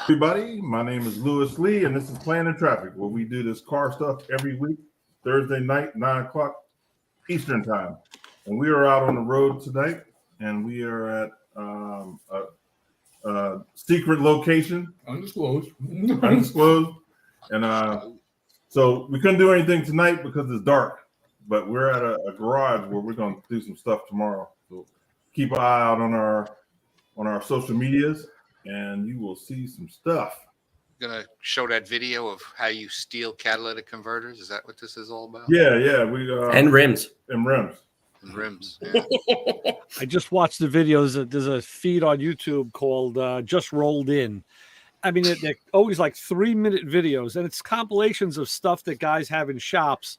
Everybody, my name is Lewis Lee, and this is Planning Traffic, where we do this car stuff every week, Thursday night, 9 o'clock Eastern Time. And we are out on the road tonight, and we are at a secret location, Undisclosed. And so we couldn't do anything tonight because it's dark, but we're at a garage where we're going to do some stuff tomorrow. So keep an eye out on our social medias, and you will see some stuff. Gonna show that video of how you steal catalytic converters. Is that what this is all about? Yeah, we and rims. And rims. Yeah. I just watched the video. There's a feed on YouTube called Just Rolled In. I mean, they're always like 3-minute videos, and it's compilations of stuff that guys have in shops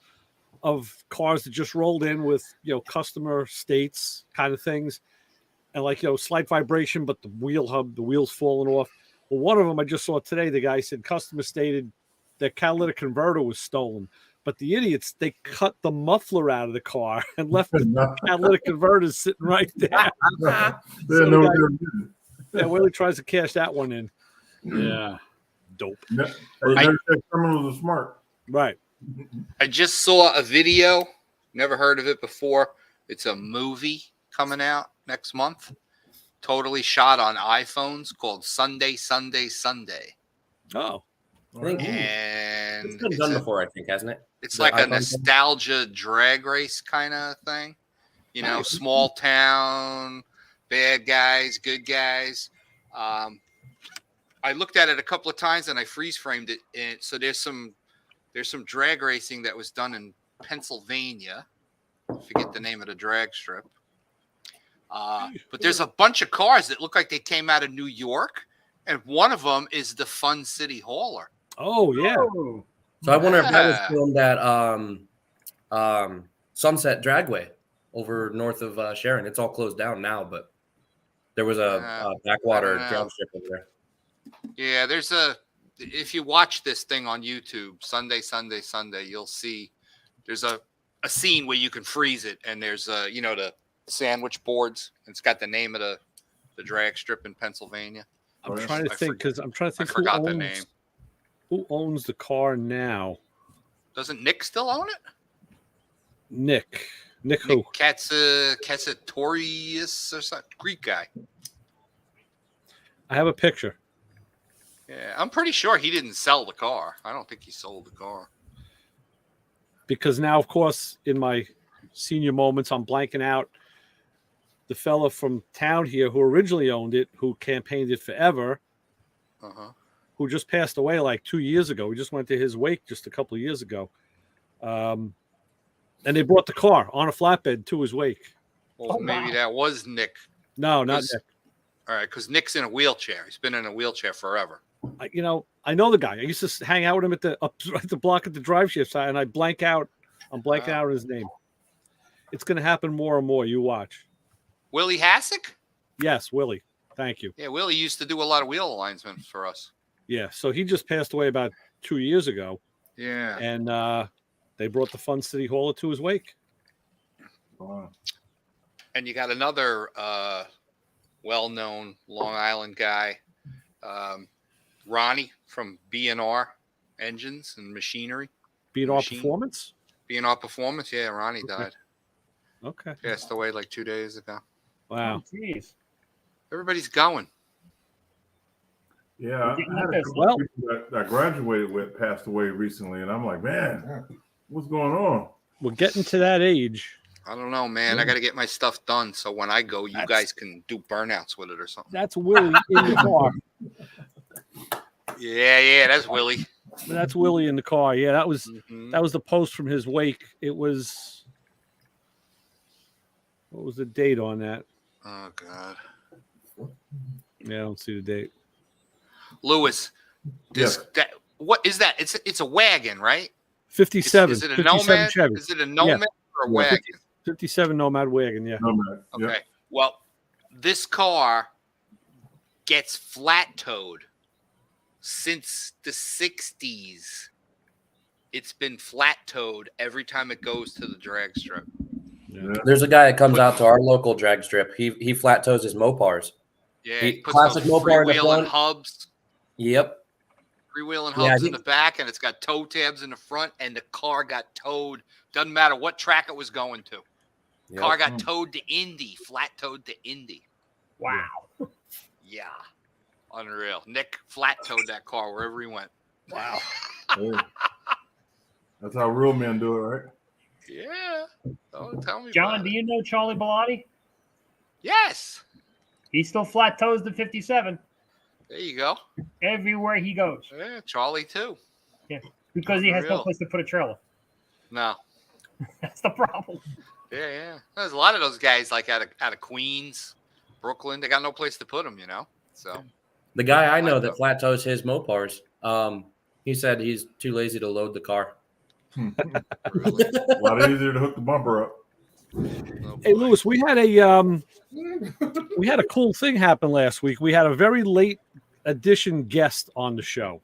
of cars that just rolled in with, customer states kind of things. And like, slight vibration, but the wheel's falling off. Well, one of them I just saw today, the guy said customer stated their catalytic converter was stolen. But the idiots, they cut the muffler out of the car and left the catalytic converters sitting right there. Willie tries to cash that one in. Yeah. Dope. Criminals are smart. Right. I just saw a video. Never heard of it before. It's a movie coming out next month. Totally shot on iPhones called Sunday, Sunday, Sunday. Oh. And it's been done before, I think, hasn't it? It's like a nostalgia drag race kind of thing. Small town, bad guys, good guys. I looked at it a couple of times and I freeze framed it. And so there's some drag racing that was done in Pennsylvania. I forget the name of the drag strip. But there's a bunch of cars that look like they came out of New York, and one of them is the Fun City Hauler. Oh yeah. So I wonder if that was filmed at Sunset Dragway over north of Sharon. It's all closed down now, but there was a backwater drag strip over there. Yeah, if you watch this thing on YouTube, Sunday, Sunday, Sunday, you'll see there's a scene where you can freeze it, and there's the sandwich boards. It's got the name of the drag strip in Pennsylvania. I'm trying to think I forgot the name. Who owns the car now? Doesn't Nick still own it? Nick who? Katsatorius or something. Greek guy. I have a picture. Yeah, I'm pretty sure he didn't sell the car. I don't think he sold the car. Because now, of course, in my senior moments, I'm blanking out the fella from town here who originally owned it, who campaigned it forever, who just passed away like 2 years ago. We just went to his wake just a couple of years ago. And they brought the car on a flatbed to his wake. Well, maybe that was Nick. No, not Nick. All right, because Nick's in a wheelchair. He's been in a wheelchair forever. I know the guy. I used to hang out with him at the block at the drive shift, and I blank out. I'm blanking out his name. It's going to happen more and more. You watch. Willie Hassick? Yes, Willie. Thank you. Yeah, Willie used to do a lot of wheel alignments for us. Yeah, so he just passed away about 2 years ago. Yeah. And they brought the Fun City Hauler to his wake. Wow. And you got another well-known Long Island guy, Ronnie from B&R Engines and Machinery. B&R Performance? B&R Performance, yeah, Ronnie died. Okay. Passed away like 2 days ago. Wow. Jeez. Everybody's going. Yeah, I had a couple people that I graduated with passed away recently, and I'm like, man, what's going on? We're getting to that age. I don't know, man. I got to get my stuff done so when I go, you guys can do burnouts with it or something. That's Willie in the car. Yeah, that's Willie. That's Willie in the car. Yeah, that was the post from his wake. It was, what was the date on that? Oh God. Yeah, I don't see the date. Lewis, what is that? It's a wagon, right? 57. Is it a Nomad? Chevy. Is it a Nomad or a wagon? 57 Nomad wagon, yeah. Nomad. Okay. Yep. Well, this car gets flat towed since the 60s. It's been flat towed every time it goes to the drag strip. Yeah. There's a guy that comes out to our local drag strip. He flat tows his Mopars. Yeah, he puts classic those Mopar in the freewheeling front. hubs. Yep. Freewheeling Yeah, I hubs in think- the back, and it's got tow tabs in the front, and the car got towed. Doesn't matter what track it was going to. Yep. Car got towed to Indy, flat towed to Indy. Wow. Yeah, unreal. Nick flat towed that car wherever he went. Wow. Hey. That's how real men do it, right? Yeah. Don't tell me. John, about do it. you know Charlie Bellotti? Yes. He still flat toes the 57 There you go. everywhere he goes Yeah, Charlie too. because he has no Unreal. place to put a trailer. No. That's the problem. Yeah, yeah. There's a lot of those guys like out of Queens, Brooklyn. They got no place to put them, you know. So The guy I know that flat toes his Mopars, he said he's too lazy to load the car. really, A lot easier to hook the bumper up. no Hey, boy. Lewis, we had a cool thing happen last week. We had a very late edition guest on the show.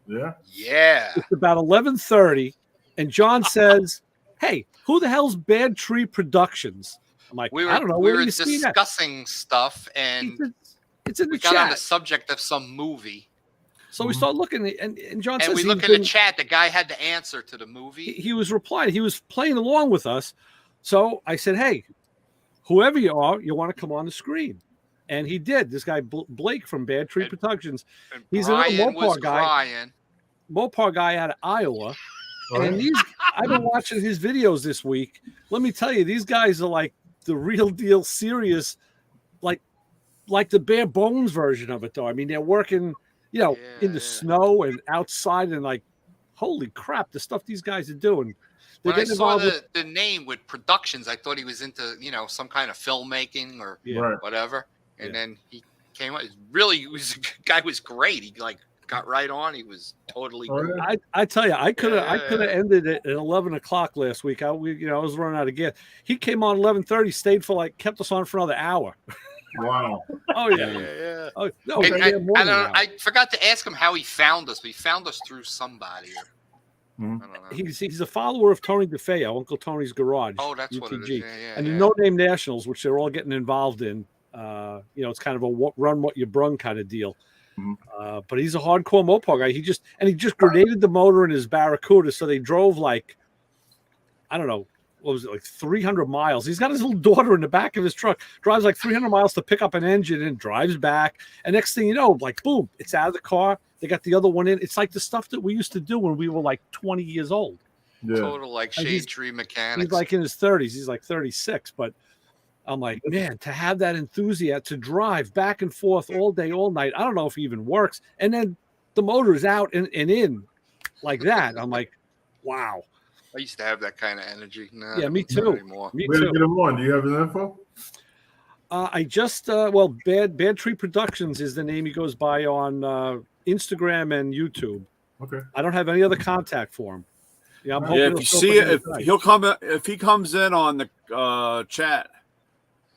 Yeah. Yeah. It's about 11:30, and John says, "Hey, who the hell's Bad Tree Productions?" I'm like, We I don't know. we Where were do you see that? discussing stuff, and It's in the we got on the chat. subject of some movie. So we start looking, and John And says we he's look in been- the chat. The guy had the answer to the movie. he was replying. He was playing along with us. So I said, "Hey, whoever you are, you want to come on the screen?" And he did. This guy Blake from Bad Tree And- Productions, And he's another Brian was Mopar guy. crying. Mopar guy out of Iowa. All And right. I've been watching his videos this week. Let me tell you, these guys are like the real deal, serious, like the bare bones version of it. Though I mean, they're working, in the snow and outside, and like, holy crap, the stuff these guys are doing. They're When I getting saw involved with, the name with productions, I thought he was into some kind of filmmaking or yeah. Right. whatever. And Yeah. then he came out. He was guy was great. He got right on. He was totally Oh, good. yeah. I tell you, I could have Yeah. ended it at 11 o'clock last week. I was running out of gas. He came on 11:30, stayed for kept us on for another hour. Wow. Oh Yeah, yeah. yeah. Oh no, And yeah, more I, than don't, an hour. I forgot to ask him how he found us, but he found us through somebody. Mhm. I don't know. He's a follower of Tony DeFeo, Uncle Tony's Garage. Oh, that's what it is. UTG. Yeah, yeah, And yeah. the No Name Nationals, which they're all getting involved in. It's kind of a run what you brung kind of deal. Mhm. But he's a hardcore Mopar guy. He just grenaded the motor in his Barracuda, so they drove I don't know, what was it, 300 miles. He's got his little daughter in the back of his truck, drives 300 miles to pick up an engine and drives back. And next thing you know, boom, it's out of the car. They got the other one in. It's like the stuff that we used to do when we were 20 years old. Yeah. Total And shade he's- tree mechanics. He's in his 30s. He's 36, but I'm like, man, to have that enthusiasm to drive back and forth all day, all night. I don't know if it even works. And then the motor is out and in like that. I'm like, wow. I used to have that kind of energy. No, Yeah, me not too. Anymore. Me Way to too. get him on. Do you have his info? I just Bad Tree Productions is the name he goes by on Instagram and YouTube. Okay. I don't have any other contact for him. Yeah, I'm hoping Yeah, he'll if you show up see it, again if tonight. he comes in on the chat,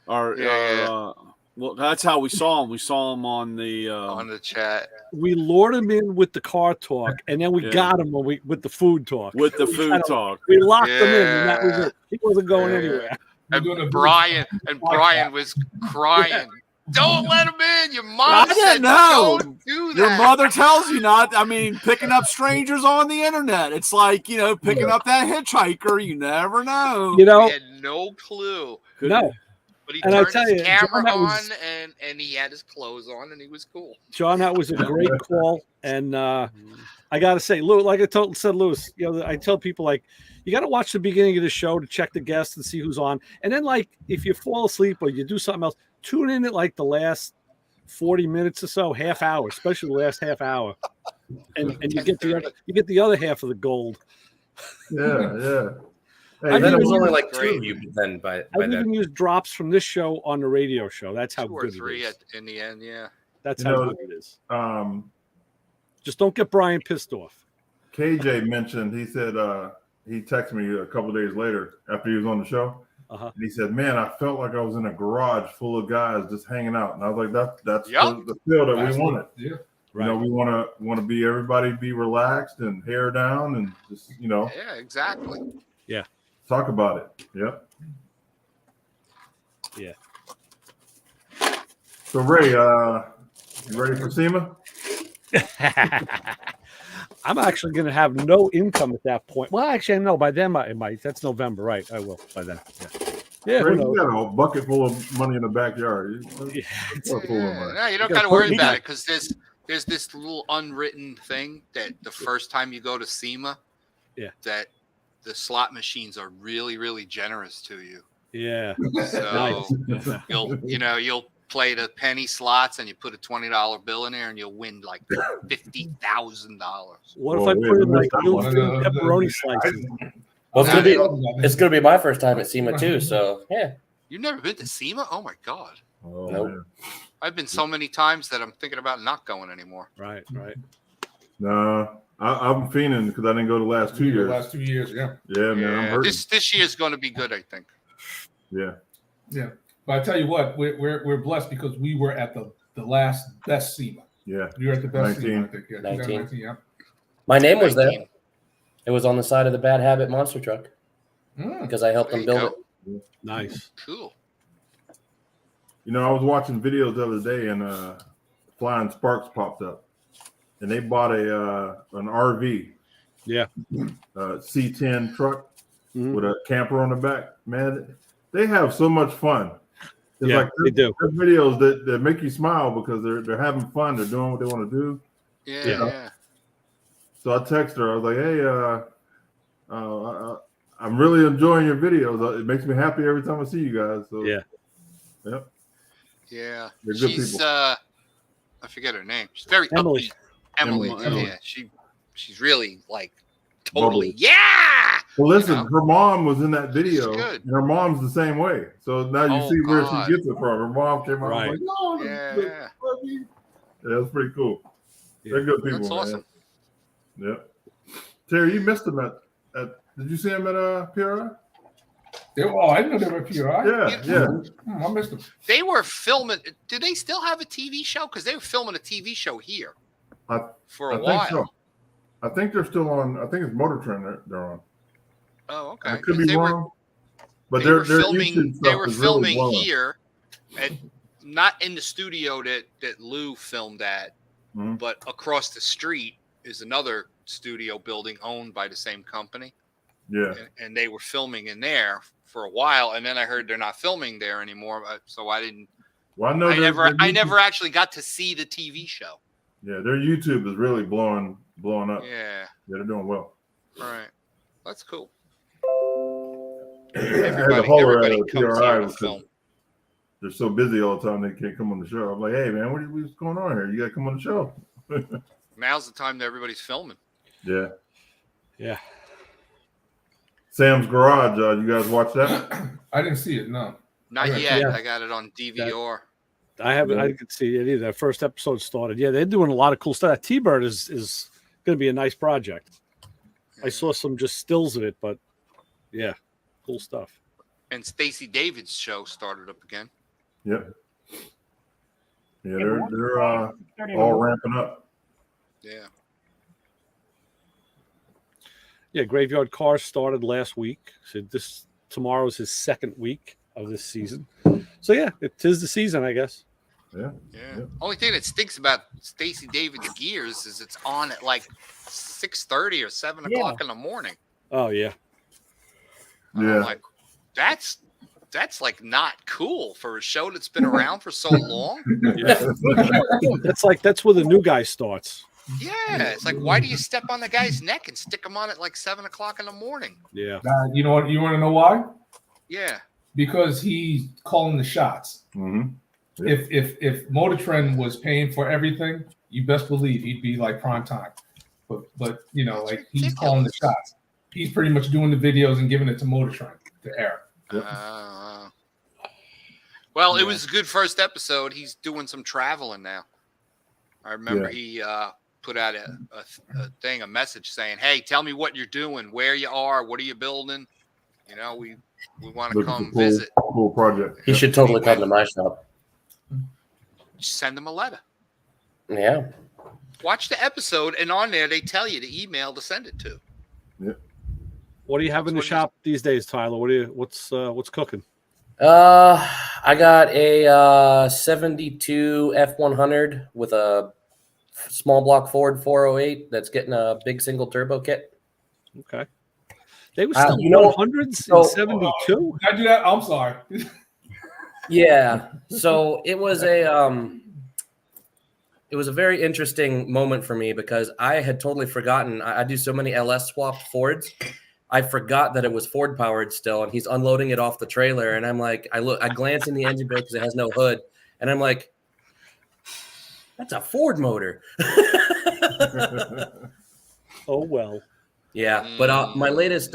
or Yeah. well, that's how we saw him. We saw him on the On the chat. We lured him in with the car talk, and then we Yeah. got him with the food talk. with the We food kinda- talk. We locked him in, and that was Yeah. it. He wasn't going Yeah. anywhere. And Brian was crying. Don't let him in. Your mom I said didn't know. don't do that. Your mother tells you not. I mean, picking up strangers on the internet. It's like picking up that hitchhiker. You never know. You know, He had no clue. no, But he And I turned tell his you, John, camera that was- on and he had his clothes on and he was cool. John, that was a great call. And I got to say, Lou, like I said, Lewis, I tell people you got to watch the beginning of the show to check the guests and see who's on. And then if you fall asleep or you do something else, tune in at the last 40 minutes or so, half hour, especially the last half hour. And you get the other half of the gold. Yeah, yeah. Hey, I And then it was even only used- two of you then by I then. even use drops from this show on the radio show. That's how 2 or good 3 it is. in the end, yeah. That's You how know, good it is. Just don't get Brian pissed off. KJ mentioned, he said, he texted me a couple days later after he was on the show. Uh-huh. And he said, man, I felt like I was in a garage full of guys just hanging out. And I was like, that's Yep. the feel that we wanted. Yeah. You know, we want to be everybody be relaxed and hair down and just, Yeah, exactly. talk about it. Yep. Yeah. So Ray, you ready for SEMA? I'm actually going to have no income at that point. Well, actually, no. By then, I might. That's November, right? I will by then. Yeah, who Ray, knows? you got a bucket full of money in the backyard. Yeah. Full of money. No, you don't You got to got worry plenty. about it because there's this little unwritten thing that the first time you go to SEMA, Yeah. that the slot machines are really, really generous to you. Yeah. So Nice. you'll play the penny slots and you put a $20 bill in there and you'll win like $50,000. What if Oh, I wait, put I in like missed that little one. thin pepperoni slices? Well, Nah, it's gonna be my first time at SEMA too. So yeah. You've never been to SEMA? Oh my God. Oh, Nope. man. I've been so many times that I'm thinking about not going anymore. Right. Nah, I'm fiending because I didn't go the last 2 years. Last 2 years, yeah. Yeah, man, I'm hurting. This year's going to be good, I think. Yeah. Yeah. But I tell you what, we're blessed because we were at the last best SEMA. Yeah. We were at the best 19. SEMA, I think. Yeah, 19. 2019, yeah. My name was there. 19. It was on the side of the Bad Habit monster truck Mm. because I helped There them you build go. it. Nice. Cool. You know, I was watching videos the other day and Flying Sparks popped up. And they bought an RV. Yeah. C10 truck Mhm. with a camper on the back. Man, they have so much fun. It's Yeah, like they do. there's videos that make you smile because they're having fun. They're doing what they want to do. Yeah. Yeah. So I texted her. I was like, "Hey, I'm really enjoying your videos. It makes me happy every time I see you guys." So Yeah. Yeah. They're good She's people. I forget her name. She's very Emily. upbeat. Emily. Emily. Yeah. She's really like totally. Bubbly. Yeah. Well, listen, You know? her mom was in that video, She's good. and her mom's the same way. So now you Oh, see where God. she gets it from. Her mom came out Right. like, "No, Yeah. yeah, that's pretty cool. They're good people, That's man. awesome. Yeah. Terry, you missed them at did you see him at PRI? I didn't know they were PRI. Yeah. I missed them. They were filming. Do they still have a TV show? Because they were filming a TV show here for a I while. think so. I think they're still on. I think it's Motor Trend they're on. Oh, okay. I could 'Cause be they were- wrong. But they were their filming. YouTube They stuff were is really filming blowing. here, not in the studio that Lou filmed at, Mhm. but across the street is another studio building owned by the same company, Yeah. and they were filming in there for a while, and then I heard they're not filming there anymore, so I didn't. Well, I know I their never YouTube- actually got to see the TV show. Yeah, their YouTube is really blowing up. Yeah, Yeah, they're doing well. all right, that's cool. I had to Everybody holler at comes PRI here to because film. they're so busy all the time they can't come on the show. I'm like, hey man, what's going on here? You gotta come on the show. Now's the time that everybody's filming. Yeah. Yeah. Sam's Garage. You guys watch that? I didn't see it, no. Not Okay. yet. Yeah. I got it on DVR. I haven't. I could see it either. That first episode started. Yeah, they're doing a lot of cool stuff. That T-Bird is going to be a nice project. I saw some just stills of it, but yeah, cool stuff. And Stacey David's show started up again. Yep. Yeah, Yeah, they're Starting all to- ramping up. Yeah. Yeah, Graveyard Car started last week. So tomorrow is his second week of this season. So yeah, it is the season, I guess. Yeah. Yeah. Only thing that stinks about Stacey David's Gears is it's on at like 6:30 or 7 Yeah. o'clock in the morning. Oh yeah. And Yeah. I'm like, that's like not cool for a show that's been around for so long. Yeah. That's where the new guy starts. Yeah. It's like, why do you step on the guy's neck and stick him on at like 7 o'clock in the morning? Yeah. You know what? You want to know why? Yeah. Because he's calling the shots. Mm-hmm. If Motor Trend was paying for everything, you best believe he'd be like prime time. But you know, That's like he's calling the shots. He's pretty much doing the videos and giving it to Motor Trend to air. Yep. Well, Yeah. it was a good first episode. He's doing some traveling now. I remember Yeah. he put out a message saying, "Hey, tell me what you're doing, where you are, what are you building? You know, we want to come visit. Cool project. He should totally come to my shop. Just send them a letter. Yeah. Watch the episode, and on there they tell you the email to send it to. What do you have in the That's what shop these days, Tyler? What's cooking? I got a 72 F100 with a small block Ford 408 that's getting a big single turbo kit. Okay. They were still you know, 100s so- in 72. Did I do that? I'm sorry. Yeah. So it was a very interesting moment for me because I had totally forgotten. I do so many LS swapped Fords. I forgot that it was Ford powered still, and he's unloading it off the trailer. And I'm like, I glance in the engine bay because it has no hood, and I'm like, that's a Ford motor. Oh well. Yeah, but my latest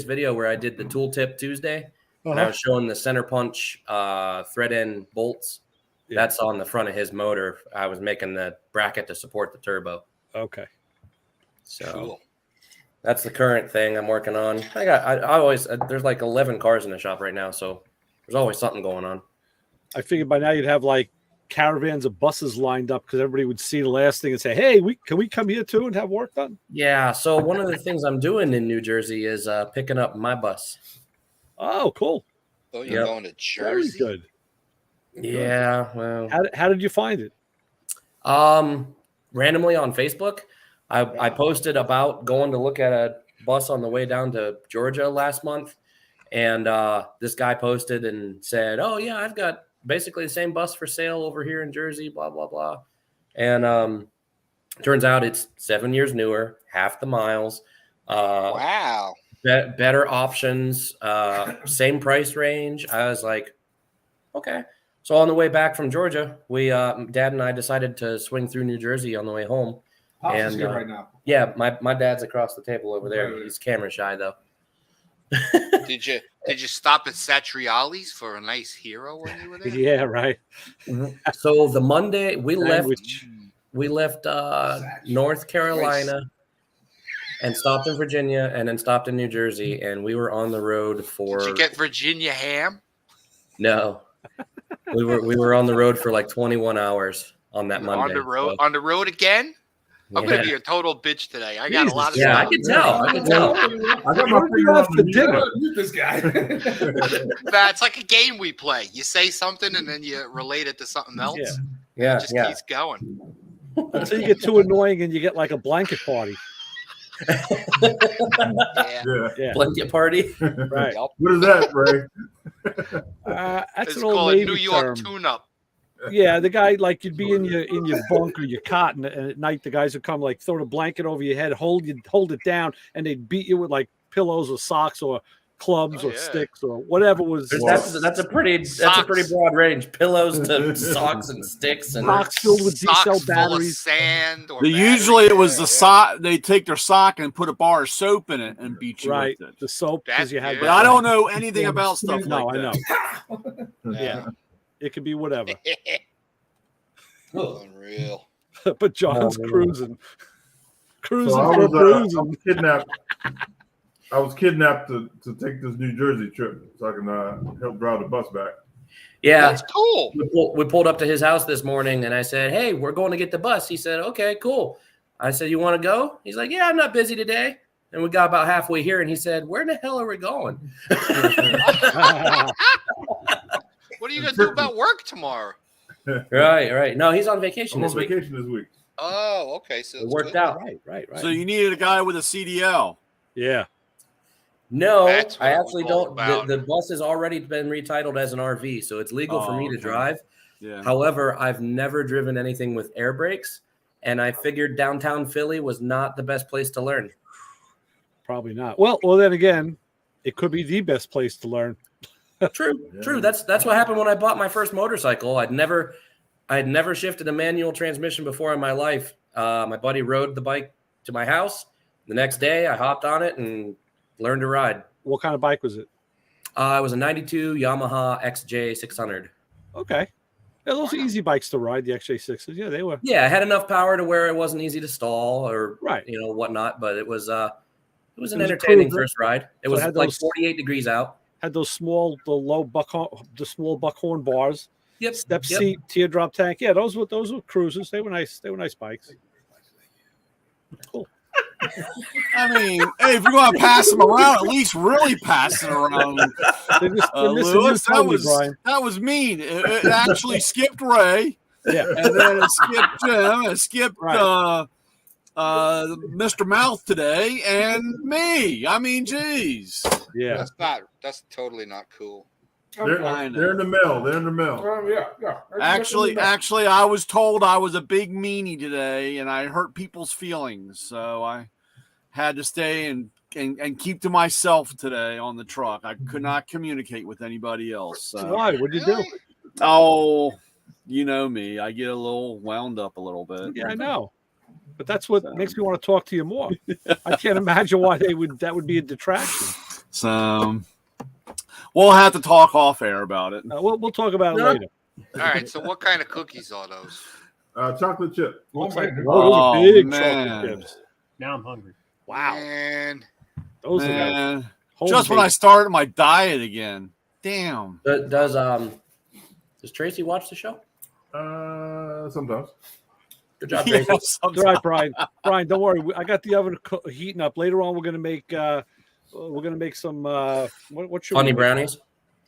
video where I did the tooltip Tuesday, and I was showing the center punch thread end bolts. Yeah. That's on the front of his motor. I was making the bracket to support the turbo. Okay. So Cool. that's the current thing I'm working on. I always there's like 11 cars in the shop right now, so there's always something going on. I figured by now you'd have like caravans of buses lined up because everybody would see the last thing and say, "Hey, can we come here too and have work done?" Yeah. So one of the things I'm doing in New Jersey is picking up my bus. Oh, cool. Oh, you're Yep. going to Very Jersey? good. Yeah. Well. How did you find it? Randomly on Facebook, I posted about going to look at a bus on the way down to Georgia last month, and this guy posted and said, "Oh yeah, I've got basically the same bus for sale over here in Jersey, blah blah blah," and turns out it's 7 years newer, half the miles, Wow. better options, same price range. I was like, okay. So on the way back from Georgia, we Dad and I decided to swing through New Jersey on the way home. Pops is And, here right now. Yeah, my dad's across the table over there. Right. He's camera shy though. Did you stop at Satriali's for a nice hero when you were there? Yeah, right. So the Monday we Sandwich. left North Carolina and stopped in Virginia and then stopped in New Jersey, and we were on the road for Did you get Virginia ham? no. We were on the road for like 21 hours on that Monday. On the road again? I'm Yeah. gonna be a total bitch today. I got a lot of Yeah, I stuff. can tell. I can tell. I got my What do you finger have on for the dinner? Mute this guy. Nah, it's like a game we play. You say something and then you relate it to something else. Yeah. Yeah, It just yeah. keeps going. Until you get too annoying and you get like a blanket party. Yeah. Yeah. Yeah, Blanket party. right. Yep. What is that, Ray? That's It's an old called Navy New York term. tune-up. Yeah, the guy like you'd be in your bunk or your cot, and at night the guys would come like throw the blanket over your head, hold it down, and they'd beat you with like pillows or socks or clubs Oh, or yeah. sticks or whatever was. That's a pretty broad range. Pillows to socks and sticks and Socks filled with D-cell Socks full of batteries. sand or Usually it was the batteries. sock. They take their sock and put a bar of soap in it and beat you Right, with it. the soap because That's you had. good. But I don't know anything about stuff No, like I know. that. Yeah, it could be whatever. Unreal. But John's Oh, cruising So for I cruising. was kidnapped. I was kidnapped to take this New Jersey trip so I can help drive the bus back. yeah. That's cool. We pulled up to his house this morning, and I said, "Hey, we're going to get the bus." He said, "Okay, cool." I said, "You want to go?" He's like, "Yeah, I'm not busy today." And we got about halfway here, and he said, "Where the hell are we going?" What are you gonna do about work tomorrow? Right. No, he's on vacation I'm on this week. vacation this week. Oh, okay. So It it's worked good. out. right. So you needed a guy with a CDL. Yeah. No, That's what I it actually was all don't. about. The bus has already been retitled as an RV, so it's legal for Oh, me to okay. drive. Yeah. However, I've never driven anything with air brakes, and I figured downtown Philly was not the best place to learn. Probably not. Well, then again, it could be the best place to learn. True. Yeah. That's what happened when I bought my first motorcycle. I'd never shifted a manual transmission before in my life. My buddy rode the bike to my house. The next day, I hopped on it and learned to ride. What kind of bike was it? It was a '92 Yamaha XJ 600. Okay. Yeah, those are easy bikes to ride, the XJ6s. Yeah, they were. Yeah, it had enough power to where it wasn't easy to stall or Right. whatnot. But it was an was a entertaining cruiser. first ride. It So was it had like those- 48 degrees out. Had those small buckhorn bars, Yep. step Yep. seat, teardrop tank. Yeah, those were cruisers. They were nice. They were nice bikes. Cool. I mean, hey, if you're going to pass them around, at least really pass it around. They're missing Lewis, you, Tony, Brian. that was mean. It actually skipped Ray. Yeah. And then it skipped Jim. It skipped Right. Mr. Mouth today and me. I mean, geez. Yeah. That's totally not cool. They're in the mail. They're in the mail. Yeah. Actually, I was told I was a big meanie today, and I hurt people's feelings, so I had to stay and keep to myself today on the truck. I could not communicate with anybody else. So. Why? What'd you do? Really? Oh, you know me. I get a little wound up a little bit. Yeah, I know. But that's what makes me want to talk to you more. I can't imagine why that would be a detraction. So we'll have to talk off air about it. We'll talk about it later. All right. So what kind of cookies are those? Chocolate chip. Looks Oh, like man. those are big man. chocolate chips. Now I'm hungry. Wow. Man, Those are Man, home just when I baked. started my diet again. Damn. Does Tracy watch the show? Sometimes. Good job, Yeah, Tracy. All right, Brian. Brian, don't worry. I got the oven heating up. Later on, we're gonna make some what should Funny we make? brownies.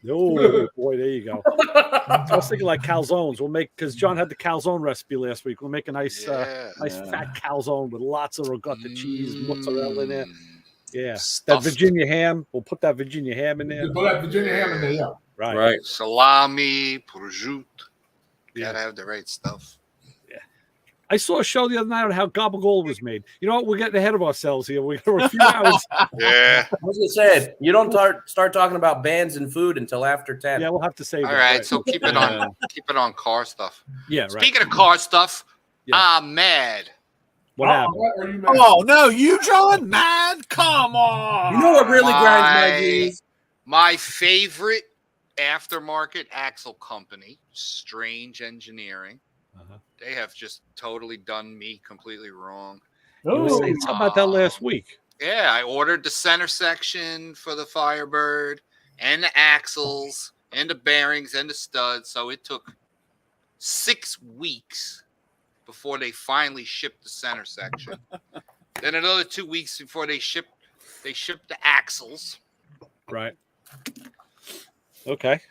Oh boy, there you go. I was thinking like calzones. We'll make because John had the calzone recipe last week. We'll make a nice yeah. fat calzone with lots of ricotta cheese, mozzarella in it. Yeah, that Stuffed. Virginia ham. We'll put that Virginia ham in there. Just put that Virginia ham in there, yeah. Right. Right. Salami, prosciutto. Yeah. Gotta have the right stuff. I saw a show the other night on how gabagool was made. You know what? We're getting ahead of ourselves here. We're a few hours. Yeah. I was gonna say you don't start talking about bands and food until after 10. Yeah, we'll have to save All that. right. So keep it on car stuff. Yeah, right. Speaking of car stuff, Yeah. I'm mad. What happened? What are you mad? Oh no, you John mad? Come on. You know what really grinds my My- gears? My favorite aftermarket axle company, Strange Engineering. Uh-huh. They have just totally done me completely wrong. You were saying something about that last week. Yeah, I ordered the center section for the Firebird and the axles and the bearings and the studs. So it took 6 weeks before they finally shipped the center section. Then another 2 weeks before they shipped the axles. Right. Okay.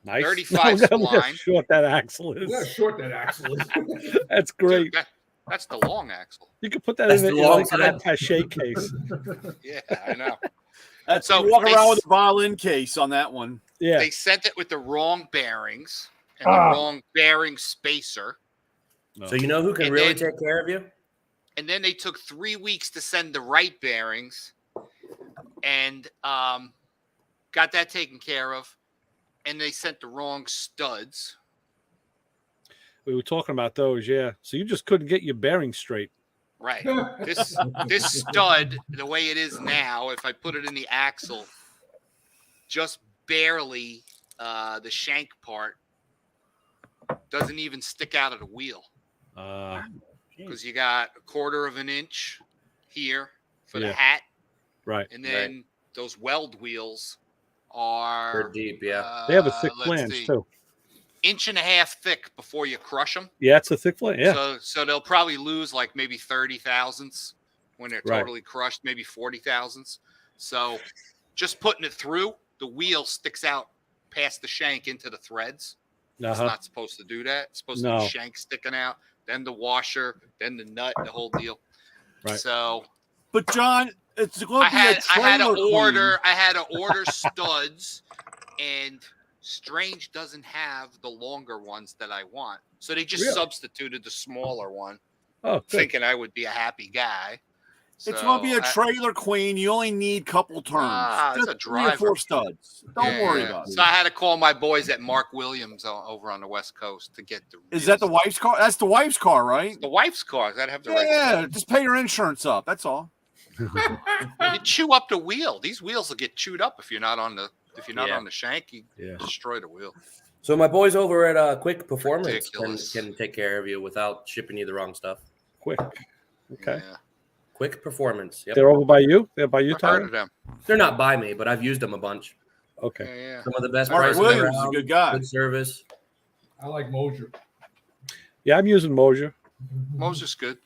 Nice. 35 Look how spline. short that axle Look how is. short that axle is. That's great. Dude, that's the long axle. You could put that That's in the a, long like an side. attaché case. Yeah, I know. That's So you walk they around s- with a violin case on that one. Yeah. They sent it with the wrong bearings and the Ah. wrong bearing spacer. So you know who can And really then- take care of you? And then they took 3 weeks to send the right bearings and got that taken care of. And they sent the wrong studs. We were talking about those, yeah. So you just couldn't get your bearings straight. Right. This stud, the way it is now, if I put it in the axle, just barely the shank part doesn't even stick out of the wheel. Because you got 1/4 of an inch here for the Yeah. hat, Right. and then those weld wheels are They're deep, yeah. They have a thick let's flange see, too. 1.5 inches thick before you crush them. Yeah, it's a thick flange. Yeah. So they'll probably lose like maybe 30 thousandths when they're Right. totally crushed, maybe 40 thousandths. So just putting it through, the wheel sticks out past the shank into the threads. It's Uh-huh. not supposed to do that. It's supposed to No. be shank sticking out, then the washer, then the nut, the whole deal. Right. So But John, it's going I to be had a to trailer order studs, and Strange doesn't have the longer ones that I want. So they just Really? substituted the smaller one, Oh, good. thinking I would be a happy guy. It's going to be a I- trailer queen. You only need a couple turns. It's Just a 3 or 4 driver. studs. Don't worry Yeah. about it. So I had to call my boys at Mark Williams over on the West Coast to get the. Is that the wheels. wife's car? That's the wife's car, right? The wife's car? I gotta have the right. Yeah, just pay your insurance up. That's all. You chew up the wheel. These wheels will get chewed up if you're not on the Yeah. on the shank. You Yeah. destroy the wheel. So my boys over at Quick Performance Ridiculous. can take care of you without shipping you the wrong stuff. Quick. Okay. Yeah. Quick Performance. Yep. They're over by you? They're by you, I've heard Tyler? of them. They're not by me, but I've used them a bunch. Okay. Yeah, yeah. Some of the best Mark prices Williams is a around, good guy. good service. I like Mosier. Yeah, I'm using Mosier. Moses good.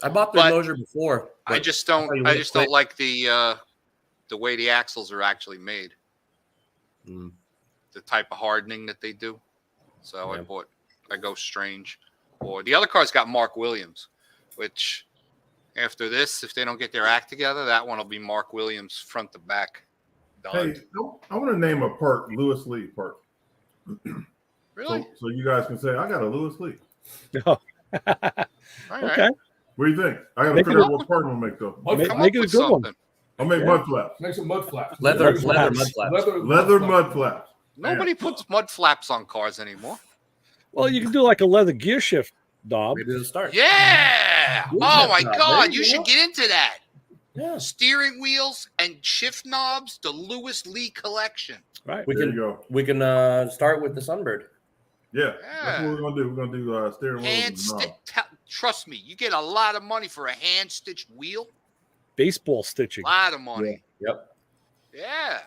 I bought the But Mosier before. I but just tell you don't. what, I just don't quick. like the way the axles are actually made. Mm. The type of hardening that they do. So Yeah. I go Strange. or the other car's got Mark Williams, which after this, if they don't get their act together, that one will be Mark Williams front to back. Done. Hey, I want to name a park Lewis Lee Park. Really? So you guys can say I got a Lewis Lee. All right. Okay. What do you think? I got to Make figure it out what park I'm gonna make though. Mud Make- Come flaps. up it a with good one. something. I'll make Yeah. mud flaps. Make some mud flaps. Leather mud flaps. flaps. Leather mud flaps. Nobody puts mud flaps on cars anymore. Well, you can do like a leather gear shift knob. Maybe it'll start. Yeah. Good Oh my job, God. baby. You should get into that. Yeah. Steering wheels and shift knobs, the Lewis Lee collection. Right. We There you can go. we can start with the Sunbird. Yeah, that's Yeah. what we're gonna do. We're gonna do steering wheels. Hand and stitch. knobs. Trust me, you get a lot of money for a hand stitched wheel. Baseball stitching. A lot of money. Yep. Yeah.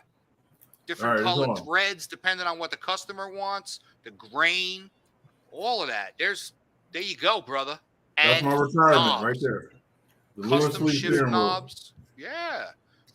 Different All right, colored it's on. threads depending on what the customer wants, the grain, all of that. There you go, brother. That's And my retirement knobs. right there. The Lewis Custom Lee shift steering wheel. knobs. Yeah.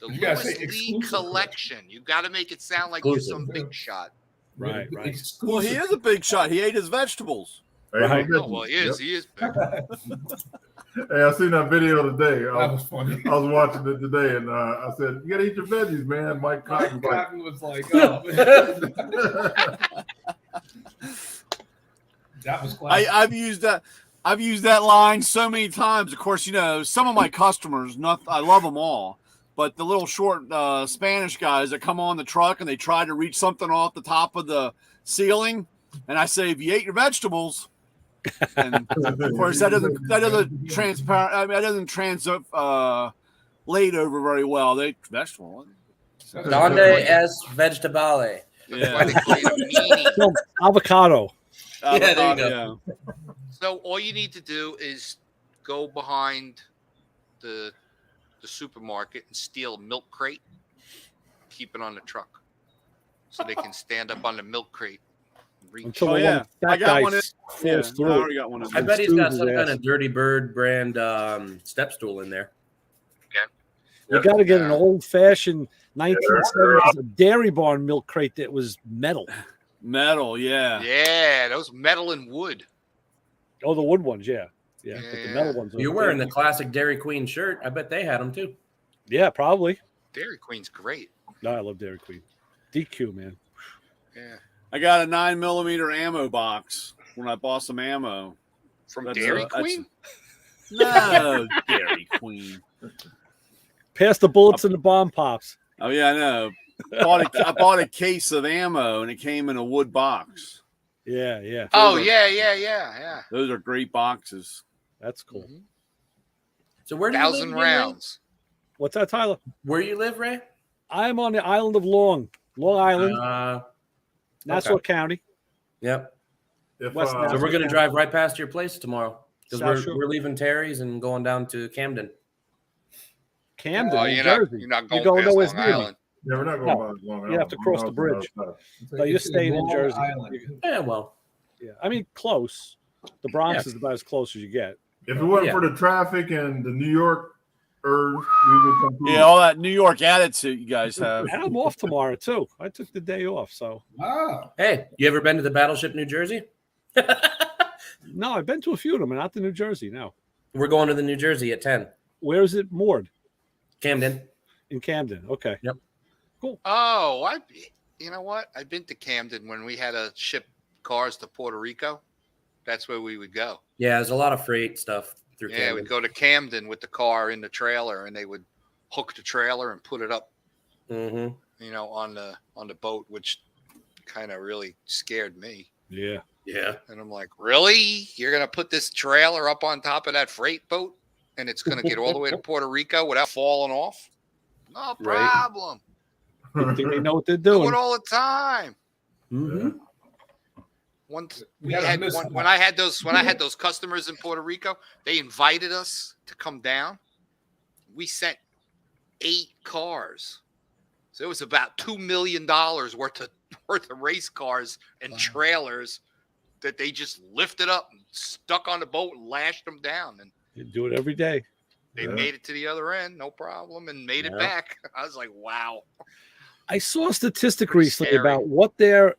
The You gotta Lewis say Lee exclusive. collection. You got to make it sound like you're some Exclusive. big shot. Right, right. Well, he is a big shot. He ate his vegetables. Hey, Right. no Oh, well, he business. is. He is big. Yep. Hey, I seen that video today. That was funny. I was watching it today, and I said, "You gotta eat your veggies, man." Mike Cotton was like, Cotton was like, oh, that was classic. I've used that line so many times. Of course, some of my customers, I love them all, but the little short Spanish guys that come on the truck and they try to reach something off the top of the ceiling, and I say, "If you ate your vegetables," and of course that doesn't transparent. I mean, that doesn't translate over very well. They vegetable. Donde es vegetable? Why Yeah. they call you a meanie. No, avocado. Yeah, there you go. So all you need to do is go behind the supermarket and steal a milk crate, keep it on the truck, so they can stand up on the milk crate. And reach. Until Oh, the yeah. one that I got guy one in- falls Yeah, I through. already got one of I those. bet he's got Stu's some his kind ass. of Dirty Bird brand step stool in there. You got to get an old-fashioned 1970s Dairy Barn milk crate that was metal. Metal, yeah. Yeah, those metal and wood. Oh, the wood ones, yeah. But the Yeah. metal ones. are- You're wearing the classic Dairy Queen shirt. I bet they had them too. Yeah, probably. Dairy Queen's great. No, I love Dairy Queen. DQ, man. Yeah, I got a 9mm ammo box when I bought some ammo. from That's Dairy that's- Queen. No, Dairy Queen. Pass the bullets and the bomb pops. Oh yeah, I know. I bought a case of ammo and it came in a wood box. Yeah, yeah. Oh yeah. Those are great boxes. That's cool. Mhm. So where do you live 1,000 again, Ray? rounds. What's that, Tyler? Where you live, Ray? I'm on the island of Long Island, Nassau County. Yep. if, West So Nassau. we're gonna drive right past your place tomorrow because South Shore. we're leaving Terry's and going down to Camden. Camden, Oh, New you're Jersey. not You going go past nowhere Long near me. Island. yeah, we're not going No, by Long you have to cross the Island. bridge. No, you're staying in Long Jersey. Island. Yeah, well, Yeah, I mean close. The Bronx Yeah. is about as close as you get. If it wasn't Yeah. for the traffic and the New York we would come through. Yeah, all that New York attitude you guys have. I'm off tomorrow too. I took the day off, so Ah, hey, you ever been to the Battleship, New Jersey? no, I've been to a few of them, and not to New Jersey. No, We're going to the New Jersey at 10. where is it moored? Camden. In Camden. Okay. Oh, you know what? I've been to Camden when we had to ship cars to Puerto Rico. That's where we would go. Yeah, there's a lot of freight stuff through Yeah, Camden. we'd go to Camden with the car in the trailer, and they would hook the trailer and put it up, Mm-hmm. on the boat, which kind of really scared me. Yeah. Yeah. And I'm like, really? You're gonna put this trailer up on top of that freight boat, and it's gonna get all the way to Puerto Rico without falling off? No Right. problem. Good thing they know what they're Do doing. it all the time. Mm-hmm. Once We we gotta had miss when I had those customers in Puerto Rico, they invited us to come down. We sent 8 cars, so it was about $2 million worth of race cars and trailers that they just lifted up and stuck on the boat and lashed them down, and You do it every day. they Yeah. made it to the other end, no problem, and made it Yeah. back. I was like, wow. I saw a statistic Pretty recently scary. about what their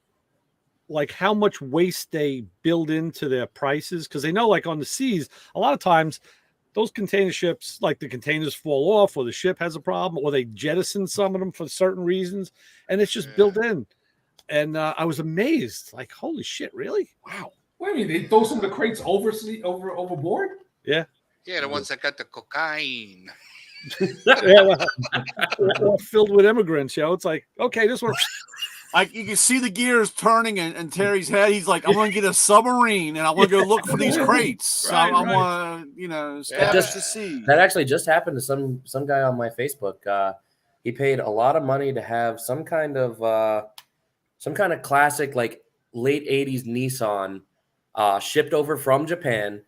like how much waste they build into their prices, because they know, like on the seas, a lot of times those container ships, like the containers fall off, or the ship has a problem, or they jettison some of them for certain reasons, and it's just built in. And I was amazed, like, holy shit, really? Wow. What do you mean? They throw some of the crates overboard? Yeah. Yeah, the ones that got the cocaine. Yeah, well, or filled with immigrants. It's like, okay, this one. Like you can see the gears turning in Terry's head. He's like, I'm going to get a submarine and I want to go look for these crates. Right, I want to, establish the sea. That actually just happened to some guy on my Facebook. He paid a lot of money to have some kind of classic, like late 80s Nissan shipped over from Japan.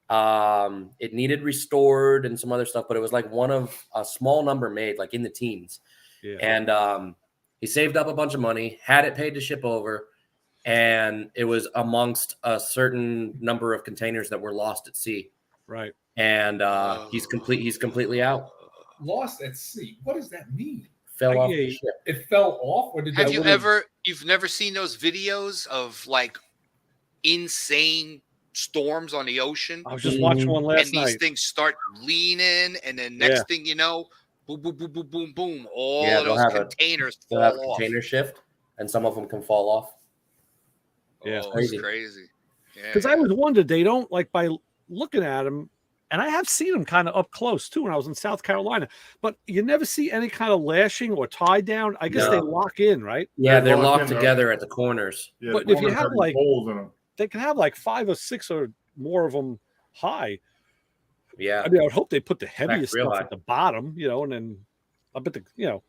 It needed restored and some other stuff, but it was like one of a small number made, like in the teens. Yeah. And he saved up a bunch of money, had it paid to ship over, and it was amongst a certain number of containers that were lost at sea. Right. And he's completely out. Lost at sea. What does that mean? Fell off the ship. It fell off, or did Have you you've never seen those videos of like insane storms on the ocean? I was just watching one last and night. these things start leaning, and then next thing you know, boom, boom, boom, boom, boom, boom. All Yeah, of those containers They'll have a fall off. container shift, and some of them can fall off. Yeah, Oh, crazy. it's crazy. Yeah. Because I was wondering, they don't, like, by looking at them, and I have seen them kind of up close too when I was in South Carolina, but you never see any kind of lashing or tie down. I guess No. they lock in, right? Yeah, they're locked locked in, together at the corners. Yeah, But the if you corners have, these like- holes in them. They can have like 5 or 6 or more of them high. Yeah. I mean, I would hope they put the heaviest real stuff high. at the bottom, and then I bet who I knows?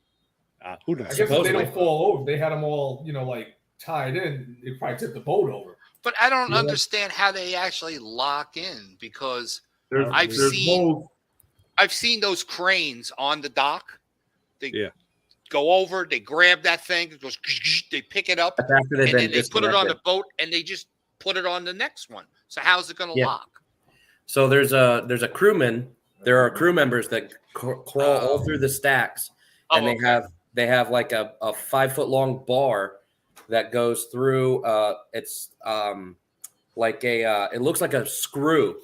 guess if they Supposedly. don't fall over, they had them all, like tied in. They probably tipped the boat over. But I don't Yeah. understand how they actually lock in, because There's I've seen- holes. I've seen those cranes on the dock. They Yeah. go over, they grab that thing, it goes, they pick it up, That's after they've and been then they put it on the disconnected. boat, and they just put it on the next one. So how's it going to Yeah. lock? So there's a crewman. There are crew members that crawl all through the stacks, and Oh, they have like a 5-foot long bar that goes through. It's like it looks like a screw,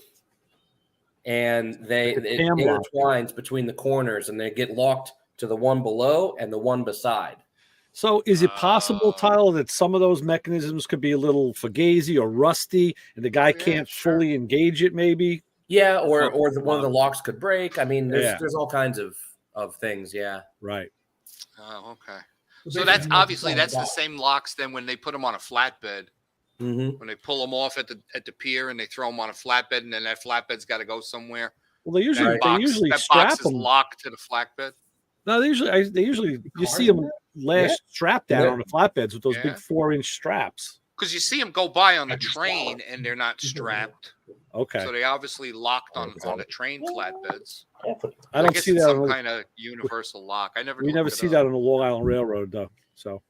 and it cam lock. intertwines between the corners, and they get locked to the one below and the one beside. So is it possible, Oh. Tyler, that some of those mechanisms could be a little fugazi or rusty, and the guy Yeah, can't sure. fully engage it? Maybe. Yeah, or one of the locks could break. I mean, Yeah. there's all kinds of things. Yeah. Right. Oh, okay. But So they that's should know obviously it's that's the on same locks then when they put them on a flatbed, Mm-hmm. when they pull them off at the pier and they throw them on a flatbed, and then that flatbed's got to go somewhere. Well, they usually That strap box is them. locked to the flatbed. No, they usually you see them strapped down Yeah. on the flatbeds with those Yeah. big 4-inch straps. Because you see them go by on the Like a train shower. and they're not strapped. Okay, So they obviously locked on the train flatbeds. I don't guess see it's that. some On, kind of universal lock. I never. we never see that on the Long Island Railroad, though. So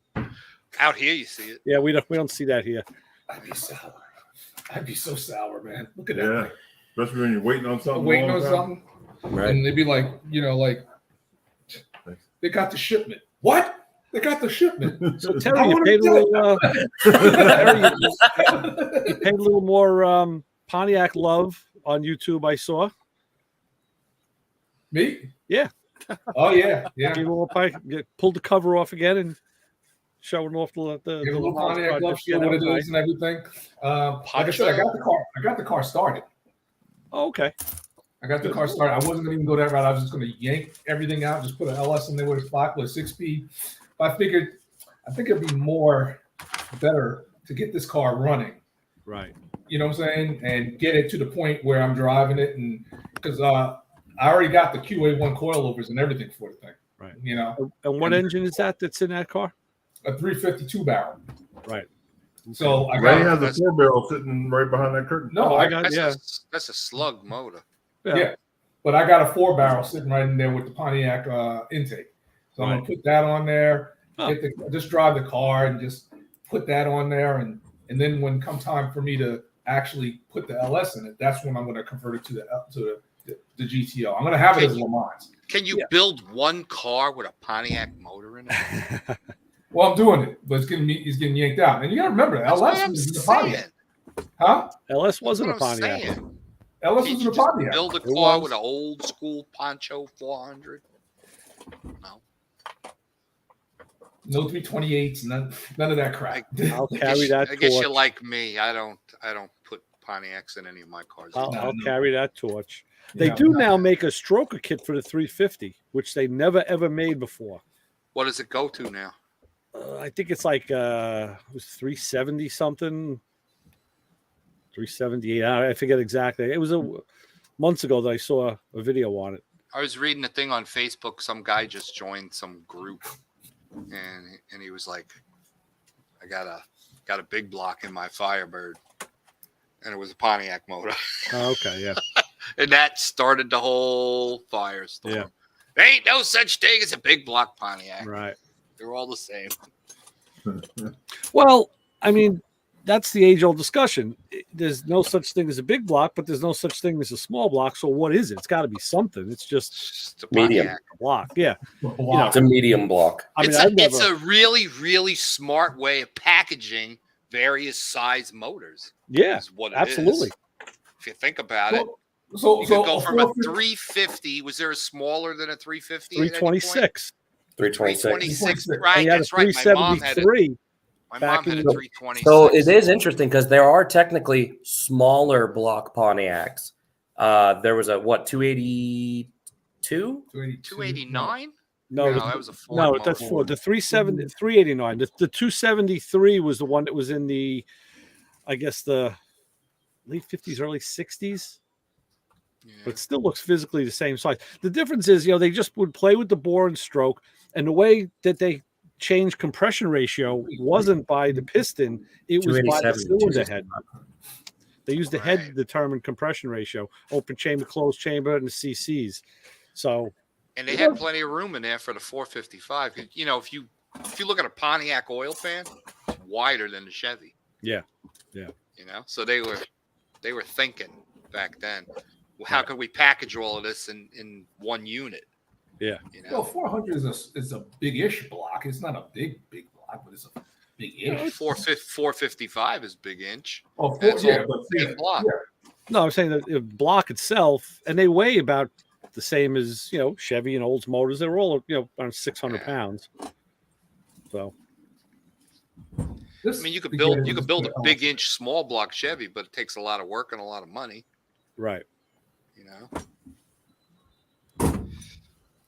Out here, you see it. yeah, we don't see that here. I'd be sour. I'd be so sour, man. Look at that. Yeah, especially when you're waiting on something. I'm waiting long on time. something, Right. and they'd be like, they got the shipment. What? They got the shipment. So I Terry, you wanna paid a do it. little. Terry, you paid a little more Pontiac love on YouTube. I saw. Me? Yeah. Oh yeah, yeah. Gave a little pulled the cover off again and showing off the Give a little house Pontiac love, project. show Yeah, what that it was is nice. and everything. Like I said, I got the car started. Oh, okay. I got the car started. I wasn't gonna even go that route. I was just gonna yank everything out, just put an LS in there with a spot with a 6-speed. But I think it'd be better to get this car running. Right. You know what I'm saying? And get it to the point where I'm driving it, and because I already got the QA1 coilovers and everything for the thing. Right. You know, And what engine is that's in that car? a 352 barrel. Right. So I Ray got has a 4-barrel sitting right behind that curtain. no, I I got That's a slug motor. yeah, but I got a 4-barrel sitting right in there with the Pontiac intake. So I'm Right. gonna put that on there. Oh. Just drive the car and just put that on there, and then when come time for me to actually put the LS in it, that's when I'm gonna convert it to the GTO. I'm gonna have it as Le Mans. Can you build one car with a Pontiac motor in it? Well, I'm doing it, but he's getting yanked out. And you got to remember, That's what LS I'm was in the Pontiac. saying. Huh? LS That's wasn't a what I'm Pontiac. saying. LS Can't was you in the just Pontiac. build a It car was. with an old school Poncho 400? No. No 328s, none of that crap. I'll carry that I guess you torch. like me. I don't put Pontiacs in any of my cars. I'll No. carry that torch. They Yeah, do no. now make a stroker kit for the 350, which they never ever made before. What does it go to now? I think it's like it was 370 something, 378. I forget exactly. It was months ago that I saw a video on it. I was reading a thing on Facebook. Some guy just joined some group, and he was like, "I got a big block in my Firebird," and it was a Pontiac motor, Oh, okay, yeah. and that started the whole firestorm. Yeah. There ain't no such thing as a big block Pontiac. Right. They're all the same. Well, I mean, that's the age-old discussion. There's no such thing as a big block, but there's no such thing as a small block. So what is it? It's got to be something. It's just It's just a Medium. Pontiac. a block. Yeah. Wow. It's a medium block. I mean, It's a really, really smart way of packaging various size motors. yeah, Is what it absolutely. is. If you think about it, So, you so could go a from a 450 350. Was there a smaller than a 350? at any point? 326. 326. 326. 326. Right. And you had a That's right. My mom had a 373. My back mom had a in the- 326. So it is interesting because there are technically smaller block Pontiacs. There was a 282? 289? No, that was a Ford. no, motor. that's Ford. The 370, 389. The 273 was the one that was in the, I guess, the late 50s, early 60s. Yeah. But it still looks physically the same size. The difference is, they just would play with the bore and stroke, and the way that they changed compression ratio wasn't by the piston; it was by the 287, cylinder head. They used the head Right. to determine compression ratio, open chamber, closed chamber, and the CCs. So And they had plenty of room in there for the 455. You know, if you look at a Pontiac oil pan, it's wider than the Chevy. Yeah. Yeah. You know, so they were thinking back then, well, how can we package all of this in one unit? Yeah. You Well, know, 400 is a big-ish block. It's not a big block, but it's a big-ish. 455 is big inch. Oh, That's yeah, all but same yeah, block. yeah. no, I'm saying that the block itself, and they weigh about the same as Chevy and Olds motors. They're all around 600 Yeah. pounds. So This I mean, you could big build area you is could build a good. big inch small block Chevy, but it takes a lot of work and a lot of money. right. You know,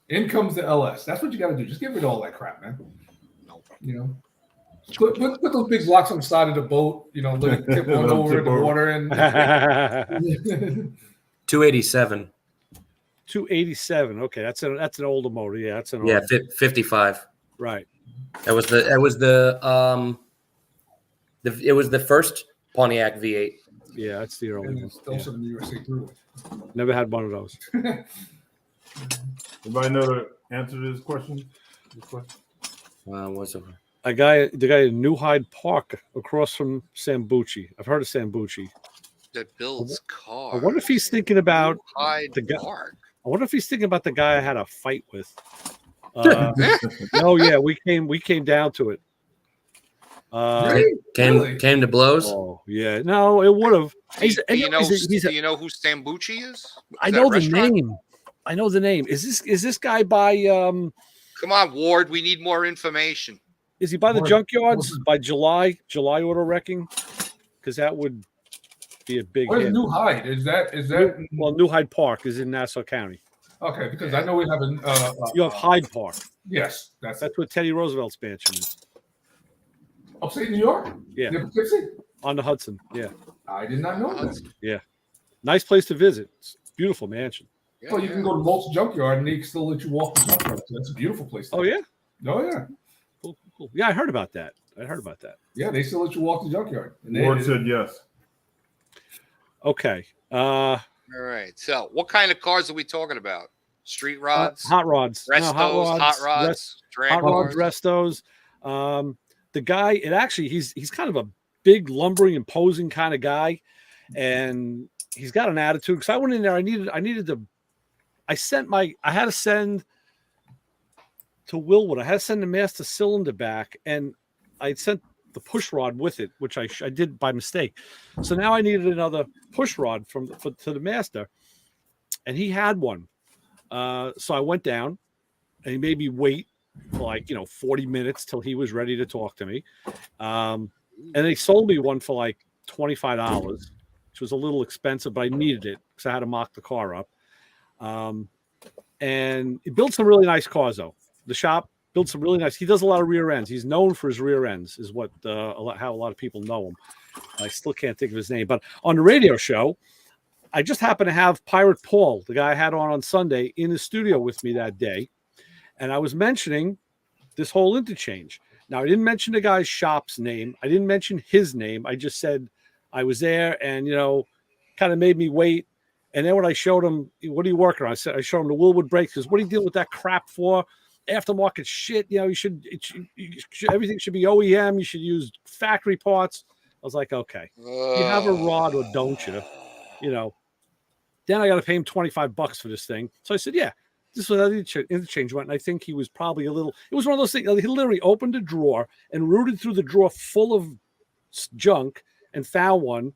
In comes the LS. That's what you got to do. Just get rid of all that crap, man. Nope. Put those big blocks on the side of the boat. Let it tip Let on 'em over tip in the over. water and. 287. 287. Okay, that's an older motor. Yeah, that's an Yeah, older, 55. right. It was the first Pontiac V8. Yeah, that's the early and one. it's also the USA through it. Never had one of those. Anybody know the answer to this question? What's it? The guy in New Hyde Park across from Sambucci. I've heard of Sambucci. that builds cars. I wonder if he's thinking about Hyde the guy- Park. I wonder if he's thinking about the guy I had a fight with. Oh yeah, we came down to it. Really? Really? Came to blows. Oh yeah, no, it would have. Do you know who Sambucci is? I Is that know a the restaurant? name. I know the name. Is this guy by Come on, Ward. We need more information. Is he by the Ward- junkyards by July Auto Wrecking? Because that would be a big Where's hit. New Hyde? Is that Well, New Hyde Park is in Nassau County. okay? Because I know we have You have Hyde Park. Yes, that's That's where Teddy Roosevelt's mansion is upstate New York. Yeah. Near Poughkeepsie? on the Hudson. Yeah, I did not know that. nice place to visit. It's a beautiful mansion. Yeah, Well, you can go to Malt's Junkyard and they can still let you walk the junkyard. So that's a beautiful place. Oh yeah, Oh yeah. cool. Yeah, I heard about that. Yeah, they still let you walk the junkyard. And Ward said yes. Okay. All right. So, what kind of cars are we talking about? Street rods, Hot rods. No, restos, hot rods, drag hot rods, cars. restos. The guy, he's kind of a big, lumbering, imposing kind of guy, and he's got an attitude. Because I went in there, I had to send to Willwood. I had to send the master cylinder back, and I sent the push rod with it, which I did by mistake. So now I needed another push rod to the master, and he had one. So I went down, and he made me wait for like 40 minutes till he was ready to talk to me. And they sold me one for like $25, which was a little expensive, but I needed it because I had to mock the car up. And he built some really nice cars, though. The shop built some really nice. He does a lot of rear ends. He's known for his rear ends, is what how a lot of people know him. I still can't think of his name, but on the radio show, I just happened to have Pirate Paul, the guy I had on Sunday, in the studio with me that day, and I was mentioning this whole interchange. Now, I didn't mention the guy's shop's name. I didn't mention his name. I just said I was there, and kind of made me wait. And then when I showed him, what are you working on? I showed him the Willwood brakes, because what are you dealing with that crap for? Aftermarket shit. Everything should be OEM. You should use factory parts. I was like, okay, you have a rod or don't you? Then I got to pay him $25 for this thing. So I said, yeah, this was how the interchange went. And I think he was probably it was one of those things. He literally opened a drawer and rooted through the drawer full of junk and found one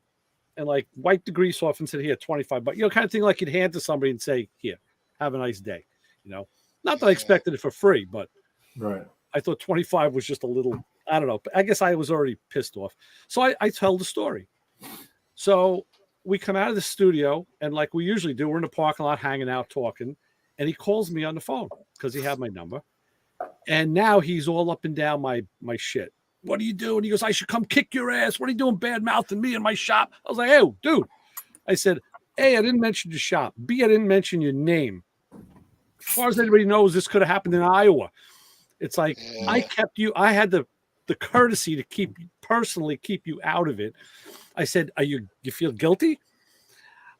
and like wiped the grease off and said, here, $25. Kind of thing like you'd hand to somebody and say, here, have a nice day. Not that I expected it for free, but Right. I thought 25 was just a little, I don't know. I guess I was already pissed off. So I tell the story. So we come out of the studio, and like we usually do, we're in the parking lot hanging out, talking, and he calls me on the phone because he had my number. And now he's all up and down my shit. What are you doing? He goes, I should come kick your ass. What are you doing bad mouthing me in my shop? I was like, hey, dude. I said, A, I didn't mention your shop. B, I didn't mention your name. As far as anybody knows, this could have happened in Iowa. It's like, I kept you. I had the courtesy to personally keep you out of it. I said, you feel guilty?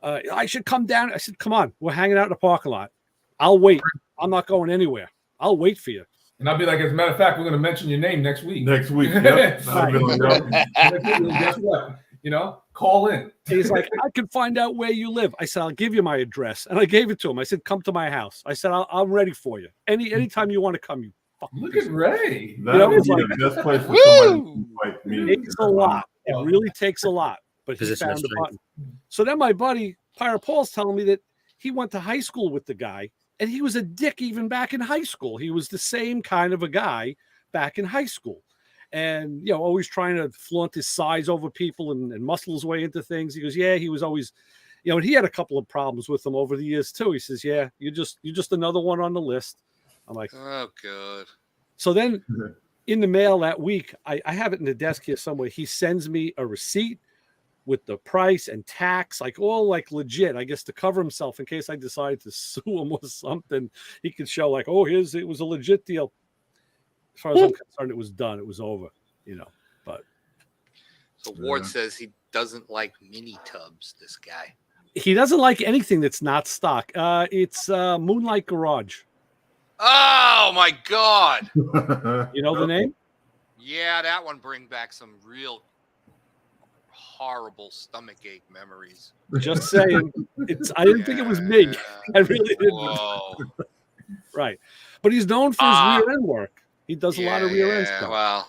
I should come down. I said, come on. We're hanging out in the parking lot. I'll wait. I'm not going anywhere. I'll wait for you. And I'll be like, as a matter of fact, we're going to mention your name next week. Next week. Yep. I'll be like, Guess what? Call in. He's like, I can find out where you live. I said, I'll give you my address. And I gave it to him. I said, come to my house. I said, I'm ready for you. Anytime you want to come, you fucking Look at Ray. That would be the best place for somebody to fight me. It takes a lot. It really takes a lot. But he Position found of the strength. button. So then my buddy, Pirate Paul's telling me that he went to high school with the guy, and he was a dick even back in high school. He was the same kind of a guy back in high school. And, always trying to flaunt his size over people and muscle his way into things. He goes, yeah, he was always, and he had a couple of problems with them over the years too. He says, yeah, you're just another one on the list. I'm like, oh, good. So then in the mail that week, I have it in the desk here somewhere. He sends me a receipt with the price and tax, like all like legit, I guess, to cover himself in case I decided to sue him or something. He could show like, oh, it was a legit deal. As far as I'm concerned, it was done. It was over, but. So Ward says he doesn't like mini tubs, this guy. He doesn't like anything that's not stock. It's Moonlight Garage. Oh, my God. You know the name? Yeah, that one bring back some real horrible stomachache memories. Just saying. I didn't think it was me. I really didn't. Whoa. Right. But he's known for his rear end work. He does a lot of rear end stuff. Well,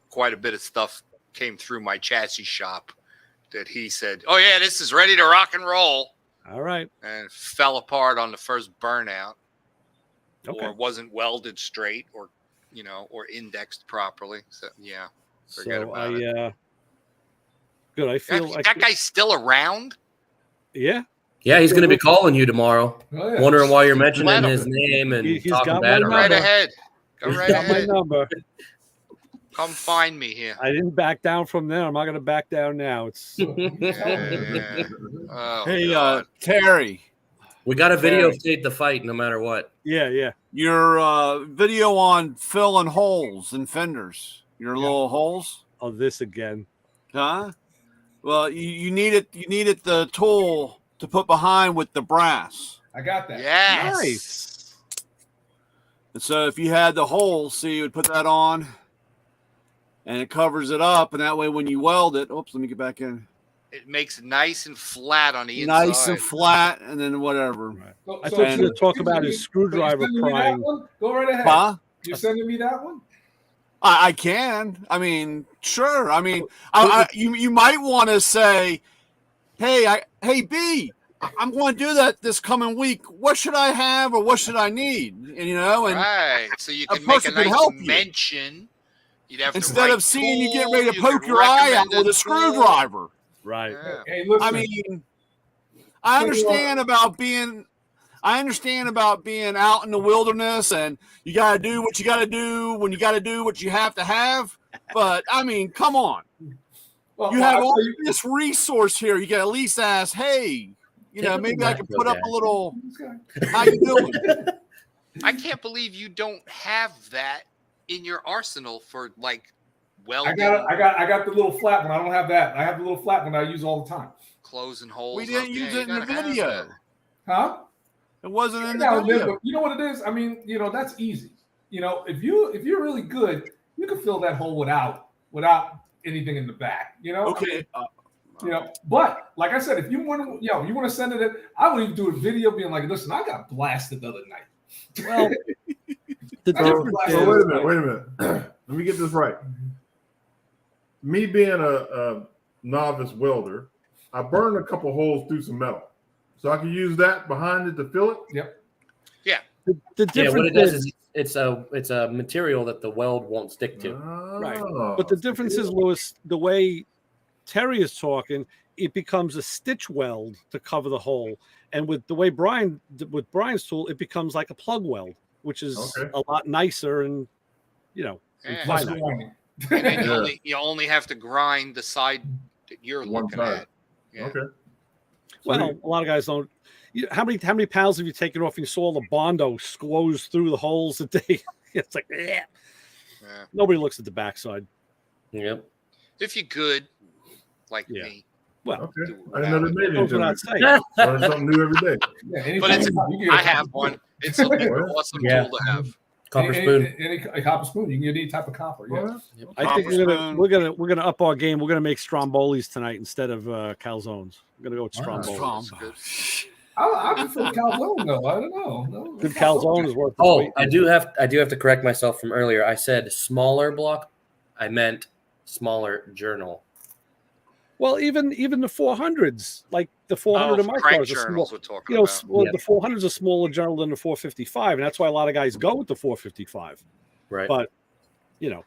quite a bit of stuff came through my chassis shop that he said, oh, yeah, this is ready to rock and roll. All right. And it fell apart on the first burnout. Okay. Or wasn't welded straight or indexed properly. So, yeah, forget about it. Good. I feel like that guy's still around. Yeah. Yeah, he's going to be calling you tomorrow, Oh, yeah. wondering why you're mentioning his name and He's talking got bad my Go about right number. him. ahead. Go He's right got my ahead. number. Come find me here. I didn't back down from there. I'm not going to back down now. It's Yeah. Oh, Hey, God. Terry, We got to videotape the fight no matter what. yeah. your video on filling holes and fenders, your little holes, Oh, this again. huh? Well, you needed the tool to put behind with the brass. I got that. Yes. Nice. And so if you had the hole, see, you would put that on and it covers it up. And that way, when you weld it, oops, let me get back in. It makes it nice and flat on the inside. Nice and flat, and then whatever. I thought you were going to talk about his screwdriver prying. Go right ahead. Huh? You sending me that one? I can. I mean, sure. I mean, you might want to say, hey, B, I'm going to do that this coming week. What should I have or what should I need? And, you know, and Right. So you a can make a person could nice help you. mention. You'd have instead the right of seeing you get tool, ready to you poke could your eye out recommend with a tool. screwdriver. Right. Yeah. Hey, listen. I mean, I understand about being out in the wilderness, and you got to do what you got to do when you got to do what you have to have. But I mean, come on, well, you have I'll all tell you- this resource here. You can at least ask, hey, you know, maybe I can put up a little. How you doing? I can't believe you don't have that in your arsenal for like welding, I got the little flat one. I don't have that. I have the little flat one I use all the time. closing holes. We didn't up. use Yeah, it in you the gotta have video. that. Huh? It wasn't in Yeah, the video. but you know what it is? I mean, you know, that's easy. You know, if you're really good, you can fill that hole without anything in the back. You know. Okay. You know, but like I said, if you want to, you want to send it, I would even do a video being like, "Listen, I got blasted the other night." Well, the I difference got So is, wait a minute. Let me get this right. Me being a novice welder, I burned a couple holes through some metal, so I can use that behind it to fill it. the Yeah, difference what it does is, is it's a material that the weld won't stick to. Right. Oh. but the difference is, Lewis, the way Terry is talking, it becomes a stitch weld to cover the hole, and with the way with Brian's tool, it becomes like a plug weld, which is Okay. a lot nicer and Yeah. Much finite. warning. And then Yeah. you only have to grind the side that you're One looking side. at. Yeah. Okay. Well, a lot of guys don't. How many pounds have you taken off and you saw the Bondo squoze through the holes that they? It's like, Yeah. nobody looks at the backside. Yep. If you're good, like Yeah. me. Well, Okay. do I didn't know they made goes it. without saying. Learn something new every day. Yeah, anytime But it's- you can get I a have copper one. spoon. It's an Yeah. awesome Yeah. tool to have. Copper spoon. A copper spoon. You can get any type of copper. Yeah. Well, I think Copper we're gonna up our game. We're gonna make Strombolis tonight instead of calzones. We're gonna go with Stromboli. I prefer calzone though. I don't know. No, Good calzone is worth. Oh, wait. I do have to correct myself from earlier. I said smaller block. I meant smaller journal. Well, even the 400s, like the 400 in my crank car is a small. journals we're talking You know, about. well, Yeah. the 400 is a smaller journal than the 455, and that's why a lot of guys go with the 455. Right. But you know,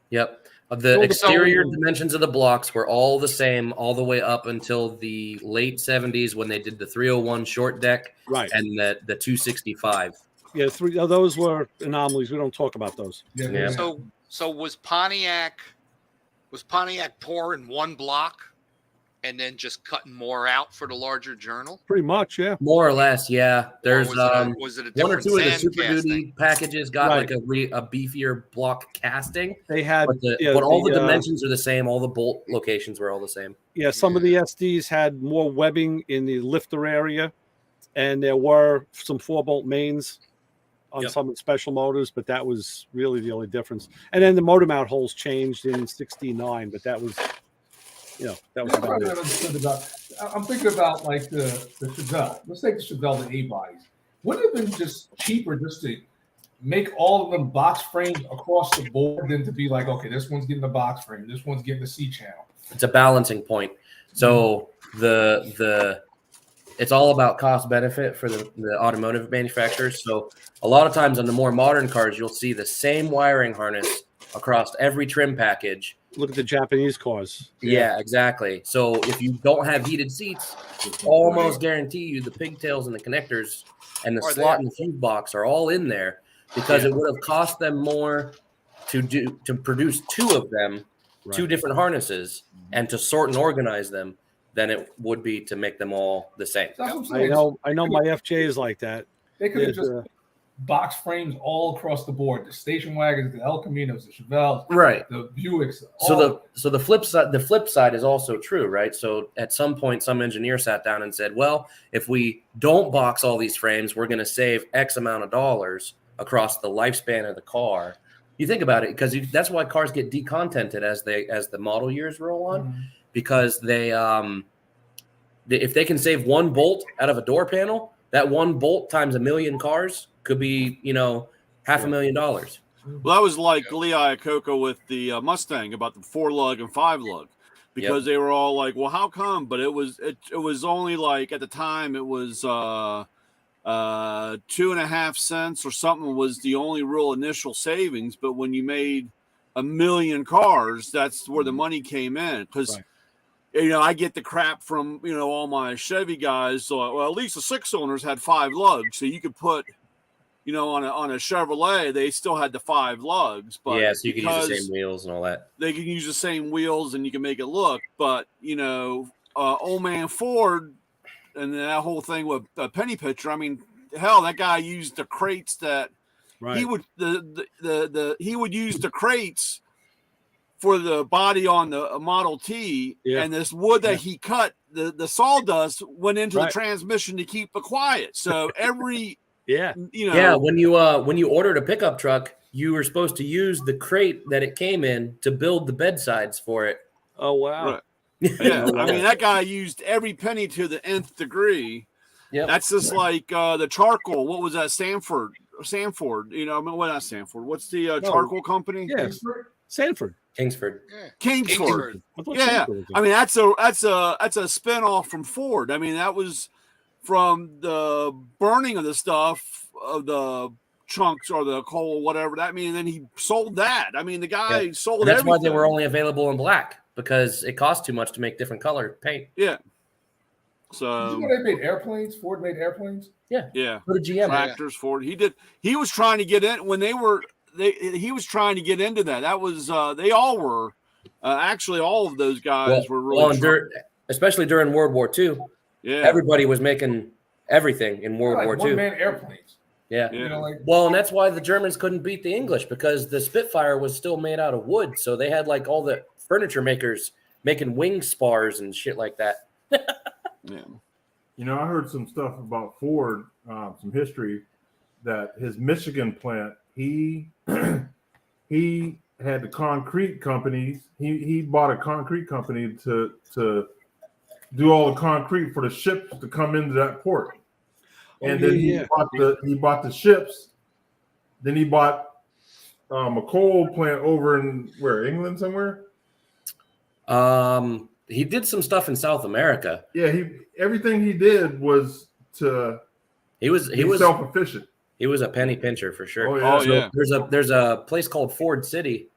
Yep. The Well, exterior so- dimensions of the blocks were all the same all the way up until the late 70s when they did the 301 short deck right? and the 265. Yeah, three of those were anomalies. We don't talk about those. Yeah. So was Pontiac pouring one block and then just cutting more out for the larger journal? Pretty much, yeah. More or less, yeah. Or There's was it a one or different two of the sand Super casting? Duty packages got Right. like a beefier block casting, They had, but all the dimensions are the same. All the bolt locations were all the same. some of the SDs had more webbing in the lifter area, and there were some 4-bolt mains on Yep. some of the special motors, but that was really the only difference. And then the motor mount holes changed in '69, but that was, that was Yeah, about I it. understood about. I'm thinking about like the Chevelle. Let's take the Chevelle, the A bodies. Wouldn't it have been just cheaper just to make all of them box frames across the board than to be like, okay, this one's getting the box frame, this one's getting the C channel. It's a balancing point. So the it's all about cost benefit for the automotive manufacturers. So a lot of times on the more modern cars, you'll see the same wiring harness across every trim package. Look at the Japanese cars. Yeah, exactly. So if you don't have heated seats, almost guarantee you the pigtails and the connectors and the Are slot there. and the fuse box are all in there because it would have cost them more to produce two of them, two different harnesses, and to sort and organize them than it would be to make them all the same. That's what I'm I saying. know my FJ is like that. They could have There's, just box frames all across the board. The station wagons, the El Caminos, the Chevelles, Right. the Buicks. So the flip side is also true, right? So at some point, some engineer sat down and said, well, if we don't box all these frames, we're going to save X amount of dollars across the lifespan of the car. You think about it, because that's why cars get decontented as the model years roll on. because if they can save one bolt out of a door panel, that one bolt times 1 million cars could be, $500,000. Well, that was like Lee Iacocca with the Mustang about the 4-lug and 5-lug, because they were all like, well, how come? But it was only like, at the time it was 2.5 cents or something was the only real initial savings. But when you made 1 million cars, that's where the money came in. Because I get the crap from all my Chevy guys. So, well, at least the 6-cylinders had 5 lugs, so you could put on a Chevrolet, they still had the 5 lugs. But so you can use the same wheels and all that. They can use the same wheels and you can make it look. But old man Ford and that whole thing with Penny Pitcher. I mean, hell, that guy used the crates that he would he would use the crates for the body on the Model T, and this wood that he cut, the sawdust went into the transmission to keep it quiet. So every when you ordered a pickup truck, you were supposed to use the crate that it came in to build the bedsides for it. Oh wow! Right. Yeah, I mean, that guy used every penny to the nth degree. Yeah, that's just like the charcoal. What was that? Sanford. Not Sanford. What's the charcoal company? Yes, Sanford. Kingsford. Kingsford. Yeah. I mean, that's a spinoff from Ford. I mean, that was from the burning of the stuff of the chunks or the coal, whatever that means. And then he sold that. I mean, the guy sold. That's everything. why they were only available in black, because it cost too much to make different color paint. Yeah. So they made airplanes. Ford made airplanes. Yeah. For the GM tractors. Ford. He was trying to get in when they were. He was trying to get into that. That was they all were. Actually, all of those guys were really. Especially during World War II. Yeah. Everybody was making everything in World War II. One-man airplanes. Yeah. And that's why the Germans couldn't beat the English, because the Spitfire was still made out of wood. So they had like all the furniture makers making wing spars and shit like that. Yeah. I heard some stuff about Ford, some history, that his Michigan plant, he had the concrete companies. He bought a concrete company to do all the concrete for the ships to come into that port. And then he bought the ships. Then he bought a coal plant over in England somewhere. He did some stuff in South America. Yeah, everything he did was he was self-efficient. He was a penny pincher for sure. Oh yeah. There's a place called Ford City,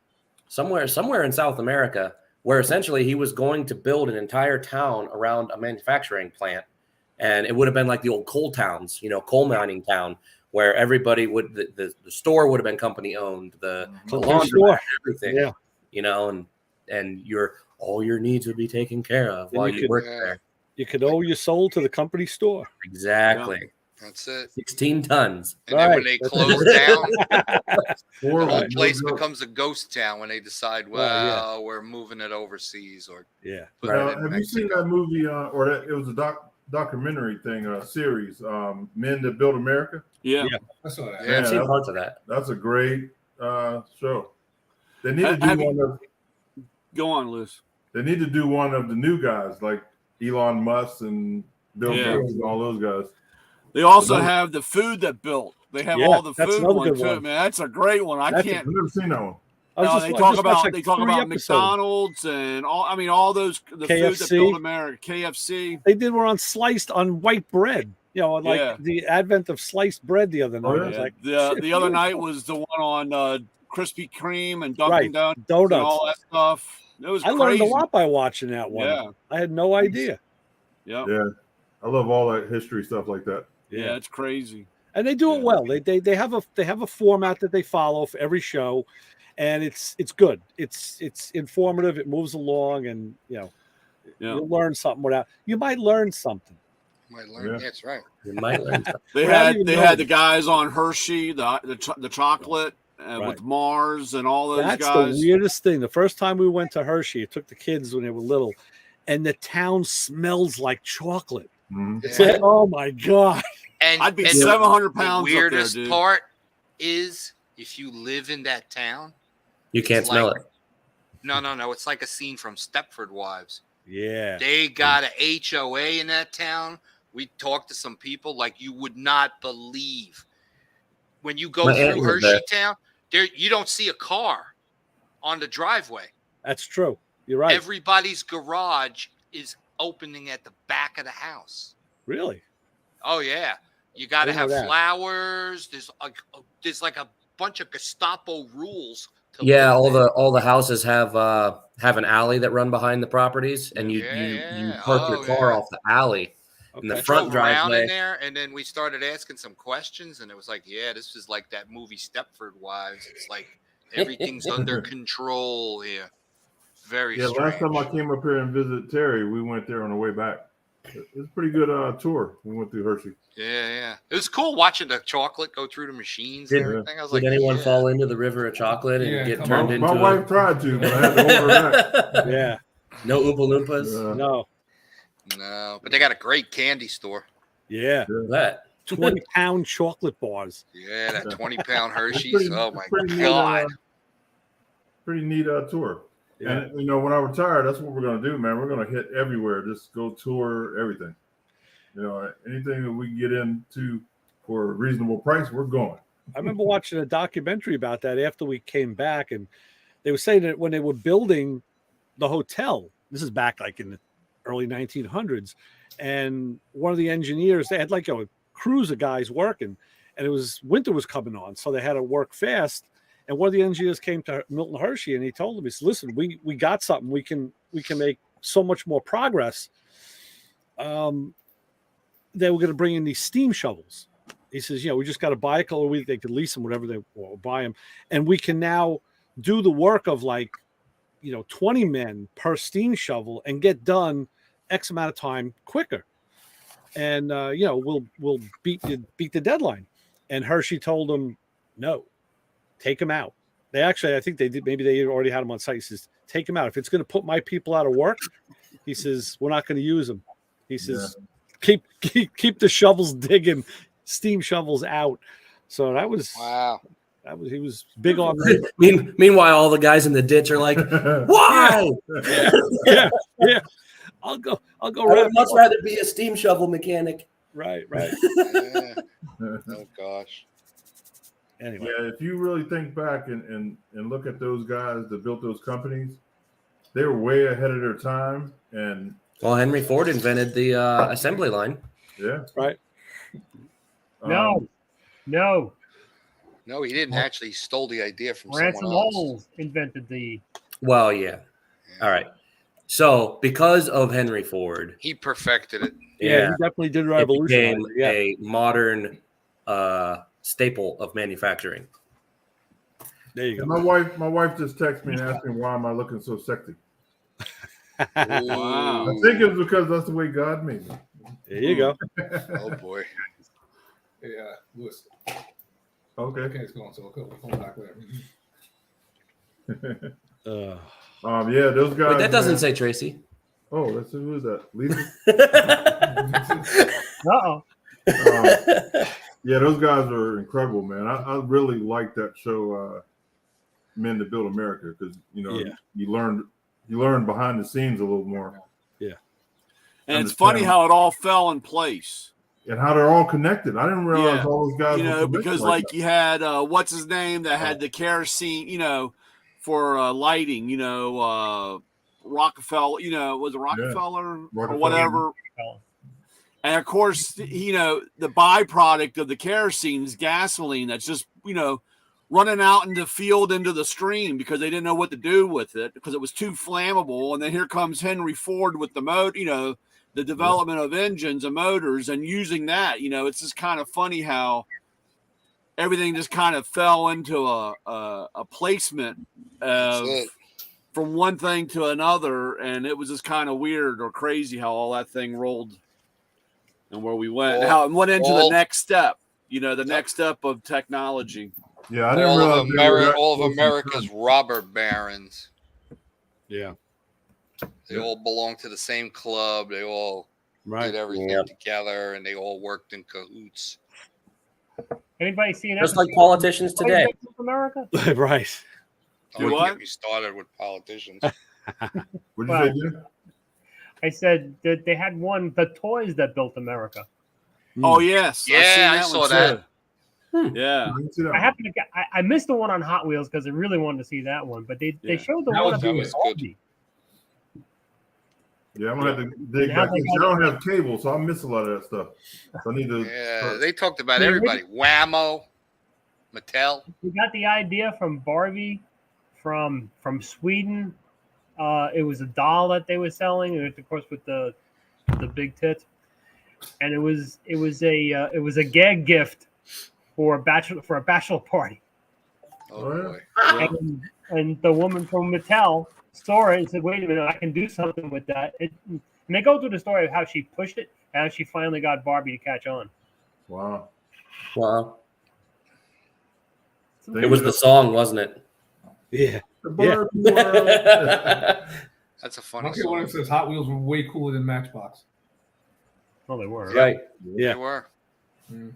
somewhere in South America, where essentially he was going to build an entire town around a manufacturing plant. And it would have been like the old coal towns, coal mining town, where everybody would, the store would have been company owned, the laundry, everything, and all your needs would be taken care of while you work there. You could owe your soul to the company store. Exactly. Yeah. That's it. 16 tons. And then when they close down, the whole place becomes a ghost town when they decide, we're moving it overseas or Have you seen that movie it was a documentary thing, a series, Men That Built America? Yeah. I saw that. I've seen parts of that. That's a great show. They need to do one of. Go on, Liz. They need to do one of the new guys like Elon Musk and Bill Gates and all those guys. They also have the food that built. They have all the food one too, man. That's a great one. I've never seen that one. They talk about McDonald's and all those the KFC. food that built America. KFC. They did one on sliced on white bread. The advent of sliced bread the other night. The other night was the one on Krispy Kreme and Dunkin' Donuts and all that stuff. It was crazy. Learned a lot by watching that one. Yeah. I had no idea. Yeah. Yeah. I love all that history stuff like that. Yeah, it's crazy. And they do it well. They have a format that they follow for every show, and it's good. It's informative. It moves along, and you'll learn something. You might learn something. That's right. You might learn something. They had the guys on Hershey, the chocolate with Mars and all those guys. That's the weirdest thing. The first time we went to Hershey, it took the kids when they were little, and the town smells like chocolate. Mm-hmm. It's like, oh my god! And I'd be 700 pounds. The weirdest up there, dude. part is if you live in that town, you can't smell it. No. It's like a scene from Stepford Wives. Yeah. They got a HOA in that town. We talked to some people like you would not believe. When you go My aunt through was Hershey there. Town, there you don't see a car on the driveway. That's true. You're right. Everybody's garage is opening at the back of the house. Really? Oh yeah, you got to Didn't know have that. flowers. There's like a bunch of Gestapo rules. To Yeah, live there. all the houses have an alley that run behind the properties, and you Yeah. park your car Yeah. off the alley in the Okay. front Drove around driveway. in there, and then we started asking some questions, and it was like, yeah, this is like that movie Stepford Wives. It's like everything's under control here. Very Yeah, strange. last time I came up here and visited Terry, we went there on the way back. It was a pretty good tour. We went through Hershey. Yeah. It was cool watching the chocolate go through the machines and Did- everything. I was Did like, anyone yeah. fall into the river of chocolate and Yeah, get come turned My, into my wife tried to, but I had to hold her back. Yeah. no Oompa Loompas? No. No, but they got a great candy store. Yeah. That 20-pound chocolate bars. Yeah, that 20-pound It's Hershey's. pretty- Oh my pretty neat, god. Pretty neat tour. Yeah. And you know, when I retire, that's what we're gonna do, man. We're gonna hit everywhere. Just go tour everything. You know, anything that we can get into for a reasonable price, we're going. I remember watching a documentary about that after we came back, and they were saying that when they were building the hotel, this is back like in the early 1900s, and one of the engineers, they had like a crews of guys working, and it was winter was coming on, so they had to work fast. And one of the engineers came to Milton Hershey, and he told him, he said, "Listen, we got something. We can make so much more progress. They were going to bring in these steam shovels." He says, we just got to buy a couple of weeks. They could lease them, whatever they or buy them. And we can now do the work of 20 men per steam shovel and get done X amount of time quicker. And, we'll beat the deadline. And Hershey told them, no, take them out. They actually, I think they did. Maybe they already had them on site. He says, take them out. If it's going to put my people out of work, he says, we're not going to use them. He says, keep the shovels digging, steam shovels out. So that was Wow. he was big on that. Meanwhile, all the guys in the ditch are like, "Why? yeah. I'll go I right. would much rather be a steam shovel mechanic." Right. Yeah. Oh gosh. Anyway, Yeah, if you really think back and look at those guys that built those companies, they were way ahead of their time. And Well, Henry Ford invented the assembly line. yeah, right. No. No, he didn't actually. He stole the idea from Ransom someone else. Holes invented the. Well, yeah. All right. So, because of Henry Ford, He perfected it. Yeah, he definitely did it revolutionize. became It. Yeah. a modern staple of manufacturing. There you And go. my wife just texted me and asked me why am I looking so sexy. Wow. I think it's because that's the way God made me. There you go. Oh boy. Yeah, Lewis. Okay. Okay, it's going. So we'll come back later. Yeah, those guys. Wait, that doesn't man- say Tracy. Oh, that's who is that? Lisa. Uh-oh. Yeah, those guys are incredible, man. I really like that show, Men That Build America, because Yeah. you learn behind the scenes a little more And it's funny how it all fell in place. and how they're all connected. I didn't realize Yeah. all those guys. You were know, connected because like like you had what's his name that had the kerosene, for lighting, Rockefeller, was it Rockefeller or Rockefeller. whatever? And of course, the byproduct of the kerosene is gasoline that's just, running out in the field into the stream because they didn't know what to do with it because it was too flammable. And then here comes Henry Ford with the the development of engines and motors and using that. It's just kind of funny how everything just kind of fell into a placement of That's it. from one thing to another, and it was just kind of weird or crazy how all that thing rolled and where we went, and how it went into the next step. The next step of technology. Yeah, I didn't All realize of, they were that all of close in America's time. robber barons. Yeah. They all belong to the same club. They all Right. did everything Yep. together, and they all worked in cahoots. Anybody see an Just like episode politicians of today. Bank of America? Right. Don't what? get me started with politicians. What'd you Wow. say, Jim? I said that they had one, the toys that built America. Oh yes, Yeah, I've seen I that saw one, that. too. Yeah, I didn't see that I one. happened to get, I missed the one on Hot Wheels because I really wanted to see that one, but they Yeah. showed the That one was about good. Barbie. Yeah, I'm gonna have to dig How's back. that I don't have cable, so I miss a lot of that stuff. So I need to. Yeah, they talked about Yeah, everybody. Whammo, Mattel. We got the idea from Barbie, from Sweden. It was a doll that they were selling, and of course with the big tits, and it was a gag gift for a bachelor party. Oh Oh, boy. yeah. And the woman from Mattel saw it and said, "Wait a minute, I can do something with that." And they go through the story of how she pushed it, and how she finally got Barbie to catch on. Wow. Wow. So It was the song, wasn't it? Yeah. The Yeah. Barbie world. That's a I funny don't care what song. it says. Hot Wheels were way cooler than Matchbox. oh, they were. Right. They Yeah. were. Mm.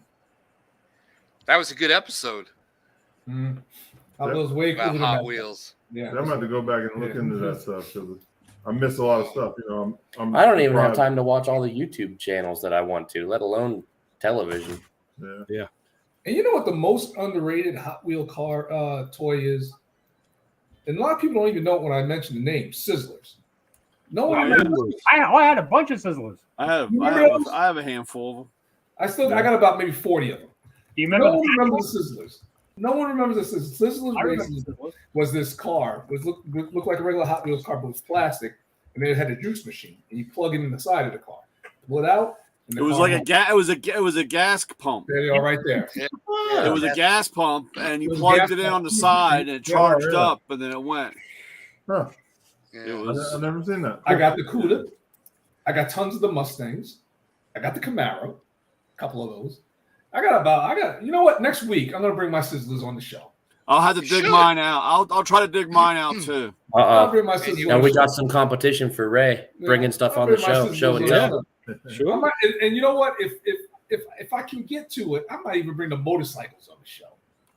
That was a good episode Mm. Hot Wheels way cooler about than Hot Matchbox. Wheels. Yeah. I'm gonna have to go back and look Yeah. into that stuff because I miss a lot of stuff. You know, I'm I don't even have surprised. time to watch all the YouTube channels that I want to, let alone television. Yeah. And you know what the most underrated Hot Wheel car toy is? And a lot of people don't even know it when I mention the name Sizzlers. No one remembers. I had a bunch of Sizzlers. I have a handful of them. I got about maybe 40 of them. Do you remember? No one the remembers the Sizzlers. No one remembers the Sizzlers. Sizzlers I remember basically the Sizzlers. was this car. It looked like a regular Hot Wheels car, but it was plastic, and then it had a juice machine, and you plug it in the side of the car, pull it out. And the It was car like runs. it was a gas pump. There they are, right there. It was a gas pump, and you It was plugged gas it in pump. on the side, and it Yeah, charged yeah. up, and then it went. Huh. It Yeah. was. I've never seen that. I got the Cuda. I got tons of the Mustangs. I got the Camaro, a couple of those. You know what? Next week I'm gonna bring my Sizzlers on the show. I'll have to dig Should. mine out. I'll try to dig mine out too. I'll Uh-oh. bring my And Sizzlers. you- Now on we the got show. some competition for Ray bringing stuff I'll on the bring my show, Sizzlers show and on tell. the show. I Sure. might, and you know what? If I can get to it, I might even bring the motorcycles on the show.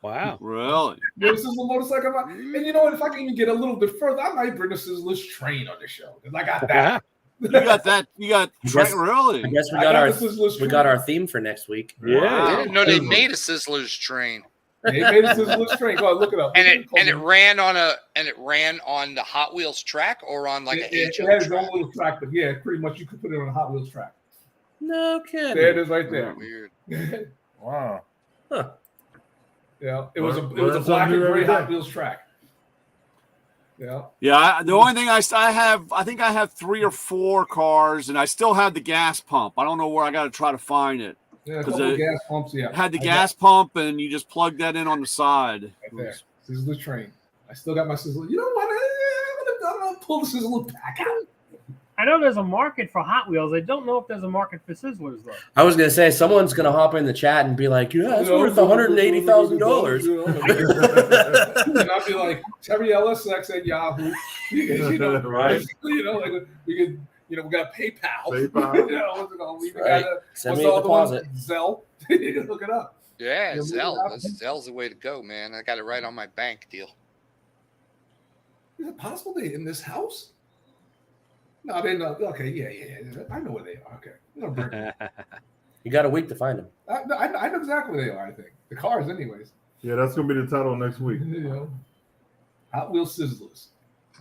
Wow. Really? Yeah, this is a motorcycle. And you know what? If I can even get a little bit further, I might bring the Sizzlers train on the show. 'Cause I got that. You got that? You got Yes. really? I guess we I got our the Sizzlers we train. got our theme for next week. Yeah. I didn't know they Sizzlers. made a Sizzlers train, They made a Sizzlers train. Go ahead, look it up. and it ran on the Hot Wheels track or on like a it HO had its track. own little track, but yeah, pretty much you could put it on a Hot Wheels track. No There it kidding. is, right there. Weird. Wow. Yeah, it was a Learn black something and new gray every Hot day. Wheels track. Yeah, Yeah. The only thing I think I have 3 or 4 cars, and I still have the gas pump. I don't know where I got to try to find it. yeah, a 'Cause couple it of gas pumps. Yeah, It had the I gas pump, and you just plug that in on the side. got right there. Sizzler train. I still got my Sizzler. You know what? I'm gonna pull the Sizzler pack out. I know there's a market for Hot Wheels. I don't know if there's a market for Sizzlers though. I was gonna say someone's gonna hop in the chat and be like, "Yeah, it's worth $180,000." And I'll be like Terry LSX at Yahoo. You know, Right. You know, like we could. You know, we got PayPal. PayPal. You know, what's it called? We even Right. got Send what's me a all the ones? deposit. Zelle. You can look it up. Yeah, Yeah, Zelle. we- Zelle's the way to go, man. I got it right on my bank deal. Is it possible they're in this house? No, they're not. Okay, yeah. I know where they are. Okay. I'm gonna bring them. You got a week to find them. I know exactly where they are, I think. The cars, anyways. Yeah, that's gonna be the title next week. You know, Hot Wheels Sizzlers.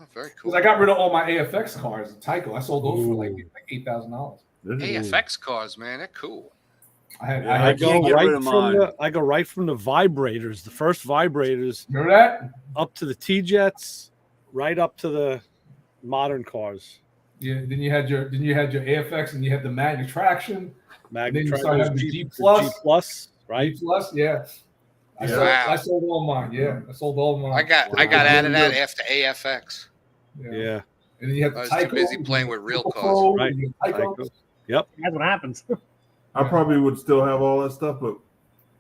Oh, very cool. Because I got rid of all my AFX cars, Tyco. I sold those for like $8,000. AFX cars, man, they're cool. I Yeah, had I go can't get right rid of from mine. I go right from the vibrators, the first vibrators, remember that? up to the T-Jets, right up to the modern cars. Yeah. Then you had your AFX and you had the Magna Traction. Mag Then you Tri- started those having the G G Plus. G Plus, right? Plus, yeah. Yeah. I sold all mine. Yeah, I sold all mine. I got out of that after AFX. Yeah. And then you have I the was too Tyco, busy playing with real Tyco cars. Pro, Right. and the Tyco. Tyco. That's what happens. I probably would still have all that stuff, but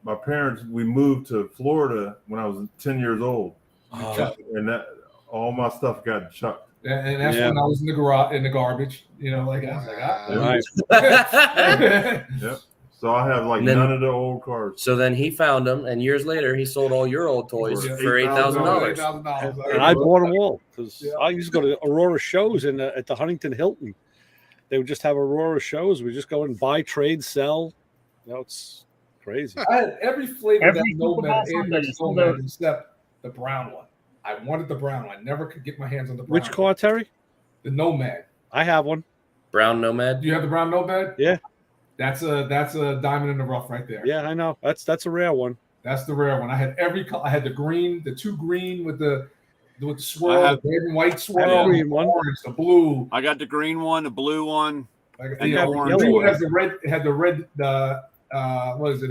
my parents, we moved to Florida when I was 10 years old, Oh, and that all my stuff got chucked. And that's Yeah. when I was in the garage, in the garbage. You know, like I was like, right. Yep. So I have like And then- none of the old cars. So then he found them, and years later he sold all your old toys For for $8,000. $8,000. And I bought them all because Yeah. I used to go to Aurora shows at the Huntington Hilton. They would just have Aurora shows. We just go and buy, trade, sell. It's crazy. I had every flavor Every that Super Nomad, Bowl Sunday AFX is sold Nomad, out. except the brown one. I wanted the brown one. I never could get my hands on the brown Which car, Terry? The Nomad. I have one. Brown Nomad. Do you have the brown Nomad? Yeah. That's a diamond in the rough right there. Yeah, I know. That's a rare one. That's the rare one. I had every color. I had the green, the two green with the swirl, I have- the red and white I swirl, have the the green one. orange, the blue. I got the green one, the blue one. Like, And yeah, the the orange green one one. has the red. It had the red. What is it?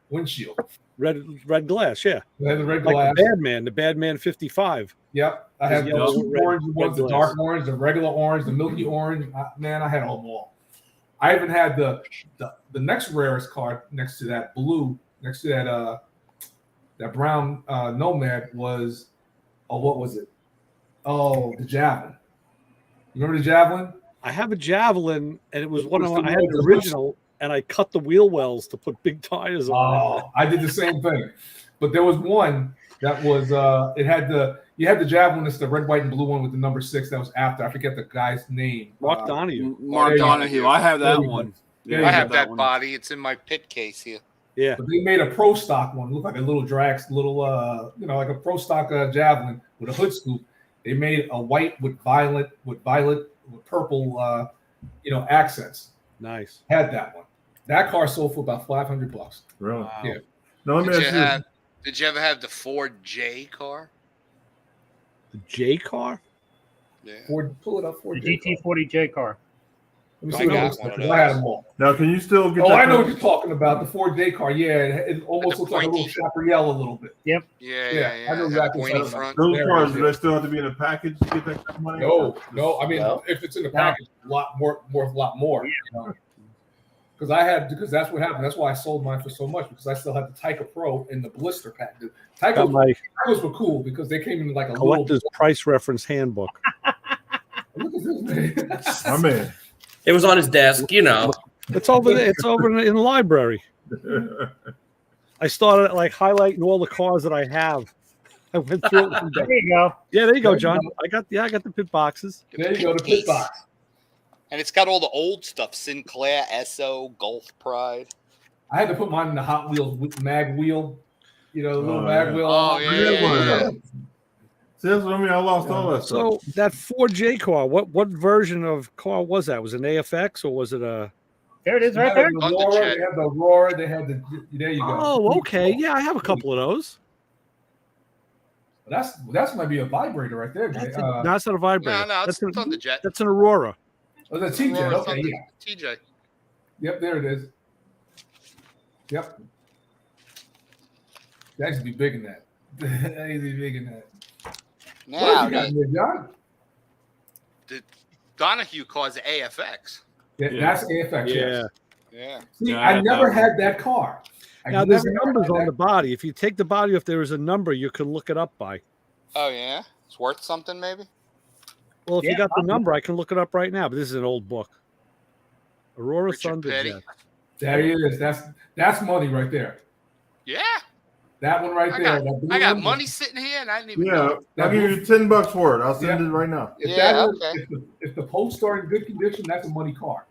Windshield. Red glass, yeah. It had the red Like glass. the Bad Man 55. Yep. I had the Yellow, two red- orange red ones, the glass. dark orange, the regular orange, the milky orange. Man, I had them all. I even had the next rarest card next to that blue, next to that brown Nomad was, what was it? Oh, the Javelin. You remember the Javelin? I have a Javelin, and it was one of What's the I had one the that original, and I cut the wheel wells to put big tires on. Oh, I did the same thing. But there was one that was you had the Javelin, it's the red, white, and blue one with the number 6 that was after. I forget the guy's name. Mark Donahue. Mark there you go. Donahue. I have that There you go. one. There I you have go. that one. body. It's in my pit case here. Yeah, But they made a pro stock one, looked like a little like a pro stock Javelin with a hood scoop. They made a white with violet with purple accents. nice. Had that one. That car sold for about $500. Really? Wow. Yeah. Now let me Did ask you, you. have, did you ever have the Ford J car? The J car. Yeah. Ford, pull it up. The Ford J car. GT40J car. Let me I see what it got looks one like, of 'cause I had those. them all. Now, can you still get? Oh, that I know car? what you're talking about. The Ford J car. Yeah, it almost The looks like a little pointy- Chaparral a little bit. Yeah, Yeah, yeah. I know That exactly pointy what you're front. Those There it cars, is, do yeah. they still have to be in a package to get that kind of money? No. I mean, No. if it's in the package, a lot more, worth a lot more. Because that's what happened. That's why I sold mine for so much, because I still had the Tyca Pro in the blister pack. The Got Tycas my were cool because they came in like a collector's little. price reference handbook. Look at this, My man. man. It was on his desk, you know. It's over there. It's over in the library. I started like highlighting all the cars that I have. I went through it one day. There you go. Yeah, there you go, There you John. go. I got the pit boxes. There you go, the pit box. And it's got all the old stuff: Sinclair, Esso, Gulf Pride. I had to put mine in the Hot Wheels with mag wheel. The little Oh, mag yeah. wheel. Oh, yeah. See, that's what I mean. I lost all that So stuff. that Ford J car, what version of car was that? Was it an AFX or was it a? There it is They right had there. the Aurora, Thunderjet. they had the Aurora, they had the. There you go. Oh, okay. Yeah, I have a couple of those. That's might be a vibrator right there. That's, Jay. no, it's not a vibrator. No, it's that's, Thunderjet. that's an Aurora. Oh, the TJ. Aurora Okay, Thunder- yeah. TJ. Yep, there it is. Yep. That should be big in that. That should be big in that. Now, What you got in there, John? Donahue cars are AFX. Yeah, Yeah. that's AFX. Yeah. Yes. Yeah. See, Yeah, I I had never that had that car. I Now there's never numbers had on that- the body. If you take the body, if there is a number, you can look it up by. Oh yeah, it's worth something maybe. Well, if you Yeah, got the number, I can look it up right now. But this is an old book. Aurora Richard Petty. Thunderjet. There he is. That's money right there. Yeah, That one right I there. got, that blue I got one. money sitting here, and I didn't even Yeah, know. I'll give you $10 for it. I'll send Yeah. it right now. If Yeah, that was, okay. if the posts are in good condition, that's a money car.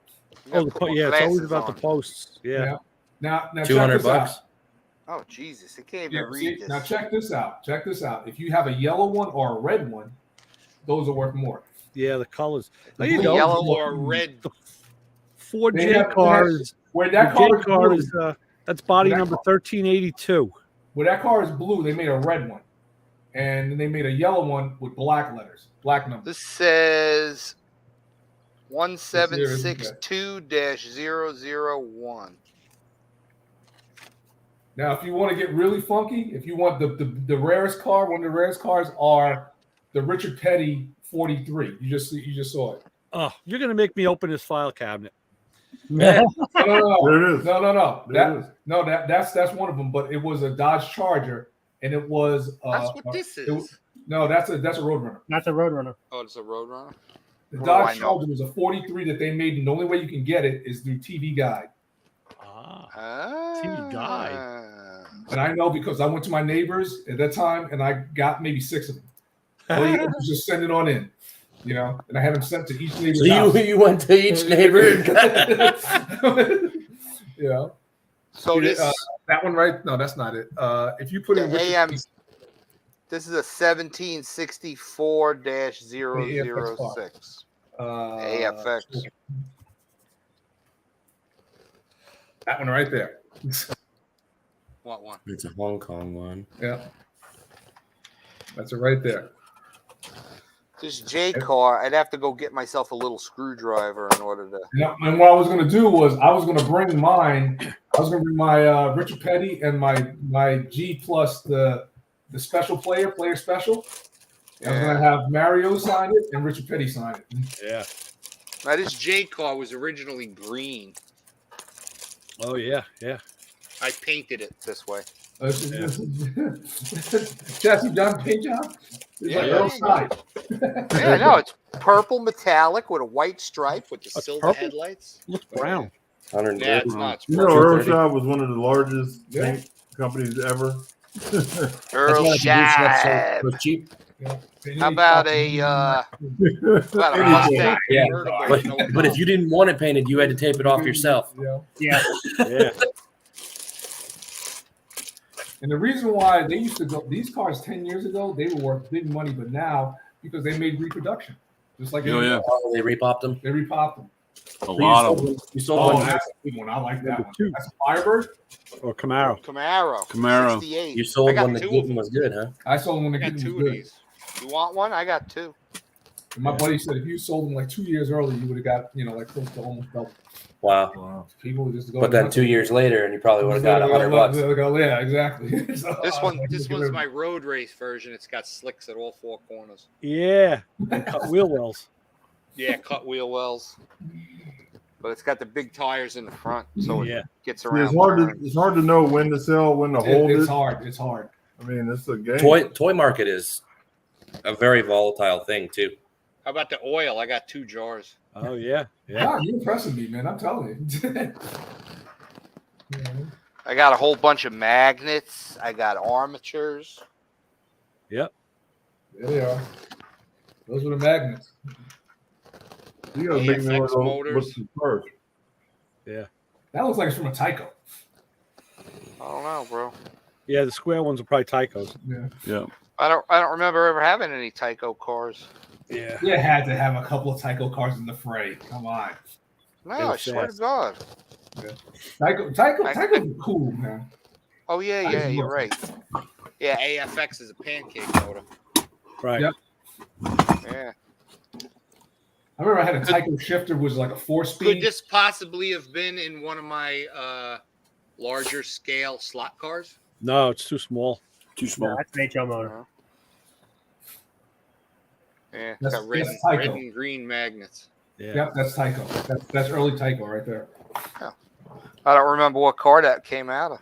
Oh, yeah, it's always Glasses about the on. posts. Yeah. Now check 200 this bucks. out. Oh Jesus, I can't Yeah, even see, read this. now check this out. Check this out. If you have a yellow one or a red one, those are worth more. Yeah, the colors. The There you blue go. Yellow ones are or worth- red. Ford They J have- car is Where the that J car is car blue, is that's body That number car- 1382. where that car is blue, they made a red one, and then they made a yellow one with black letters, black numbers. This says 1762-001. Now, if you want to get really funky, if you want the rarest car, one of the rarest cars are the Richard Petty 43. You just saw it. Oh, you're gonna make me open this file cabinet. No. There it is. No. There it is. That's one of them. But it was a Dodge Charger, and it was. That's what this it- is. No, that's a Roadrunner. That's a Roadrunner. Oh, it's a Roadrunner. The What do I Dodge know? Charger was a 43 that they made, and the only way you can get it is through TV Guide. Ah, Ah. And I know because I went to my neighbors at that time, and I got maybe 6 of them. All you had to do was just send it on in. you know, and I had them sent to each neighbor's So house. you went to each neighbor. You know, So this that one right? No, that's not it. If you put in the Richard AM, Petty- this is a 1764-006 AFX. That one right there. What one? It's a Hong Kong one. Yeah, that's it right there. This J car, I'd have to go get myself a little screwdriver in order to. Yeah, and what I was going to do was I was going to bring mine. I was going to bring my Richard Petty and my G plus the special player special. I was going to have Mario sign it and Richard Petty sign it. Yeah. Now this J car was originally green. Oh yeah. Yeah. I painted it this way. Chassis John paint job. It's Yeah, like yeah. outside. Yeah, no, it's purple metallic with a white stripe with the It's silver purple? headlights. Looks brown. 130. Yeah, it's not. It's You know, purple. Earl Shop was one of the largest Yeah. paint companies ever. Earl That's Shab. so cheap. How about a Mustang Yeah. convertible? But, No but if you didn't want it painted, you had to tape it off yourself. Yeah. Yeah. Yeah. And the reason why they used to go these cars 10 years ago, they were worth big money, but now because they made reproduction, just like Oh, yeah. Oh, they repopped them. they repopped them. A lot of them. You sold Oh, one. that's a good one. I like that Number one. 2 That's a Firebird. or Camaro. Camaro. 68. You I sold got one that two of Gittin them. was good, huh? I sold one I to got get two them of good. these. You want one? I got two. And my buddy said if you sold them like 2 years early, you would have got like close to almost double. Wow. Wow. People would just go. But then 2 years later, and you probably would have got $100. Yeah, exactly. So, This I one, was this like, one's my road race version. It's got slicks at all four corners. Yeah. And cut wheel wells. Yeah, cut wheel wells. But it's got the big tires in the front, so it Yeah. gets See, around. it's hard to know when to sell, when to hold It's it. hard. It's hard. I mean, it's a game. Toy market is a very volatile thing too. How about the oil? I got 2 jars. Oh yeah. Yeah. Wow, you're impressing me, man. I'm telling you. Yeah. I got a whole bunch of magnets. I got armatures. There they are. Those were the magnets. You gotta make me AFX one of those motors. with some first. That looks like it's from a Tyco. I don't know, bro. Yeah. The square ones are probably Tycos. Yeah. Yeah. I don't remember ever having any Tyco cars. Yeah. You had to have a couple of Tyco cars in the fray. Come on. No, They I were swear to fast. God. Tyco's are cool, man. Oh yeah, just you're look. right. Yeah, AFX is a pancake motor. Right. Yep. Yeah. I remember I had a Tyco shifter, was like a Could 4-speed. this possibly have been in one of my larger scale slot cars? No, it's too small. Too No, small. that's an HO motor. Yeah, it's That's- got red, that's Tyco. red and green magnets. Yeah. Yep, that's Tyco. That's early Tyco right there. I don't remember what car that came out of.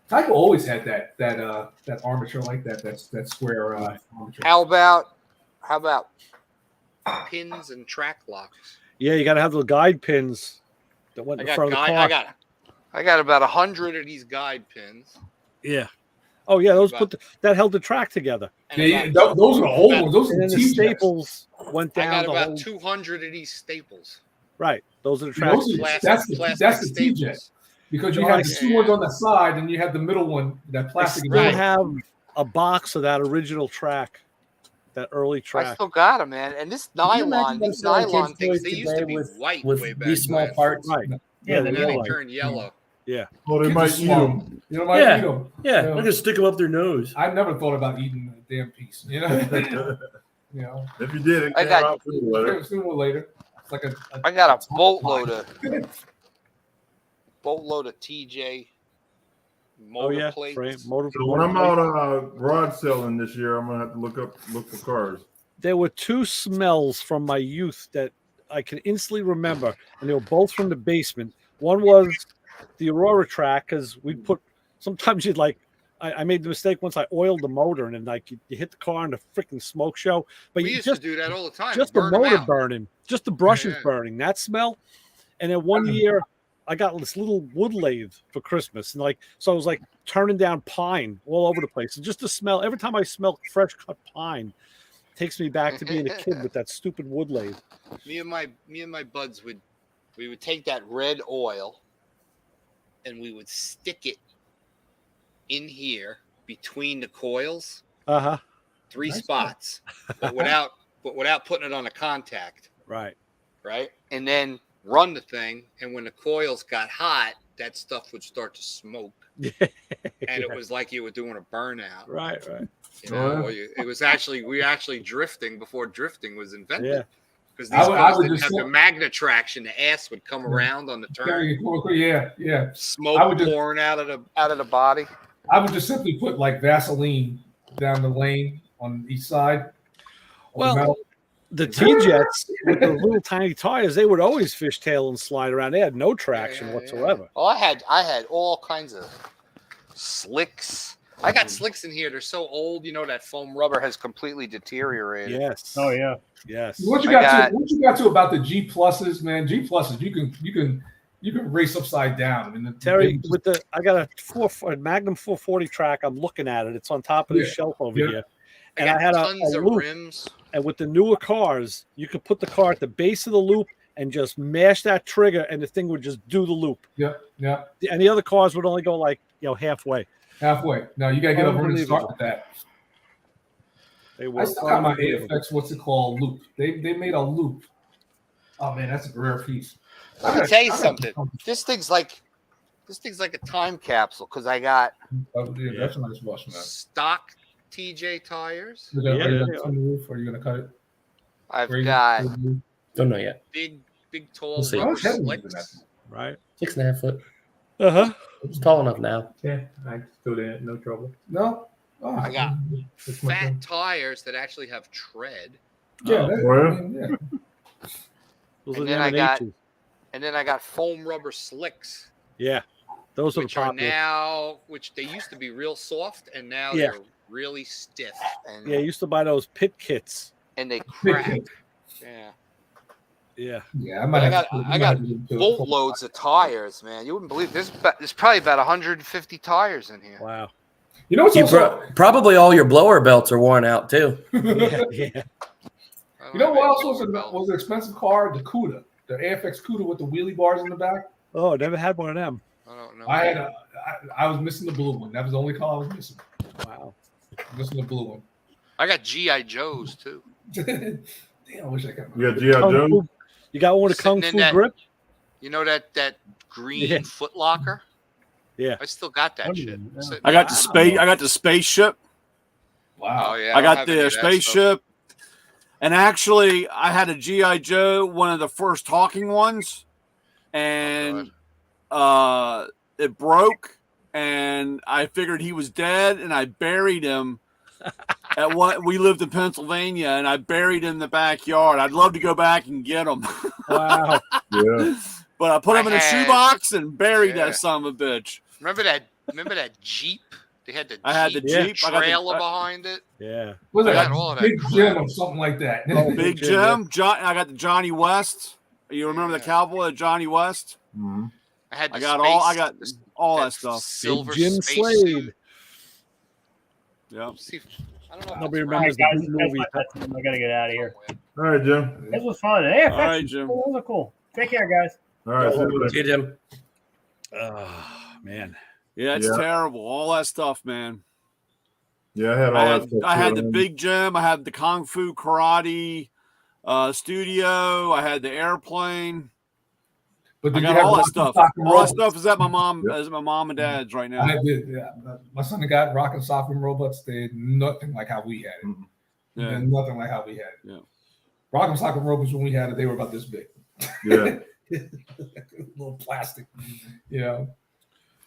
Tyco always had that armature like that square armature. How about pins and track locks? Yeah. You got to have the guide pins that went I in got front of the car. I got about 100 of these guide pins. Yeah. Oh yeah. Those About- that held the track together. And Yeah, about- those are the old about- ones. Those are And the then the T-Jets. staples went I down got the about whole. 200 of these staples. Right. Those are the Yeah, tracks. those are- Plastic, that's the staples. T-Jet. Because you No, have I the see. two ones on the side, and you have the middle one, that I plastic. still Right. have a box of that original track, that early I track. still got them, man. And this Can you nylon, imagine them these selling nylon kids' things, toys they used to be today white with way back these small when. parts. Right. Yeah, Yeah, And they then were they like- turn yellow. Well, they Kids might are eat small. them. You know, might Yeah. eat them. Yeah, Yeah. they're gonna stick them up their nose. I never thought about eating a damn piece. You know, you know. If you did, it I came got- out sooner or later. Sooner or later, it's like a I got a boatload of TJ Oh motor yeah. plates. Frame, motor. So when I'm out garage selling this year, I'm gonna have to look for cars. There were 2 smells from my youth that I can instantly remember, and they were both from the basement. One was the Aurora track, because we'd put. Sometimes you'd like. I made the mistake once. I oiled the motor, and then like you hit the car in a freaking smoke show. But We you used just to do that all the time. just the burn 'em motor out. burning, just the brushes Yeah. burning. That smell. And then one year, I got this little wood lathe for Christmas, and like so, I was like turning down pine all over the place. And just the smell. Every time I smell fresh cut pine, Takes me back to being a kid with that stupid wood lathe. Me and my buds would take that red oil and we would stick it in here between the coils, Uh-huh. 3 Nice. spots, but without putting it on a contact, Right. right? And then run the thing, and when the coils got hot, that stuff would start to smoke, and it was like you were doing a burnout. Right. You know, it was we were actually drifting before drifting was invented. Yeah. Because I these would- I cars would didn't just have say- the magnet traction. The ass would come around on the turn, Yeah. smoke I would just- pouring out of the body. I would just simply put like Vaseline down the lane on each side. of the Well, metal. The T-Jets with the little tiny tires, they would always fishtail and slide around. They had no traction whatsoever. Oh, I had all kinds of slicks. I got slicks in here. They're so old, that foam rubber has completely deteriorated. Yes. Oh yeah. Yes. What you got to about the G pluses, man? G pluses, you can race upside down. I mean, Terry, I got a Magnum 440 track. I'm looking at it. It's on top of the Yeah. shelf over Yeah. here. I And got I had tons a of loop. rims. And with the newer cars, you could put the car at the base of the loop and just mash that trigger, and the thing would just do the loop. yeah, And the other cars would only go like halfway. halfway. Now you gotta get over and start with that. They I were still got my unbelievable. AFX. What's it called? Loop. They made a loop. Oh man, that's a rare piece. Let me tell you something. This thing's like a time capsule because I got Oh, yeah, that's a nice wash, man. stock TJ tires. Are you Yeah, gonna yeah. trim the roof, or are you gonna cut it? I've Raise it? got Don't know yet. big tall We'll see. rubber How much heavier is slicks. Right. 6.5 foot. Uh-huh. It's tall enough now. Yeah, I still didn't. No trouble. No. Oh, I got that's my Fat thing. tires that actually have tread. Yeah, Oh, that, well. I mean, yeah. Those And are the then I got- M&Hs. And then I got foam rubber slicks, Yeah. Those are the which are popular. now, which they used to be real soft, and now Yeah. they're really stiff and Yeah, you used to buy those pit kits. and they Big crack. thing. Yeah, Yeah, Yeah. I might I have got- to- I might got have to do boatloads of tires, man. You wouldn't believe there's probably about 150 tires in here. Wow. You know what's You also probably all your blower belts are worn out too. Yeah. Yeah. I don't you know have what any else was belt. an expensive car? The Cuda, the AFX Cuda with the wheelie bars in the back. Oh, never had one of them. I don't know. I was missing the blue one. That was the only car I was missing. Wow. Missing the blue one. I got GI Joes too. Damn, I wish I could. You got G.I. Kung Joe? Fu- You got one with a Kung Sitting in Fu that- grip? You know that green Yeah. Foot Locker? Yeah. I still got that Oh, shit. yeah. Sitting I got there. the spaceship. Wow. Oh yeah, I don't got have any the of that stuff. spaceship. And actually, I had a GI Joe, one of the first talking ones, and it broke. And I figured he was dead, and I buried him. At what we lived in Pennsylvania, and I buried him in the backyard. I'd love to go back and get him, Wow. Yeah. but I put him in a had- shoebox and buried Yeah. that son of a bitch. Remember that Jeep? They had the I had the Jeep Jeep. I got the- trailer behind it. Yeah. Was I it got like all of that Big crap. Jim or something like that? Oh, Big Jim, yeah. Jim, I got the Johnny West. You remember the Yeah. cowboy, Johnny West? Mhm. I had the I got all that stuff. Silver Big Jim space Slade. suit. Yeah. See, I don't know. if Nobody that's All right, remembers the guys, blue that's movie. my time. I gotta get out of here. All right, Jim. This was fun. Hey, All right, Jim. Those are cool. Take care, guys. All right. See you later. See you, Jim. Oh, man. Yeah, it's Yeah. terrible. All that stuff, man. Yeah, I had all I that had, stuff. I had too. the Big Jim. I had the Kung Fu Karate studio. I had the airplane. But I did you got have all that Rock stuff. and Sock and All that Robots? stuff is at my mom, Yep. is at my mom and dad's right now. I did. Yeah, my son got Rock and Sock and Robots. They're nothing like how we had it. Mhm. Yeah. They're nothing like how we had it. Yeah. Rock and Sock and Robots, when we had it, they were about this big. Yeah. Little plastic, you know.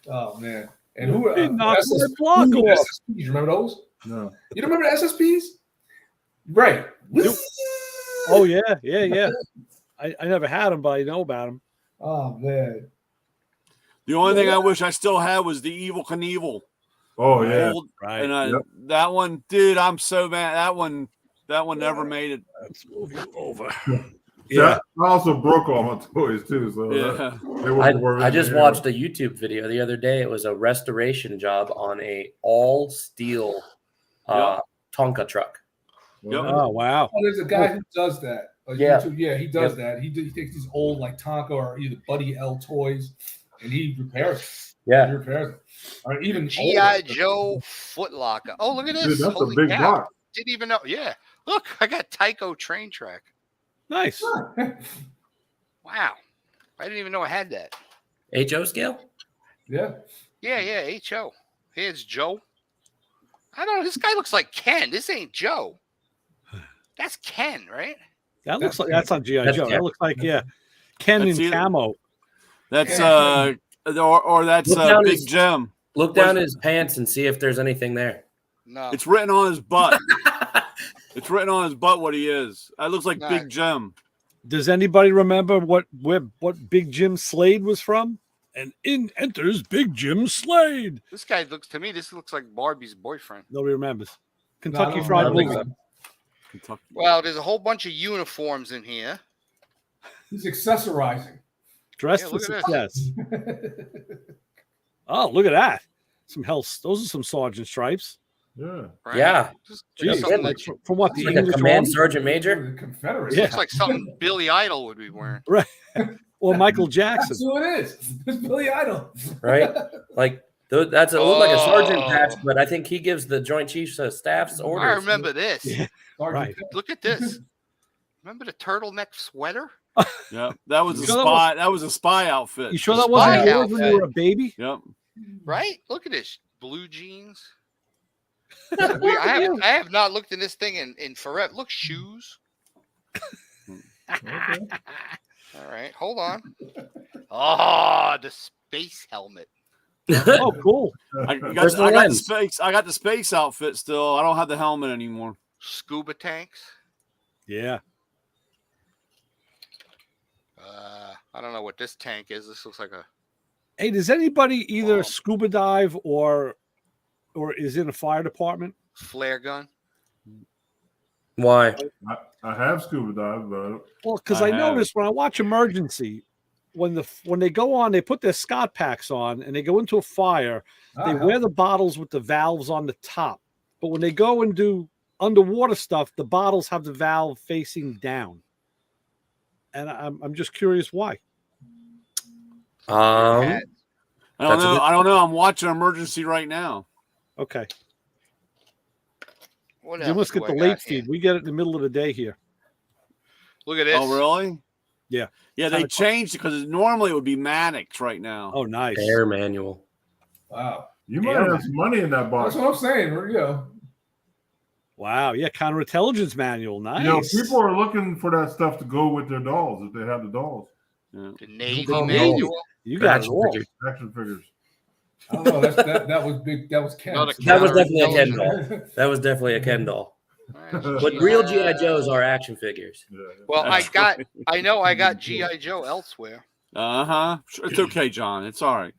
Oh man! And who? He knocked SS my block who, off. SSPs, you remember those? No. You don't remember the SSPs? Right. Oh, yeah. Yeah. Yeah. I never had them, but I know about them. Oh man! The only thing I wish I still had was the Evil Knievel. Oh yeah. Old- Right. And Yep. that one, dude, I'm so mad. That one never made it. Let's move you over. Yeah. I also broke all my toys too, so Yeah. they weren't worth I it. just watched a YouTube video the other day. It was a restoration job on a all steel Tonka truck. Yep. Oh wow. Oh, there's a guy who does that. Yeah. YouTube, yeah, he does that. He takes these old like Tonka or either Buddy L toys, and he repairs it. He Yeah. repairs it. Or even G.I. older. Joe Footlocker. Oh, look at this. Dude, that's a Holy big cow. box. Didn't even know. Yeah. Look, I got Tyco Train Track. Nice. Wow. I didn't even know I had that. HO scale? Yeah. Yeah, HO. Here's Joe. I don't know. This guy looks like Ken. This ain't Joe. That's Ken, right? That looks like that's on GI That's Joe. Ken. That looks like Ken That's in either- camo. That's Yeah. or that's Look down Big his- Jim. Look down his pants and see if there's anything there. No. It's written on his butt. It's written on his butt what he is. That looks like Nah. Big Jim. Does anybody remember what Big Jim Slade was from? And in enters Big Jim Slade. This guy looks to me. This looks like Barbie's boyfriend. Nobody remembers. No, I Kentucky don't Fried remember Movie. that. Kentucky. Well, there's a whole bunch of uniforms in here. He's accessorizing. Dressed Yeah, for look at success. Oh, look at that. Some health. Those are some sergeant stripes. Yeah. Right? Yeah. Just Geez, something like- from what It's the like a English command Army? sergeant major. The Confederacy. Yeah. looks like something Billy Idol would be wearing. Or Michael That's Jackson. who it is. It's Billy Idol. Right? Like that's a look like a sergeant Oh. patch, but I think he gives the Joint Chiefs of Staff's orders. I remember this. Yeah. Sergeant Right. Look at this. Remember the turtleneck sweater? Yeah, that was You a sure that spy. That was a spy outfit. You sure that wasn't Spy yours when you outfit. were a baby? Yep. Right? Look at this. Blue jeans. I have not looked in this thing in forever. Look, shoes. Okay. All right, hold on. Oh, the space helmet. Oh, cool. I got Personal the lens. space. I got the space outfit still. I don't have the helmet anymore. Scuba tanks. Yeah. I don't know what this tank is. This looks like a Hey, does anybody either Oh. scuba dive or is in a fire department? flare gun. Why? I have scuba dive, but Well, because I I have. noticed when I watch Emergency, when they go on, they put their Scott packs on and they go into a fire. They Ah, wear the bottles with the valves on the top, but when they go and do underwater stuff, the bottles have the valve facing down. And I'm just curious why. I don't That's a know. good- I don't know. I'm watching Emergency right now. Okay, What you else must do get I the got late here? feed. We get it in the middle of the day here. Look at this. Oh, really? Yeah. Yeah, they changed it because normally it would be Mannix right now. Oh, nice. Air manual. wow. you might Yeah. have some money in that box. That's what I'm saying. You know, Wow. Yeah, counterintelligence manual. Nice. You know, people are looking for that stuff to go with their dolls if they have the dolls, Yeah. The Navy Oh, manual. You got it Action all. figures. action figures. I don't know. That was big. That was Ken. Another That was definitely a Ken counterintelligence. doll. That was definitely a Ken doll. Right, But real GI Joes are action figures. Yeah. Well, That's I know I got GI Joe elsewhere. Uh-huh. It's okay, John. It's all right.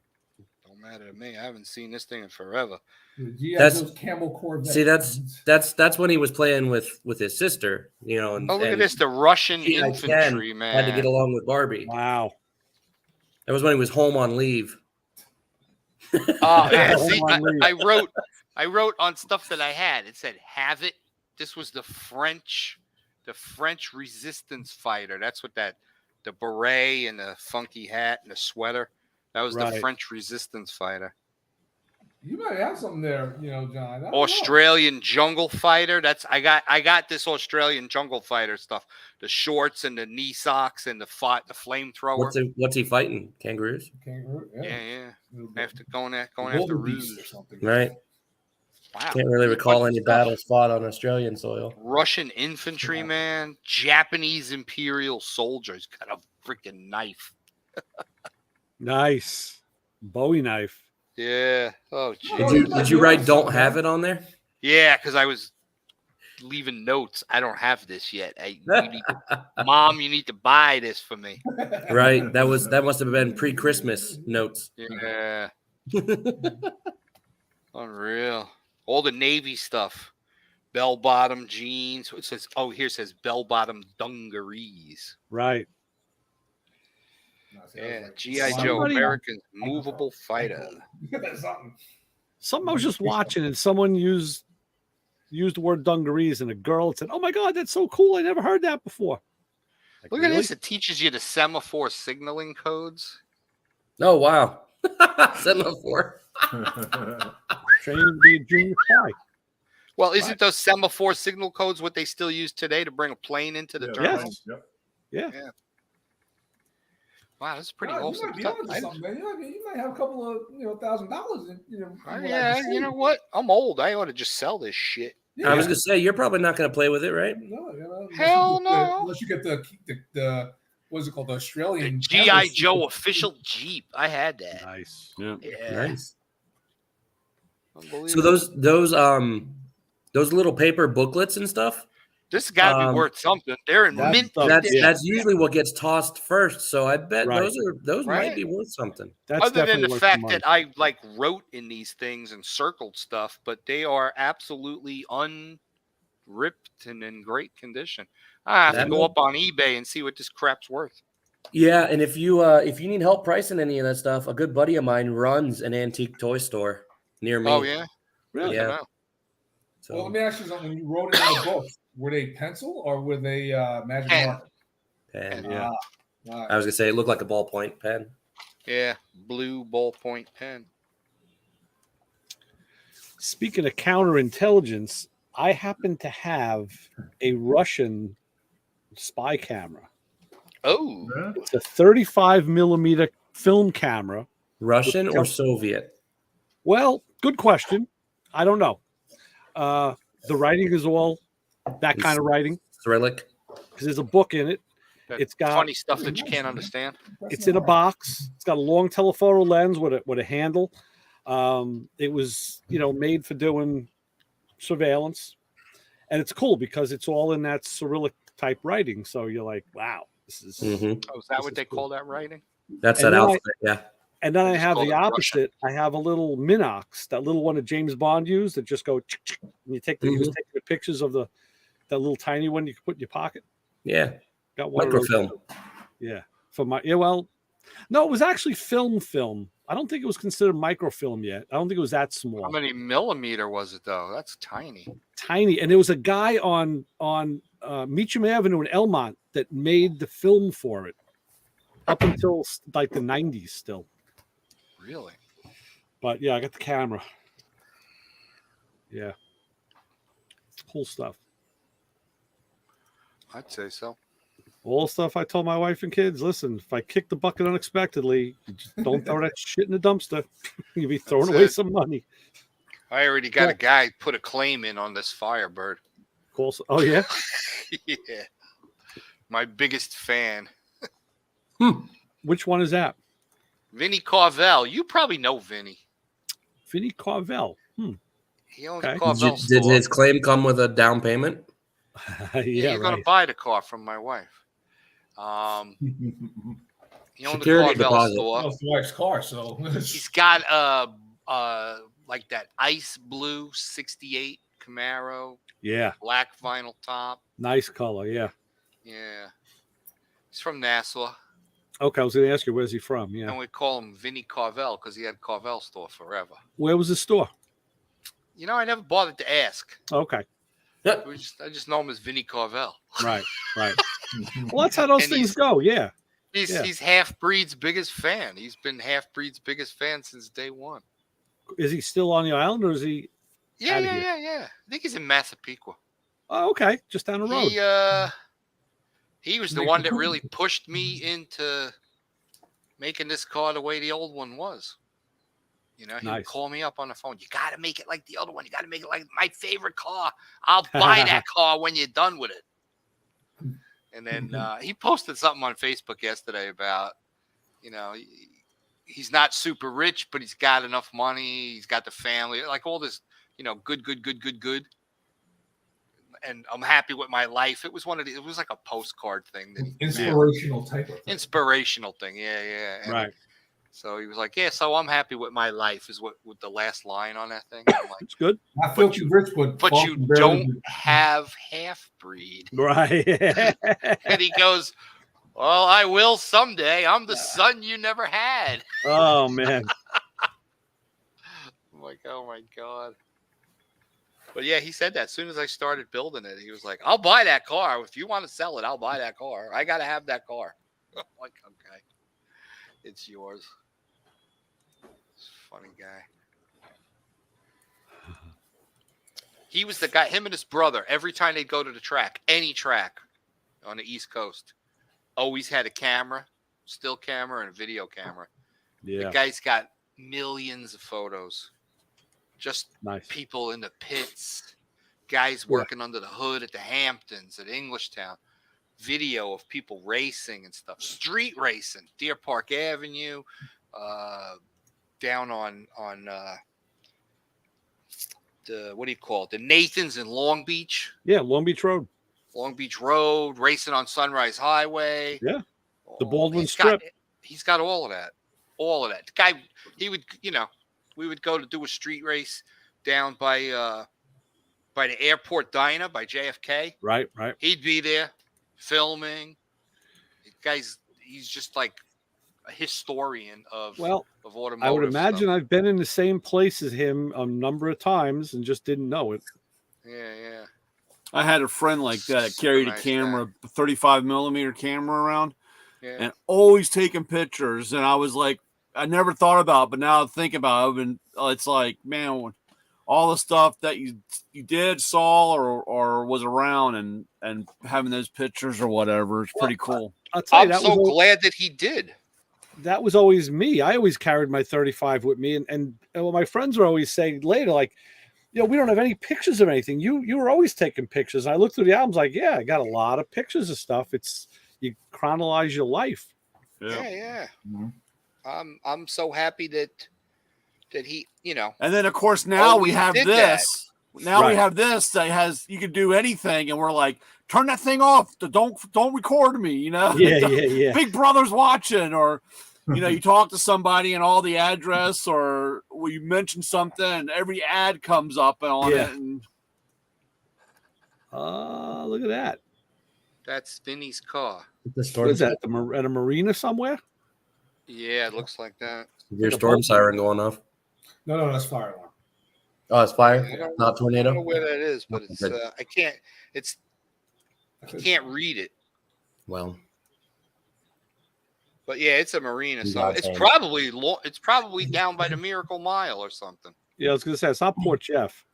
Don't matter to me. I haven't seen this thing in forever. The G.I. That's- Joe's Camel Corvette. See, that's when he was playing with his sister, you know. And, Oh, look at and this. The Russian G.I. Ken infantry, man. had to get along with Barbie. Wow. That was when he was home on leave. Oh, yeah. Hold See, on, leave. I wrote on stuff that I had. It said, "Have it." This was the French resistance fighter. That's what the beret and the funky hat and the sweater. That was the Right. French resistance fighter. You might have something there, you know, John. I don't know. Australian jungle fighter. I got this Australian jungle fighter stuff. The shorts and the knee socks and the flamethrower. What's he fighting? Kangaroos, Kangaroo. Yeah, Yeah. yeah. Little bit. After going after Wildebeest or Ruse. something. right? Wow. Can't really recall Bunch any of stuff. battles fought on Australian soil. Russian infantry, man. Japanese imperial soldiers got a freaking knife. Nice. Bowie knife. Yeah. Oh, Did geez. you write "Don't have it" on there? Yeah, because I was leaving notes. I don't have this yet. Mom, you need to buy this for me. Right. That must have been pre-Christmas notes. Yeah. Unreal. All the Navy stuff. Bell bottom jeans. It says, here it says bell bottom dungarees. Right. Yeah. G.I. Joe, Somebody- American movable fighter. That's something. Something I was just watching and someone used used the word dungarees, and a girl said, "Oh my God, that's so cool! I never heard that before." Like, Look at really? this. It teaches you the semaphore signaling codes. Oh wow. Semaphore. Training to be a junior spy. Well, isn't those semaphore signal codes what they still use today to bring a plane into the Yeah, terminal? yep. Yeah. Wow, that's pretty You awesome might be stuff. onto something, man. You might have a couple of $1,000 in, from what I Yeah, can you see. know what? I'm old. I ought to just sell this shit. Yeah. I was gonna say you're probably not gonna play with it, right? No, unless you Hell get the- no. Unless you get the what's it called, the The Australian G.I. camera Joe system. official Jeep. I had that. Nice. Yeah. Nice. Unbelievable. So those little paper booklets and stuff. This has got to be worth something. They're in That's mint. stuff, condition. That's usually what gets tossed first. So I bet Right. those Right. might be worth something. That's Other than definitely the worth fact money. that I like wrote in these things and circled stuff, but they are absolutely unripped and in great condition. I have to That go might- up on eBay and see what this crap's worth. Yeah, and if you need help pricing any of that stuff, a good buddy of mine runs an antique toy store near me. Oh yeah, Really? Good to Yeah. know. So Well, let me ask you something. When you wrote it in the book, were they pencil or were they magic Pen. marker? pen. Yeah. All right. I was gonna say it looked like a ballpoint pen. Yeah, blue ballpoint pen. Speaking of counterintelligence, I happen to have a Russian spy camera. Oh, Yeah. It's a 35 millimeter film camera. Russian or Soviet? Well, good question. I don't know. The writing is all that kind of writing Cyrillic. because there's a book in it. that It's got- funny stuff that you can't understand. It's in a box. It's got a long telephoto lens with a handle. It was made for doing surveillance, and it's cool because it's all in that Cyrillic type writing. So you're like, wow, this is. Mhm. Oh, is that This what is they cool. call that writing? That's And that then alphabet. Yeah. And then I Just have call the it Russian. opposite. I have a little Minox, that little one that James Bond used that just go. Chick, chick, and you take he was taking the pictures of that little tiny one you can put in your pocket. Yeah. Got one of those. Microfilm. Yeah, for my well, no, it was actually film. I don't think it was considered microfilm yet. I don't think it was that small. How many millimeter was it though? That's tiny. Tiny, and there was a guy on Meacham Avenue in Elmont that made the film for it up until like the 90s still. Really? But yeah, I got the camera. Yeah, cool stuff. I'd say so. All the stuff I told my wife and kids. Listen, if I kick the bucket unexpectedly, you just don't throw that shit in the dumpster. You'll be throwing That's away it. some money. I already got a guy put a claim in on this Firebird. Cool. Oh yeah. Yeah. My biggest fan. Which one is that? Vinny Carvel. You probably know Vinny. Vinny Carvel. He owns Okay. a Did, Carvel did store. his claim come with a down payment? Yeah, Yeah, you're gonna right. buy the car from my wife. He owns Security a Carvel deposit. store. Well, it's the wife's car, so He's got like that ice blue 68 Camaro, Yeah, black vinyl top. nice color. Yeah. Yeah. He's from Nassau. Okay, I was going to ask you, where's he from? Yeah. And we call him Vinny Carvel because he had Carvel store forever. Where was the store? You know, I never bothered to ask. Okay. I just know him as Vinny Carvel. Right. Right. Well, that's how those And things go. Yeah. Yeah. He's Half Breed's biggest fan. He's been Half Breed's biggest fan since day one. Is he still on the island or is he? Yeah, Outta yeah, here. yeah, yeah. I think he's in Massapequa. Oh, okay. Just down the road. He was the Make one the that really cookie. pushed me into making this car the way the old one was. You know, he would Nice. call me up on the phone. You got to make it like the other one. You got to make it like my favorite car. I'll buy that car when you're done with it. And then he posted something on Facebook yesterday about, you know, he's not super rich, but he's got enough money. He's got the family, like all this, you know, good. And I'm happy with my life. It was it was like a postcard thing. That inspirational type of thing. inspirational thing. Yeah. And Right. So he was like, yeah, so I'm happy with my life is what with the last line on that thing. I'm like, It's good. Not filthy rich, but but you barely don't rich. have half breed. Right. And he goes, well, I will someday. I'm the son you never had. Oh man. I'm like, oh my God. But yeah, he said that as soon as I started building it, he was like, "I'll buy that car. If you want to sell it, I'll buy that car. I got to have that car." I'm like, okay, it's yours. Funny guy. He was the guy, him and his brother, every time they'd go to the track, any track on the East Coast, always had a camera, still camera, and a video camera. Yeah. The guy's got millions of photos. Just Nice. people in the pits, guys working under the hood at the Hamptons, at Englishtown, video of people racing and stuff, street racing, Deer Park Avenue, down on the, what do you call it? The Nathans in Long Beach. Yeah, Long Beach Road. Long Beach Road, racing on Sunrise Highway. Yeah. The Oh, Baldwin he's Strip. He's got all of that. All of that. The guy, he would, we would go to do a street race down by the airport diner by JFK. Right. He'd be there filming. The guy's, he's just like a historian of automotive. I would imagine stuff. I've been in the same place as him a number of times and just didn't know it. Yeah. I had a friend like that that carried a Nice camera, 35 millimeter camera around, Yeah. and always taking pictures. And I was like, I never thought about it, but now I think about it, and it's like, man, all the stuff that you did, saw, or was around, and having those pictures or whatever, it's pretty cool. I'll tell you, I'm that so was glad that he did. that was always me. I always carried my 35 with me, and what my friends were always saying later, like, we don't have any pictures of anything. You were always taking pictures. And I looked through the albums, like, yeah, I got a lot of pictures of stuff. It's you chronologize your life. Yeah. Mhm. I'm so happy that he, And then of course now we always have did this. Now we Right. have this that has you can do anything, and we're like, turn that thing off. Don't record me. Yeah. Big Brother's watching, or you talk to somebody and all the address, or you mention something and every ad comes up on Yeah. it. And Look at that. That's Vinny's car. The What storm, is that? At a marina somewhere? Yeah, it looks like that. your storm siren going off. No, that's fire alarm. Oh, it's I fire, don't- not I don't know tornado. where that is, but it's Okay. I can't. I can't read it. Well, But yeah, it's a marina. You So got it's that. probably it's probably down by the Miracle Mile or something. Yeah, I was gonna say it's not Port Jeff.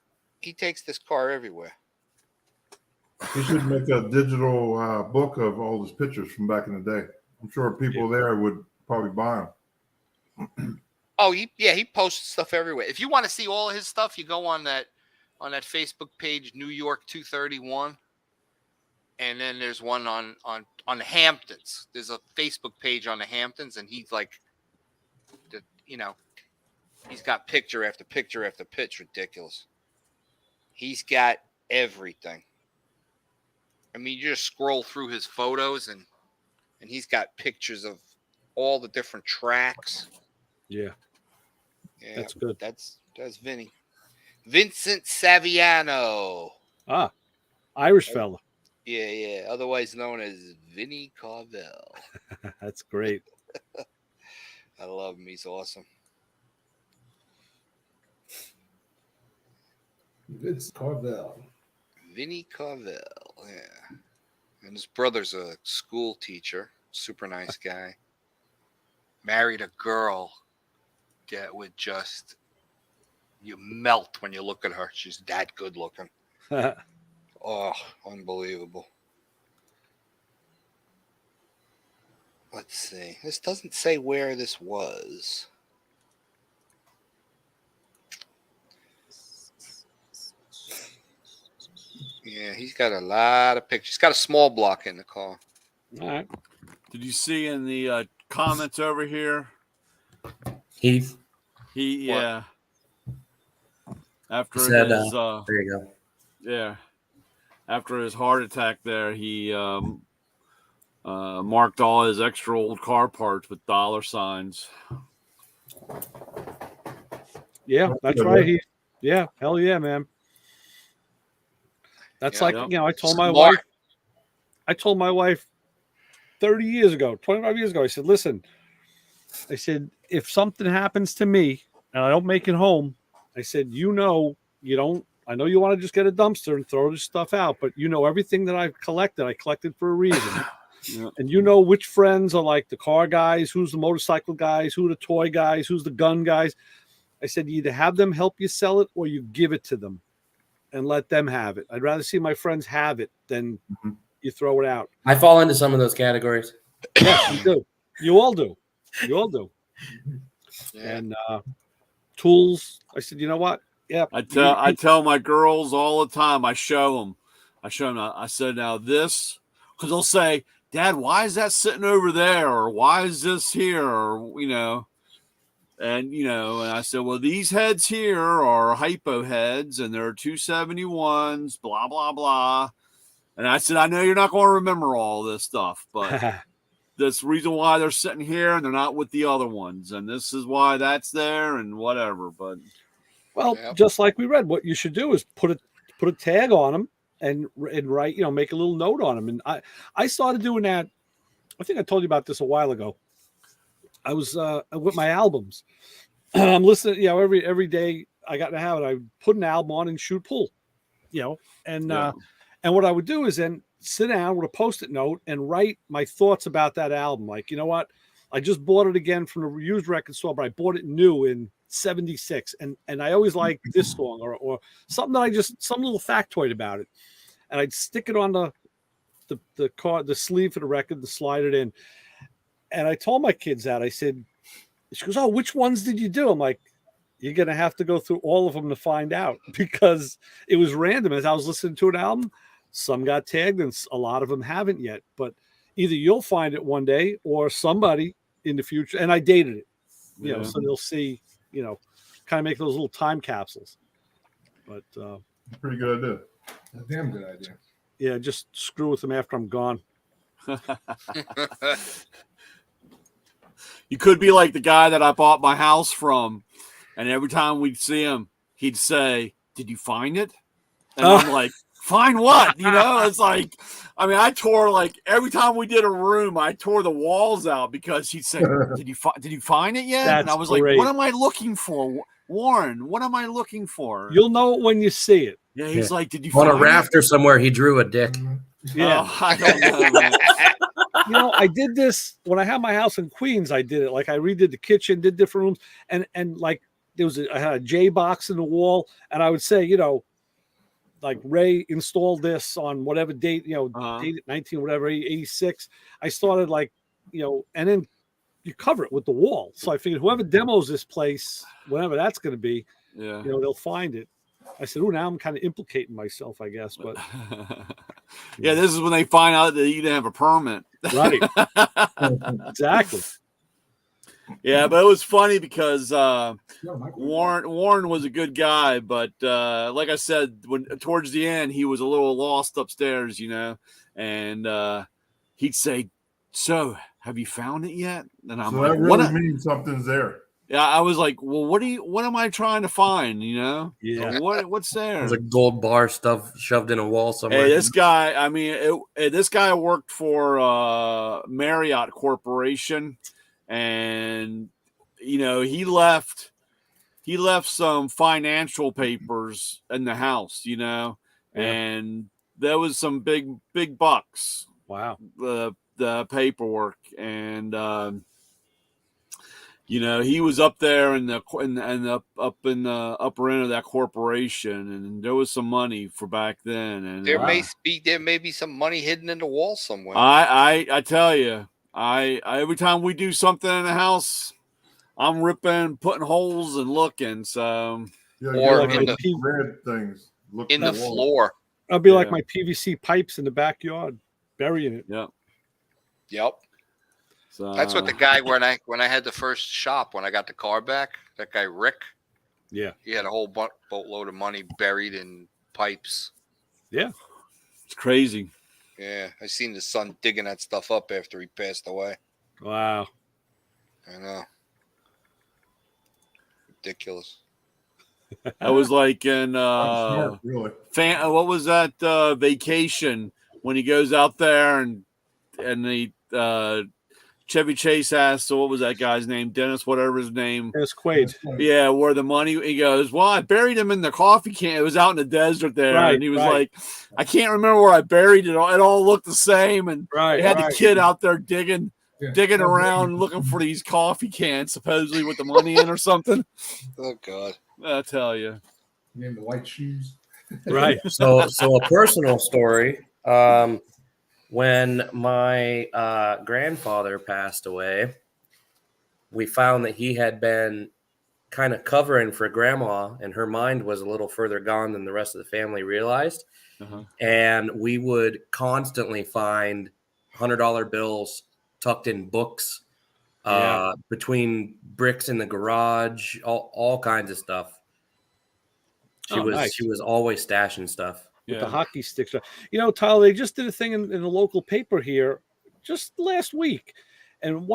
He takes this car everywhere. You should make a digital book of all his pictures from back in the day. I'm sure people there would probably buy them. Oh, he posts stuff everywhere. If you want to see all of his stuff, you go on that Facebook page, New York 231, and then there's one on the Hamptons. There's a Facebook page on the Hamptons, and he's like, he's got picture after picture after picture. Ridiculous. He's got everything. I mean, you just scroll through his photos, and he's got pictures of all the different tracks. Yeah, Yeah, that's good. That's Vinny. Vincent Saviano. Irish fella. Yeah. Otherwise known as Vinny Carvel. That's great. I love him. He's awesome. It's Carvel. Vinny Carvel. Yeah. And his brother's a school teacher. Super nice guy. Married a girl that would just, you melt when you look at her. She's that good looking. Oh, unbelievable. Let's see. This doesn't say where this was. Yeah, he's got a lot of pictures. He's got a small block in the car. All right. did you see in the comments over here? Heath, Yeah. After said, his there you go. yeah, after his heart attack, there he marked all his extra old car parts with dollar signs. Yeah, that's good, right. man. Hell yeah, man. That's Yeah. like, Yep. I told my wife 30 years ago, 25 years ago, I said, listen, if something happens to me and I don't make it home, I said, you don't I know you want to just get a dumpster and throw this stuff out, but you know everything that I've collected, I collected for a reason. Yeah. And you know which friends are like the car guys, who's the motorcycle guys, who are the toy guys, who's the gun guys. I said, you either have them help you sell it or you give it to them and let them have it. I'd rather see my friends have it than you throw it out. I fall into some of those categories. Yes, you do. You all do. You all do. Yeah. And tools. I said, you know what? Yeah. I tell my girls all the time. I show them. I said, now this, because they'll say, Dad, why is that sitting over there? Or why is this here? Or, and I said, well, these heads here are hypo heads and they're 271s, blah, blah, blah. And I said, I know you're not going to remember all this stuff, but that's the reason why they're sitting here and they're not with the other ones. And this is why that's there and whatever. But well, Yep. just like we read, what you should do is put a tag on them and write, make a little note on them. And I started doing that. I think I told you about this a while ago. I was with my albums. I'm listening, every day I got to have it. I put an album on and shoot pool, and what I would do is then sit down with a Post-it note and write my thoughts about that album. Like, you know what? I just bought it again from the used record store, but I bought it new in 76. And I always like this song or something that some little factoid about it. And I'd stick it on the sleeve for the record to slide it in. And I told my kids that. I said, she goes, oh, which ones did you do? I'm like, you're going to have to go through all of them to find out because it was random. As I was listening to an album, some got tagged and a lot of them haven't yet. But either you'll find it one day or somebody in the future. And I dated it, so they'll see, kind of make those little time capsules. But Pretty good idea. A damn good idea. yeah, just screw with them after I'm gone. you could be like the guy that I bought my house from. And every time we'd see him, he'd say, did you find it? And I'm like, find what? It's like, I tore every time we did a room, I tore the walls out because he'd say, did you find it yet? And I was great. like, what am I looking for? Warren, what am I looking for? You'll know it when you see it. Yeah, he's like, did you On find a rafter it? somewhere, he drew a dick. Yeah. Oh, I don't know, man. I did this when I had my house in Queens. I did it. Like I redid the kitchen, did different rooms, and like I had a J box in the wall, and I would say, like Ray installed this on whatever date, date 19, whatever, 86. I started and then you cover it with the wall. So I figured whoever demos this place, whenever that's going to be, they'll find it. I said, oh, now I'm kind of implicating myself, I guess. But yeah, this is when they find out that you didn't have a permit. Right. Exactly. Yeah, but it was funny because Warren was a good guy, but like I said, when towards the end he was a little lost upstairs, and he'd say, "So, have you found it yet?" And I'm So like, that really means something's there. Yeah, I was like, "Well, what am I trying to find?" Yeah. What's there? There's a gold bar stuff shoved in a wall somewhere. Hey, this guy, this guy worked for Marriott Corporation, and he left some financial papers in the house, and there was some big bucks. Wow. The paperwork, and he was up there in the upper end of that corporation, and there was some money for back then. And there may be some money hidden in the wall somewhere. I tell you, I every time we do something in the house, I'm ripping, putting holes, and looking. So or in the red things in the floor. I'll be like my PVC pipes in the backyard, burying it. Yep. So that's what the guy when I had the first shop, when I got the car back, that guy Rick. Yeah. He had a whole boatload of money buried in pipes. Yeah. It's crazy. Yeah, I seen his son digging that stuff up after he passed away. Wow. I know. Ridiculous. I was like in smart, really. What was that Vacation when he goes out there and he Chevy Chase asked, so what was that guy's name? Dennis, whatever his name. It's Quaid. Yeah, where the money, he goes, well, I buried him in the coffee can. It was out in the desert there. Right, and he was right. like, I can't remember where I buried it. It all looked the same. And Right. they had right. the kid out there digging Yeah. around looking for these coffee cans, supposedly with the money in or something. Oh God. I tell you. Name the white shoes. Right. So a personal story. When my grandfather passed away, we found that he had been kind of covering for grandma, and her mind was a little further gone than the rest of the family realized. Uh-huh. And we would constantly find $100 bills tucked in books, between bricks in the garage, all kinds of stuff. She was always stashing stuff. With the hockey sticks. You know, Tyler, they just did a thing in the local paper here just last week. And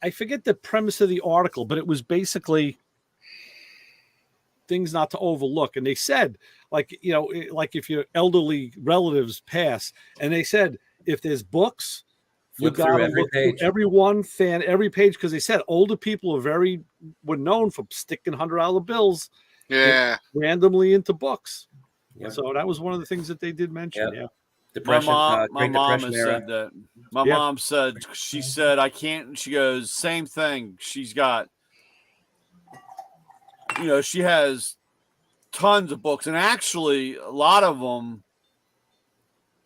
I forget the premise of the article, but it was basically things not to overlook. And they said, like, you know, like if your elderly relatives pass, and they said, if there's books, Flip you through gotta every look through page. every one, fan every page, because they said older people were known for sticking $100 bills Yeah. randomly into books. Yeah. So that was one of the things that they did mention. Yeah. Yeah. Depression, my Great mom Depression has era. said that. My Yeah. mom said, she said, I can't. She goes, same thing. She's got, you know, she has tons of books, and actually a lot of them,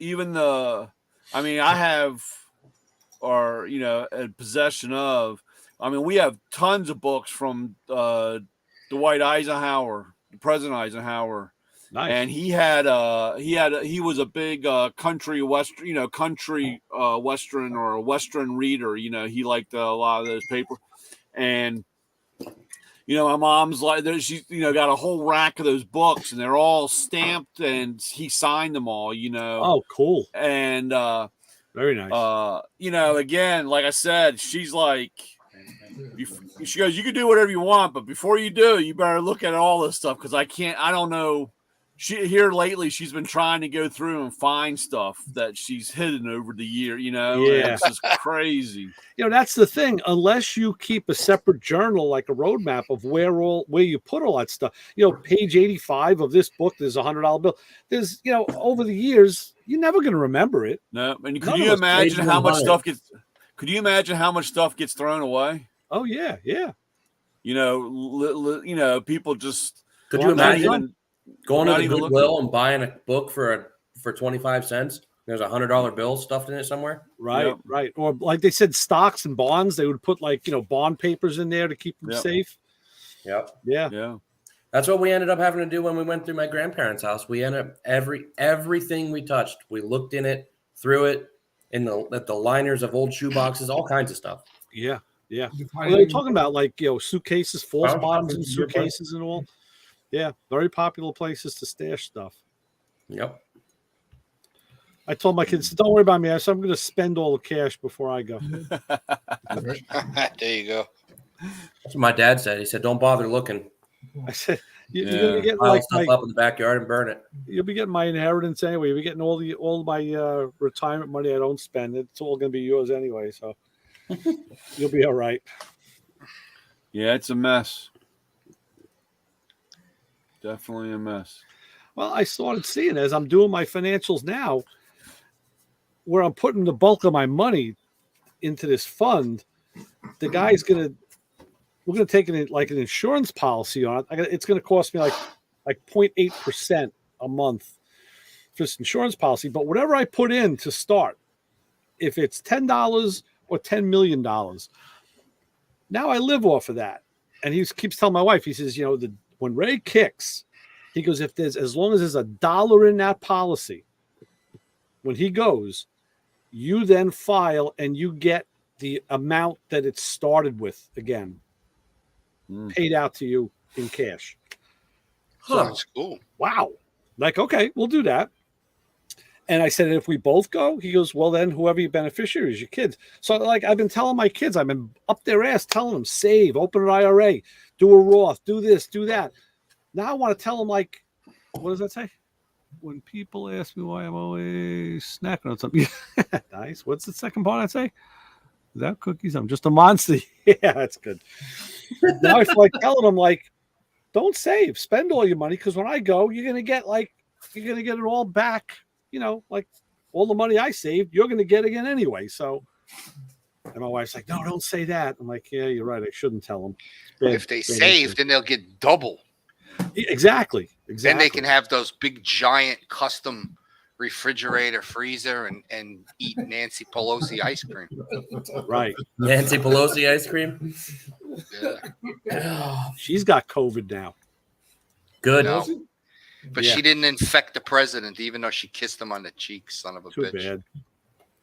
I have, or, you know, in possession of, we have tons of books from Dwight Eisenhower, President Eisenhower. Nice. And he was a big country western or a western reader. You know, he liked a lot of those papers. And you know, my mom's like, she's, you know, got a whole rack of those books, and they're all stamped, and he signed them all. You know. Oh, cool. And Very nice. you know, again, like I said, she's like, she goes, you can do whatever you want, but before you do, you better look at all this stuff, because I don't know. Here lately, she's been trying to go through and find stuff that she's hidden over the year, you know. Yeah. It's just crazy. You know, that's the thing. Unless you keep a separate journal, like a roadmap of where you put all that stuff. You know, page 85 of this book, there's $100 bill. There's, you know, over the years, you're never going to remember it. No, and None could you of us imagine paid how much 100. stuff gets? Could you imagine how much stuff gets thrown away? Oh yeah, yeah. You know, you know, people just Could you Well, not imagine even going to not the even Goodwill and buying a book for 25 cents? There's a $100 bill stuffed in it somewhere. Right, Yep. right. Or like they said, stocks and bonds. They would put, like, you know, bond papers in there to keep them Yep. safe. Yep. Yeah. yeah. That's what we ended up having to do when we went through my grandparents' house. We ended up everything we touched, we looked in it, through it, at the liners of old shoe boxes, all kinds of stuff. Yeah. Yeah. You Well, find they're any- talking about, like, you know, suitcases, false Wow. bottoms in Good point. suitcases and all. Yeah. Very popular places to stash stuff. Yep. I told my kids, don't worry about me. I said, I'm going to spend all the cash before I go. There you go. That's what my dad said. He said, "Don't bother looking. I said, you're Yeah. going to be getting Pile like stuff my, up in the backyard and burn it." you'll be getting my inheritance anyway. You'll be getting all my retirement money I don't spend. It's all going to be yours anyway. So you'll be all right. Yeah, it's a mess. Definitely a mess. Well, I started seeing as I'm doing my financials now, where I'm putting the bulk of my money into this fund. The guy's we're gonna take an insurance policy on it. It's gonna cost me like 0.8% a month for this insurance policy. But whatever I put in to start, if it's $10 or $10 million, now I live off of that. And he keeps telling my wife, he says, you know, when Ray kicks, he goes, as long as there's $1 in that policy, when he goes, you then file and you get the amount that it started with again, paid out to you in cash. Sounds cool. Wow. Like, okay, we'll do that. And I said, if we both go, he goes, well, then whoever your beneficiary is, your kids. So, like, I've been telling my kids, I've been up their ass telling them, save, open an IRA, do a Roth, do this, do that. Now I want to tell them, like, what does that say? When people ask me why I'm always snacking on something, nice. What's the second part I say? Without cookies, I'm just a monster. Yeah, that's good. Now I feel like telling them, like, don't save, spend all your money, because when I go, you're gonna get it all back. You know, like all the money I saved, you're gonna get again anyway. So, and my wife's like, no, don't say that. I'm like, yeah, you're right. I shouldn't tell them. If they save, then they'll get double. Exactly. Then they can have those big giant custom refrigerator freezer and eat Nancy Pelosi ice cream. Right. Nancy Pelosi ice cream. Yeah. She's got COVID now. Good. No. But Yeah. she didn't infect the president, even though she kissed him on the cheek, son of a Too bitch. bad.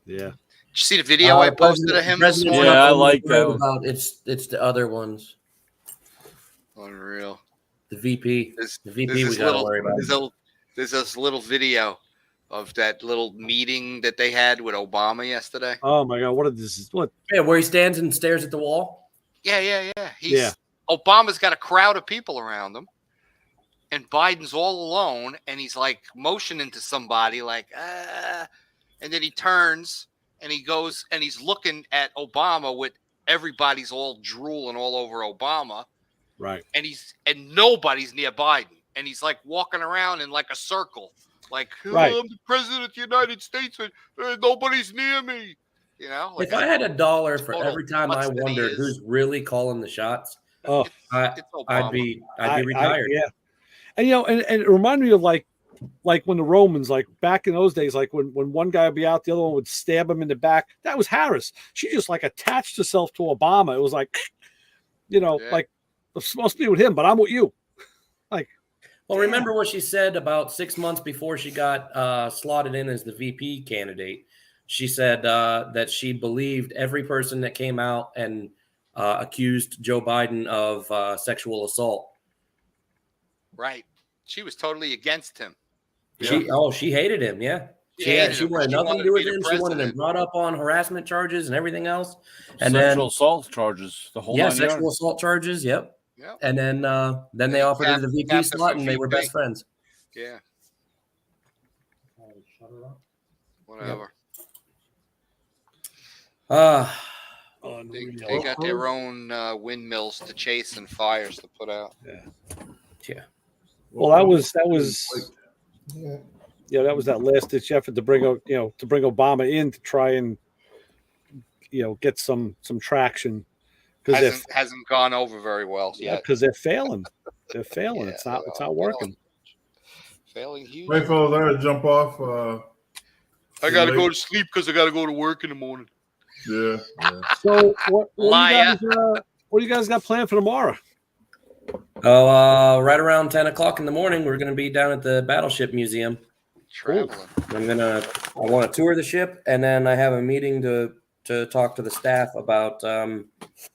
Yeah. Did you see the video I posted of him this President morning? Yeah, I Trump like wrote that. about it's the other ones. Unreal. The VP. There's, The VP there's we this gotta little, worry about. there's this little video of that little meeting that they had with Obama yesterday. Oh my God. What is this? What? Yeah, where he stands and stares at the wall. Yeah. Yeah. Obama's got a crowd of people around him, and Biden's all alone, and he's like motioning to somebody, like, and then he turns and he goes and he's looking at Obama with everybody's all drooling all over Obama, Right. and nobody's near Biden, and he's like walking around in like a circle, like, Right. I'm the president of the United States, and nobody's near me. You know, like, If I had $1 for total every time I klutz that he wondered is. who's really calling the shots, Oh, I'd Obama. be retired. yeah. And and it reminded me of like when the Romans, like back in those days, like when one guy would be out, the other one would stab him in the back. That was Harris. She just like attached herself to Obama. It was like, Yeah. like I'm supposed to be with him, but I'm with you. Well, remember what she said about 6 months before she got slotted in as the VP candidate. She said that she believed every person that came out and accused Joe Biden of sexual assault. Right. She was totally against him. She hated him. Yeah. She She hated him. wanted She nothing wanted to do to with be the him. She wanted him president. brought up on harassment charges and everything else. And Sexual assault charges. The whole yeah, 9 sexual yards. assault charges. Yep. Yep. And then they offered her the VP Captain slot, and they were VP. best friends. Yeah. Shut Whatever. They got their own windmills to chase and fires to put out. Well, that was that was that last ditch effort to bring Obama in to try and get some traction because Hasn't gone over very well yet. they're failing. They're failing. Yeah, It's not working. Failing huge. Hey, fellas, I gotta jump off. I gotta go to sleep because I gotta go to work in the morning. Yeah. So what Liar. do you guys got planned for tomorrow? Oh, right around 10 o'clock in the morning, we're going to be down at the Battleship Museum. Traveling. I want to tour the ship, and then I have a meeting to talk to the staff about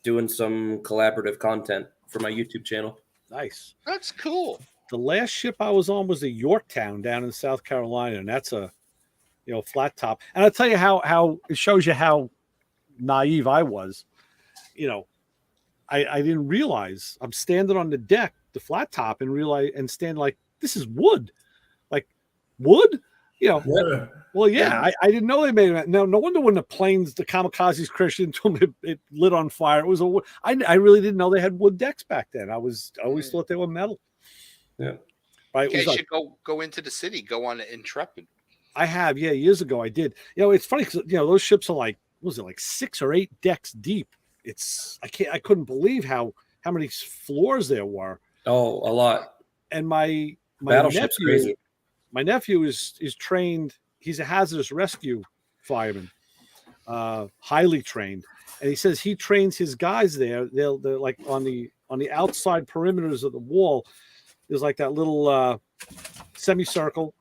doing some collaborative content for my YouTube channel. Nice. That's cool. The last ship I was on was the Yorktown down in South Carolina, and that's a flat top. And I'll tell you how it shows you how naive I was. I didn't realize I'm standing on the deck, the flat top, and stand like this is wood, like wood. Yeah. Well, yeah, I didn't know they made it. No wonder when the kamikazes crashed into them, it lit on fire. It was I really didn't know they had wood decks back then. I always thought they were metal. Yeah. Right. You should go into the city. Go on the Intrepid. I have, years ago I did. It's funny because those ships are like, what was it, like 6 or 8 decks deep? I couldn't believe how many floors there were. Oh, a lot. And my Battleship's nephew, crazy. my nephew is trained. He's a hazardous rescue fireman, highly trained, and he says he trains his guys there. They're like on the outside perimeters of the wall. There's like that little semicircle.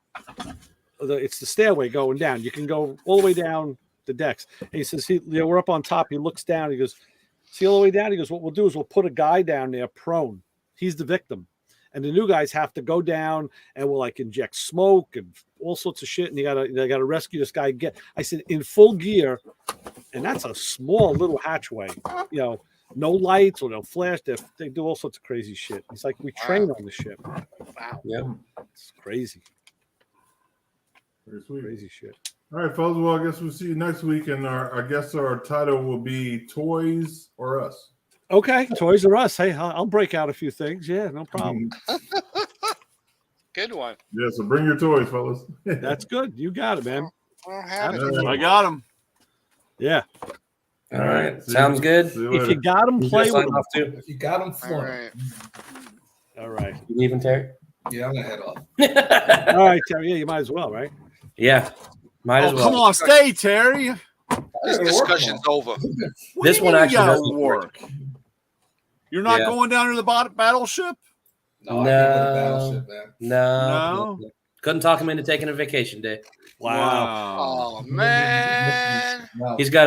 It's the stairway going down. You can go all the way down the decks. And he says we're up on top. He looks down. He goes, see all the way down. He goes, what we'll do is we'll put a guy down there prone. He's the victim. And the new guys have to go down and we'll like inject smoke and all sorts of shit. And they gotta rescue this guy. I said in full gear, and that's a small little hatchway. No lights or no flash. They do all sorts of crazy shit. It's like we train on the ship. Wow. Yep. It's crazy. Very sweet. Crazy shit. All right, fellas. Well, I guess we'll see you next week, and I guess our title will be Toys or Us. Okay, Toys R Us. Hey, I'll break out a few things. Yeah, no problem. Good one. Yeah, so bring your toys, fellas. That's good. You got it, man. I don't have it. Absolutely. I got him. Yeah. All right. See Sounds good. See you If later. you got them, You play guys with sign them. off too. If you got them, All flaunt 'em. right. All right. You leaving, Terry? Yeah, I'm gonna head off. All right, Terry. Yeah, you might as well, right? Yeah. Might as Oh, well. come on, stay, Terry. This discussion's over. What This do you one mean actually you gotta doesn't work. You're not Yeah. going down to the battleship? No, I can't go to No. Battleship, man. No. Couldn't talk him into taking a vacation day. Oh man. No. He's got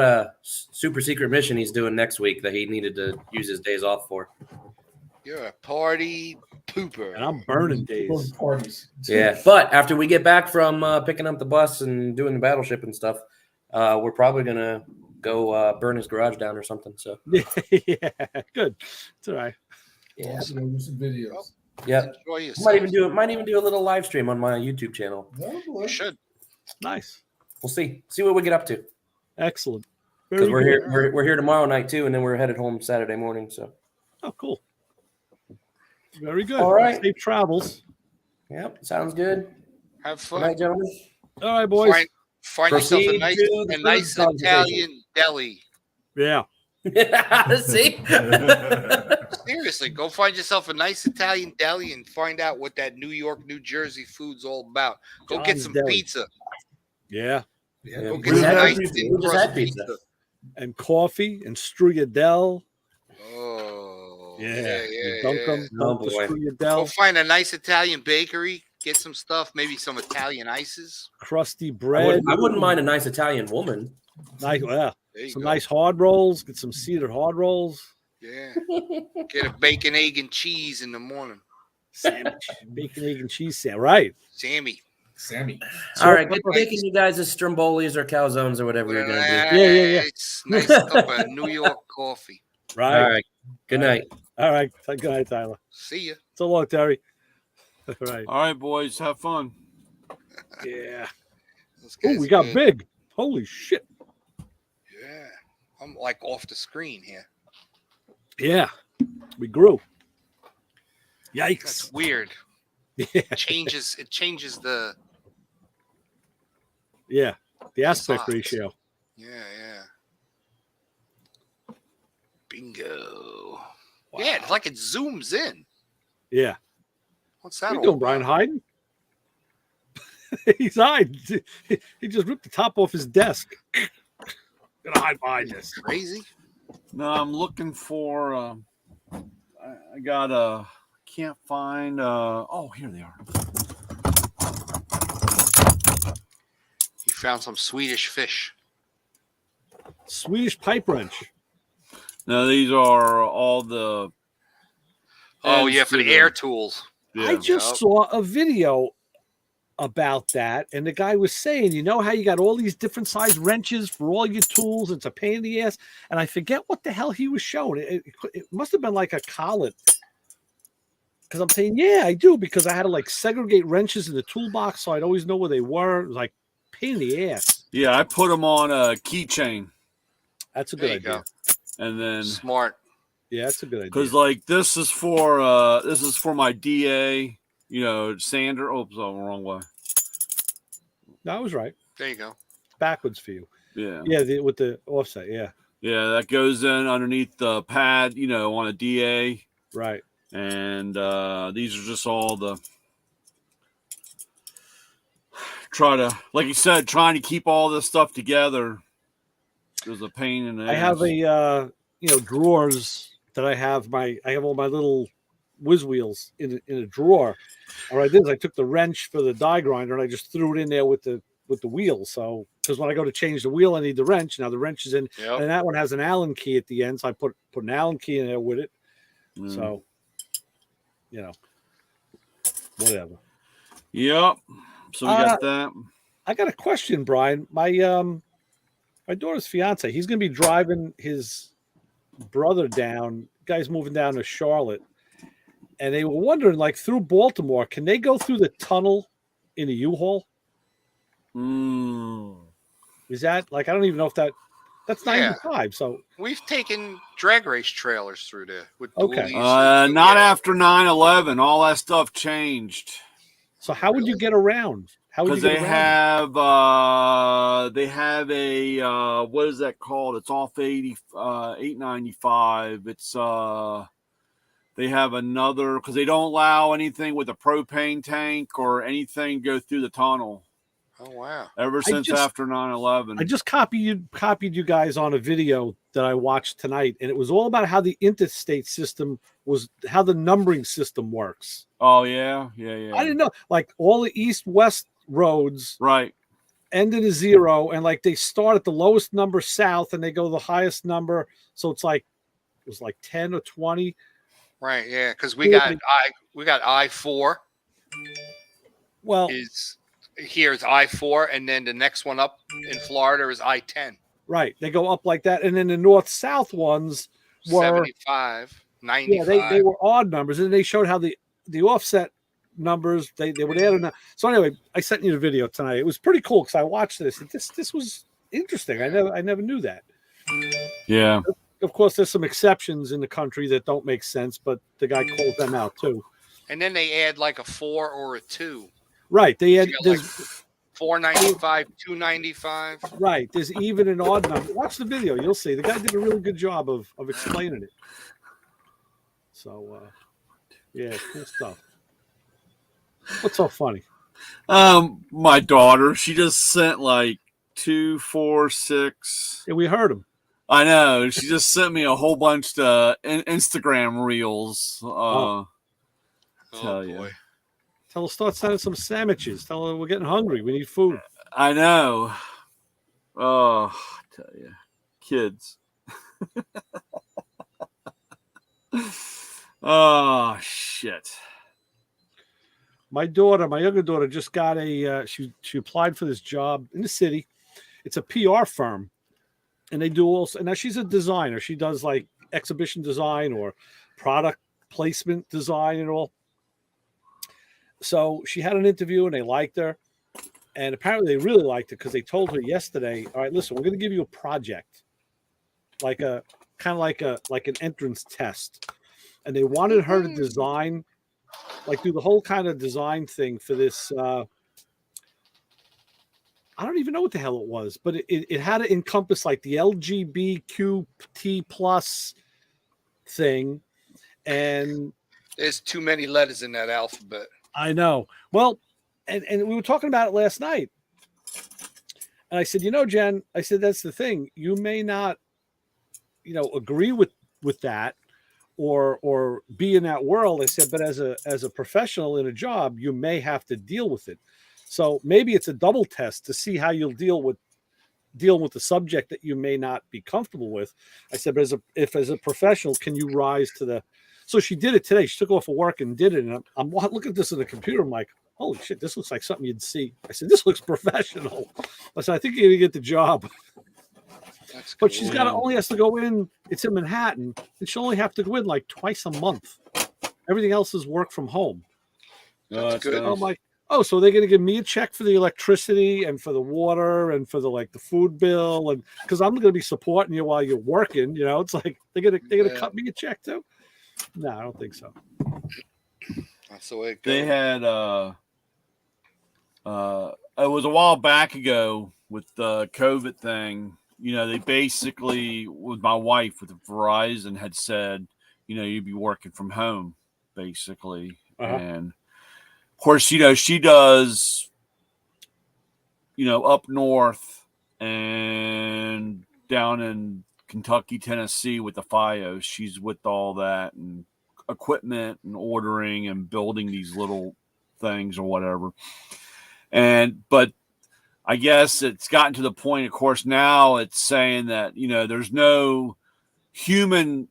a super secret mission he's doing next week that he needed to use his days off for. You're a party pooper. And I'm burning Going days. to parties. Yeah, but after we get back from picking up the bus and doing the battleship and stuff, we're probably gonna go burn his garage down or something. So Yeah, good. It's all right. yeah, Also gonna do some videos. yeah. Enjoy yourself. Might even do a little live stream on my YouTube channel. No, boy. You should. Nice. We'll see what we get up to Excellent. because Very we're good. here we're here tomorrow night too, and then we're headed home Saturday morning. So Oh, cool. Very good. All right. Safe travels. yep, sounds good. Have Good fun. night, gentlemen. All right, boys. Find yourself Proceed a nice, to the a nice food conversation. Italian deli. Yeah. See. Seriously, go find yourself a nice Italian deli and find out what that New York, New Jersey food's all about. Go get John's some Deli. pizza. Yeah. Yeah, Go We get just some had nice pizza. thin We just crust had pizza. And coffee and strudel. Oh, Yeah. yeah, You dunk yeah. them. Oh, Dunk the boy. Go strudel. find a nice Italian bakery. Get some stuff, maybe some Italian ices. Crusty I bread. wouldn't mind a nice Italian woman. Nice. Yeah. There you Some go. nice hard rolls. Get some cedar hard rolls. Yeah. Get a bacon, egg, and cheese in the morning. Sandwich. Bacon, egg, and cheese sandwich. Right. Sammy. Sammy. All right, good pepper. taking you guys as Strombolis or calzones or whatever you're gonna do. Yeah. Nice cup of New York coffee. Right. All right. Good night. All right. Good night, Tyler. See ya. So long, Terry. All right. All right, boys, have fun. Yeah. Those Oh, guys we are got good. big. Holy shit. Yeah. I'm like off the screen here. Yeah. We grew. That's Yikes. weird. Yeah. It changes the Yeah. The aspect Size. ratio. yeah. Bingo. Yeah, it's like it zooms in. Yeah. What's that What all you doing, Brian? about? Hiding? He's hiding. He just ripped the top off his desk. Gonna hide behind this. Crazy. No, I'm looking for. I got can't find. Oh, here they are. You found some Swedish fish. Swedish pipe wrench. No, these are all the. Oh ends yeah, for to the air tools. Yeah. I just Yep. saw a video about that, and the guy was saying, you know how you got all these different size wrenches for all your tools? It's a pain in the ass. And I forget what the hell he was showing. It must have been like a collet. Because I'm saying, yeah, I do, because I had to like segregate wrenches in the toolbox so I'd always know where they were. It was like pain in the ass. Yeah, I put them on a keychain, That's a There good you idea. go. and then Smart. Yeah, that's a good idea. because like this is for my DA, sander. Oops, oh, wrong way. No, I was right. There you go. Backwards for you. Yeah, Yeah, with the offset. Yeah, yeah, that goes in underneath the pad, on a DA, right. and these are just all the. Like you said, trying to keep all this stuff together. There's a pain in the I have ass. a drawers that I have all my little whiz wheels in a drawer. And what I did is I took the wrench for the die grinder and I just threw it in there with the wheel. So because when I go to change the wheel, I need the wrench. Now the wrench is in, Yep. and that one has an Allen key at the end. So I put an Allen key in there with it. Mm. So whatever. Yep. So we got that. I got a question, Brian. My daughter's fiance, he's going to be driving his brother down. Guy's moving down to Charlotte, and they were wondering, like through Baltimore, can they go through the tunnel in a U-Haul? Is that like I don't even know if that's Yeah. 95. So We've taken drag race trailers through there with Okay. dualies. Not after 9/11. All that stuff changed. so how would you get around? How would you Because get around? they have a what is that called? It's off 895. It's they have another because they don't allow anything with a propane tank or anything go through the tunnel Oh wow! ever since after 9/11. I just copied you guys on a video that I watched tonight, and it was all about how the interstate system was, how the numbering system works. Oh yeah. I didn't know, like all the east-west roads Right. end in a 0, and like they start at the lowest number south, and they go to the highest number. So it was like 10 or 20. Right, yeah, because we got I-4 Well, is here's I-4, and then the next one up in Florida is I-10. right, they go up like that, and then the north-south ones were 75, 95. they were odd numbers, and they showed how the offset numbers they would add in. So anyway, I sent you the video tonight. It was pretty cool because I watched this. This was interesting. I never knew that. Yeah. Of course, there's some exceptions in the country that don't make sense, but the guy called them out too. And then they add like a 4 or a 2. Right? They had You got there's like 495, 295. right. There's even an odd number. Watch the video. You'll see. The guy did a really good job of explaining it. So yeah, cool stuff. What's so funny? My daughter, she just sent like 2, 4, 6. Yeah, we heard him. I know. She just sent me a whole bunch of Instagram reels. Oh Tell you. boy. Tell her start sending some sandwiches. Tell her we're getting hungry. We need food. I know. Oh, I tell you, kids. Oh shit. My younger daughter, just got she applied for this job in the city. It's a PR firm, and they do also. And now she's a designer. She does like exhibition design or product placement design and all. So she had an interview, and they liked her, and apparently they really liked her because they told her yesterday, "All right, listen, we're going to give you a project, like a kind of like an entrance test," and they wanted her to design. Like do the whole kind of design thing for this. I don't even know what the hell it was, but it had to encompass like the LGBTQ plus thing. And There's too many letters in that alphabet. I know. Well, and we were talking about it last night. And I said, Jen, I said, that's the thing. You may not, agree with that. Or be in that world. I said, but as a professional in a job, you may have to deal with it. So maybe it's a double test to see how you'll deal with the subject that you may not be comfortable with. I said, but as a professional, can you rise to the? So she did it today. She took off of work and did it. And I'm looking at this on the computer. I'm like, holy shit, this looks like something you'd see. I said, this looks professional. I said, I think you're gonna get the job. But she's only has to go in. It's in Manhattan, and she'll only have to go in like twice a month. Everything else is work from home. That's good. I'm like, so they're gonna give me a check for the electricity and for the water and for the food bill, and because I'm gonna be supporting you while you're working. It's like they're gonna cut me a check too. No, I don't think so. That's the way it goes. They had it was a while back ago with the COVID thing. They basically, with my wife, with Verizon, had said, you'd be working from home, basically. And, of course, she does, up north and down in Kentucky, Tennessee with the FiOS. She's with all that and equipment and ordering and building these little things or whatever. But I guess it's gotten to the point, of course, now it's saying that, there's no human,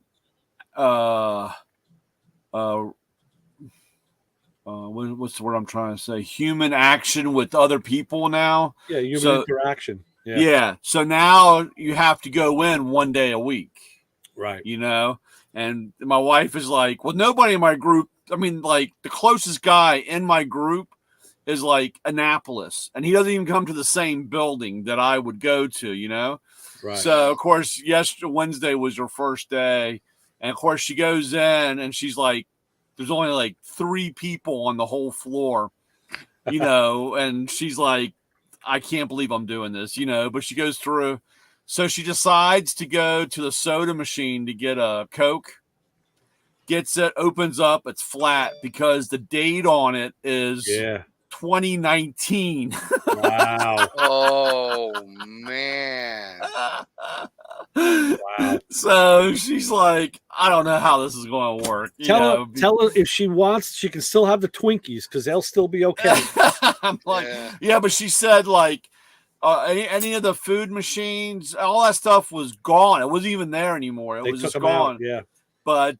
what's the word I'm trying to say? Human action with other people now. Yeah, human interaction. Yeah. So now you have to go in one day a week. Right. And my wife is like, well, nobody in my group, the closest guy in my group is like Annapolis, and he doesn't even come to the same building that I would go to, you know? Right. So, of course, Wednesday was her first day. And, of course, she goes in and she's like, there's only like 3 people on the whole floor, you know, and she's like, I can't believe I'm doing this, you know, but she goes through. So she decides to go to the soda machine to get a Coke, gets it, opens up, it's flat because the date on it is 2019. Wow. Oh man. Wow. So she's like, I don't know how this is going to work. Tell her if she wants, she can still have the Twinkies because they'll still be okay. I'm like, yeah, but she said like any of the food machines, all that stuff was gone. It wasn't even there anymore. It They was took just them out, gone. yeah. But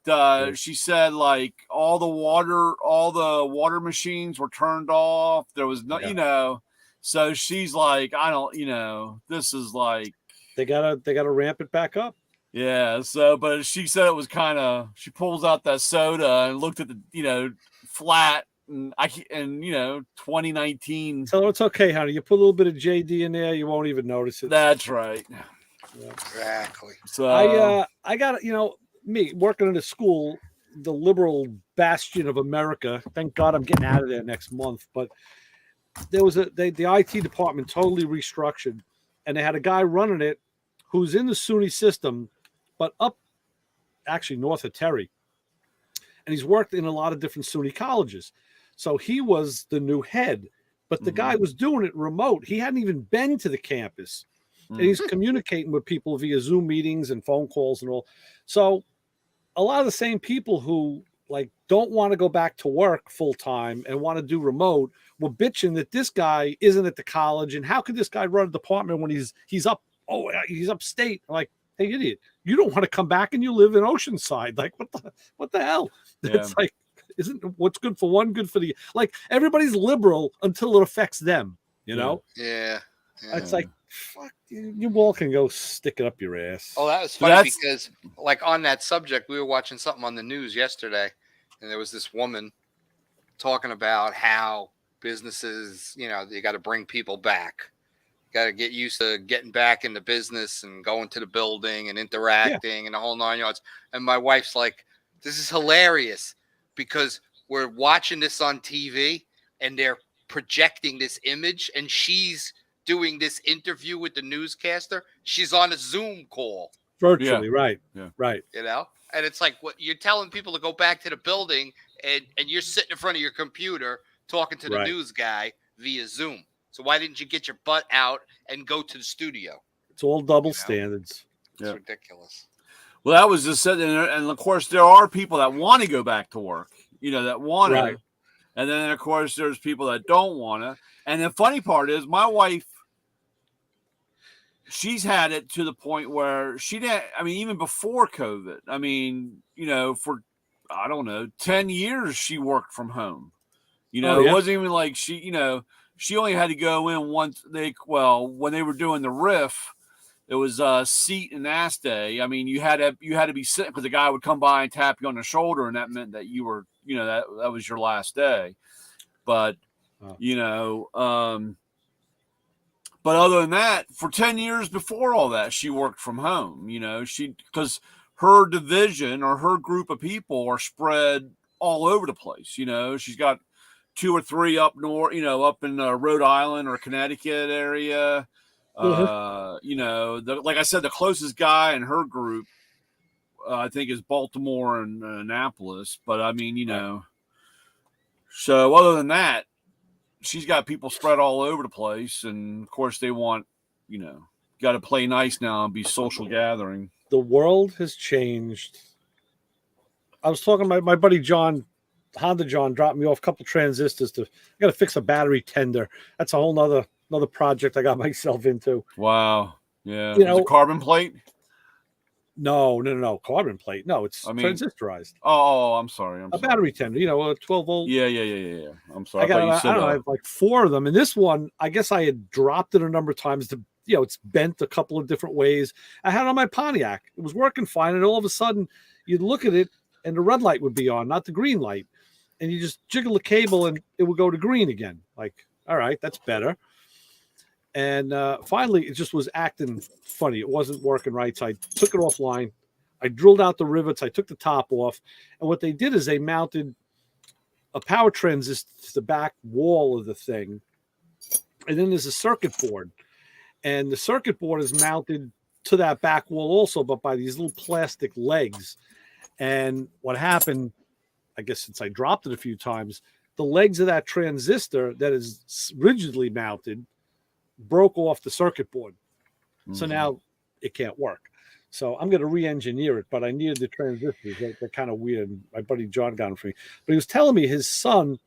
she said like all the water machines were turned off. There was no, you know. So she's like, I don't, you know, this is like they gotta ramp it back up. Yeah. So, but she said it was kind of. She pulls out that soda and looked at the, you know, flat and 2019. Tell her it's okay, honey. You put a little bit of JD in there, you won't even notice it. That's right. Yeah. Exactly. So I got, you know, me working in a school, the liberal bastion of America. Thank God I'm getting out of there next month. But there was the IT department totally restructured, and they had a guy running it who's in the SUNY system, but up actually north of Terry. And he's worked in a lot of different SUNY colleges. So he was the new head, but the guy was doing it remote. He hadn't even been to the campus. And he's communicating with people via Zoom meetings and phone calls and all. So a lot of the same people who like don't want to go back to work full time and want to do remote were bitching that this guy isn't at the college. And how could this guy run a department when he's upstate? I'm like, hey, idiot, you don't want to come back and you live in Oceanside. Like, what the hell? It's like, isn't what's good for one good for the, like, everybody's liberal until it affects them, you know? Yeah. It's like, fuck, you all can go stick it up your ass. Oh, that was funny because, like, on that subject, we were watching something on the news yesterday, and there was this woman talking about how businesses, you know, you got to bring people back. You got to get used to getting back into business and going to the building and interacting and the whole 9 yards. And my wife's like, this is hilarious because we're watching this on TV and they're projecting this image and she's doing this interview with the newscaster. She's on a Zoom call. Virtually, right. Yeah. Right. You know? And it's like, what you're telling people to go back to the building and you're sitting in front of your computer talking to the news guy via Zoom. So why didn't you get your butt out and go to the studio? It's all double standards. It's ridiculous. Well, that was just said, and of course, there are people that want to go back to work, you know, that want to. And then, of course, there's people that don't want to. And the funny part is my wife, she's had it to the point where she didn't, I mean, even before COVID, I mean, you know, for, I don't know, 10 years she worked from home. You know, it wasn't even like she, you know, she only had to go in once when they were doing the riff, it was seat and ass day. I mean, you had to be sitting because the guy would come by and tap you on the shoulder, and that meant that you were, you know, that was your last day. But you know, but other than that, for 10 years before all that, she worked from home. You know, because her division or her group of people are spread all over the place. You know, she's got 2 or 3 up north, you know, up in Rhode Island or Connecticut area. You know, like I said, the closest guy in her group, I think, is Baltimore and Annapolis. But I mean, you know, so other than that, she's got people spread all over the place. And of course, they want, you know, got to play nice now and be social gathering. The world has changed. I was talking to my buddy John. Honda John dropped me off a couple transistors I got to fix a battery tender. That's a whole nother project I got myself into. Wow. Yeah. You know, carbon plate? No. Carbon plate. No, it's transistorized. Oh, I'm sorry. A battery tender, you know, a 12 volt. Yeah. I'm sorry. I have like 4 of them. And this one, I guess I had dropped it a number of times you know, it's bent a couple of different ways. I had it on my Pontiac. It was working fine. And all of a sudden you'd look at it and the red light would be on, not the green light. and you just jiggle the cable and it would go to green again. Like, all right, that's better. And finally, it just was acting funny. It wasn't working right. So I took it offline. I drilled out the rivets. I took the top off. And what they did is they mounted a power transistor to the back wall of the thing. And then there's a circuit board. And the circuit board is mounted to that back wall also, but by these little plastic legs. And what happened, I guess since I dropped it a few times, the legs of that transistor that is rigidly mounted broke off the circuit board. So now it can't work. So I'm going to re-engineer it, but I needed the transistors. They're kind of weird. My buddy John got them for me. But he was telling me his son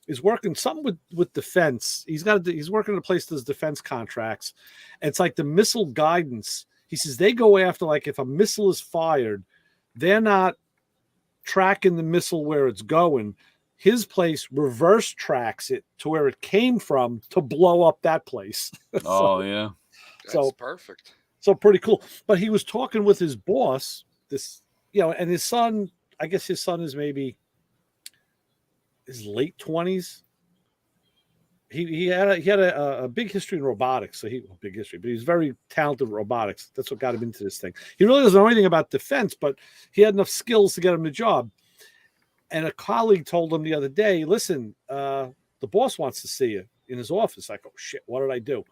is working something with defense. He's working at a place that does defense contracts. And it's like the missile guidance. He says they go after, like, if a missile is fired, they're not tracking the missile where it's going. His place reverse tracks it to where it came from to blow up that place. Oh, yeah. That's perfect. So pretty cool. But he was talking with his boss, and his son, I guess his son is maybe his late 20s. He had a big history in robotics. So big history, but he's very talented with robotics. That's what got him into this thing. He really doesn't know anything about defense, but he had enough skills to get him the job. And a colleague told him the other day, listen, the boss wants to see you in his office. I go, shit, what did I do?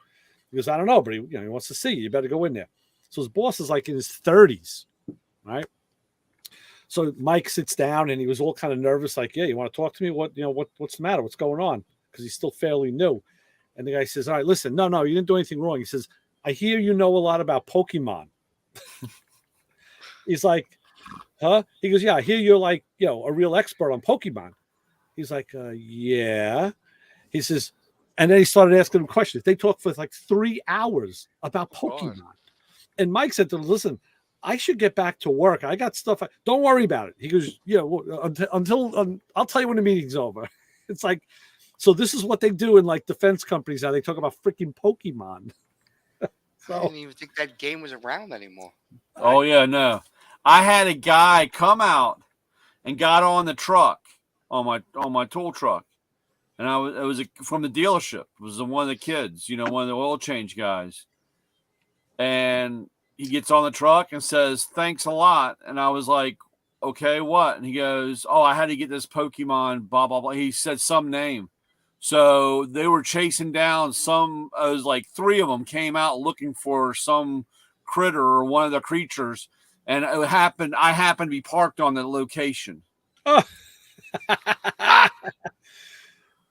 He goes, I don't know, but he wants to see you. You better go in there. So his boss is like in his 30s, right? So Mike sits down and he was all kind of nervous, like, yeah, you want to talk to me? What's the matter? What's going on? Because he's still fairly new. And the guy says, all right, listen, no, you didn't do anything wrong. He says, I hear you know a lot about Pokemon. He's like, huh? He goes, yeah, I hear you're like, a real expert on Pokemon. He's like, yeah. He says, and then he started asking him questions. They talked for like 3 hours about Pokemon. God. And Mike said to him, listen, I should get back to work. I got stuff. Don't worry about it. He goes, until I'll tell you when the meeting's over. It's like, so this is what they do in like defense companies. How they talk about freaking Pokemon. So, I didn't even think that game was around anymore. Oh, yeah, no. I had a guy come out and got on the truck, on my tool truck. And it was from the dealership. It was one of the kids, one of the oil change guys. And he gets on the truck and says, thanks a lot. And I was like, okay, what? And he goes, oh, I had to get this Pokemon, blah, blah, blah. He said some name. So they were chasing down it was like 3 of them came out looking for some critter or one of the creatures. And I happened to be parked on the location. Oh.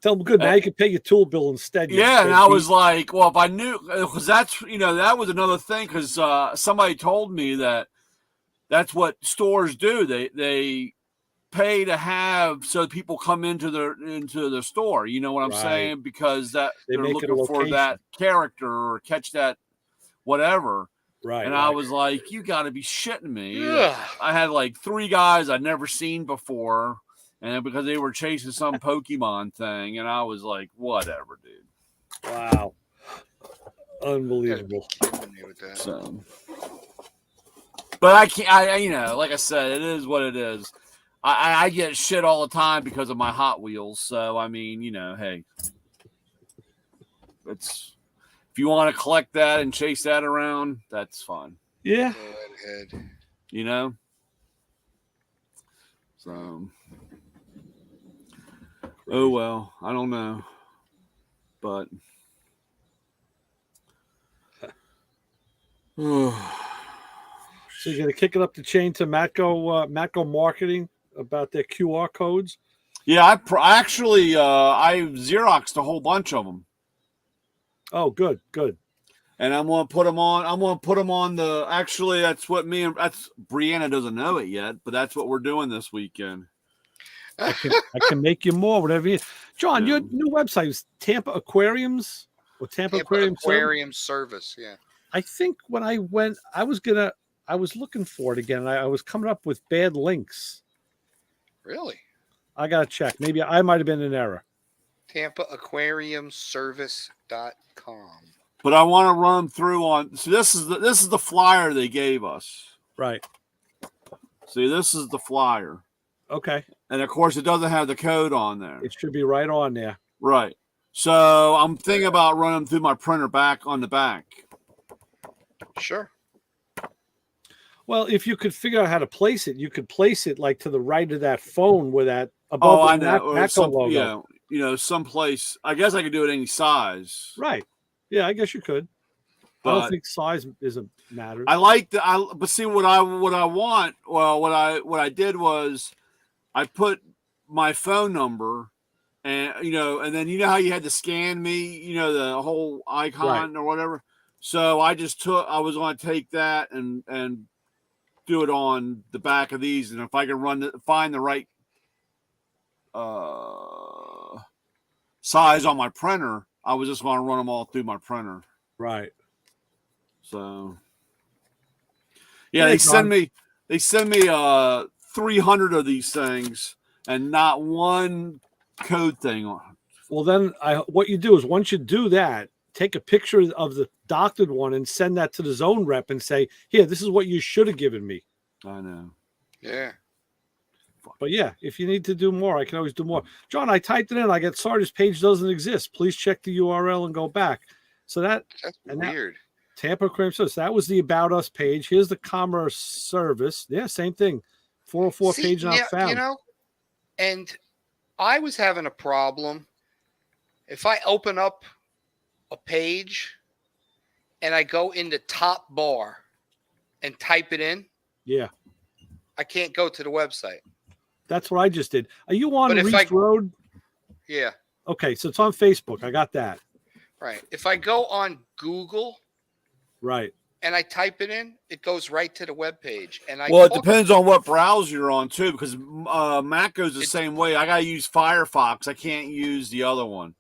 Tell them good. Now you can pay your tool bill instead. Yeah, and I was like, well, if I knew, because that's that was another thing. Because somebody told me that's what stores do. They pay to have so people come into the store. You know what I'm saying? Because they're looking for that character or catch that whatever. Right. And I was like, you got to be shitting me. Yeah. I had like 3 guys I'd never seen before. And because they were chasing some Pokemon thing, and I was like, whatever, dude. Wow. Unbelievable. So, but I can't, like I said, it is what it is. I get shit all the time because of my Hot Wheels. So, I mean, hey, if you want to collect that and chase that around, that's fine. Yeah. So. Oh, well, I don't know. But. So you're going to kick it up the chain to Matco Marketing about their QR codes? Yeah, I Xeroxed a whole bunch of them. Oh, good. And I'm going to put them on. Actually, that's what Brianna doesn't know it yet, but that's what we're doing this weekend. I can make you more, whatever you. John, your new website is Tampa Aquariums or Tampa Aquarium Service. Yeah. I think when I went, I was looking for it again. I was coming up with bad links. Really? I gotta check. Maybe I might have been in error. TampaAquariumService.com. But I want to run through on. So this is the flyer they gave us. Right. See, this is the flyer. Okay. And of course, it doesn't have the code on there. It should be right on there. Right. So I'm thinking about running through my printer back on the back. Sure. Well, if you could figure out how to place it, you could place it like to the right of that phone with that Oh, above I the know. Or Matco some, logo. yeah, you know, someplace. I guess I could do it any size. Right. Yeah, I guess you could. I don't But think size isn't matters. I like the. But see what I want. Well, what I did was, I put my phone number, and and then how you had to scan me, the whole icon or whatever. So I just I was going to take that and do it on the back of these, and if I can find the right size on my printer, I was just going to run them all through my printer. Right. So yeah, they send me 300 of these things and not one code thing on. Well, then what you do is once you do that, take a picture of the doctored one and send that to the zone rep and say, here, this is what you should have given me. I know. Yeah. But yeah, if you need to do more, I can always do more. John, I typed it in. I get sorry, this page doesn't exist. Please check the URL and go back. So that's weird. Tampa Aquarium Service. That was the About Us page. Here's the Commerce Service. Yeah, same thing. 404 page not found. And I was having a problem. If I open up a page and I go in the top bar and type it in, yeah, I can't go to the website. That's what I just did. Are you on Reese Road? Yeah. Okay, so it's on Facebook. I got that. Right. If I go on Google, right, and I type it in, it goes right to the web page. And it depends on what browser you're on too, because Mac goes the same way. I gotta use Firefox. I can't use the other one.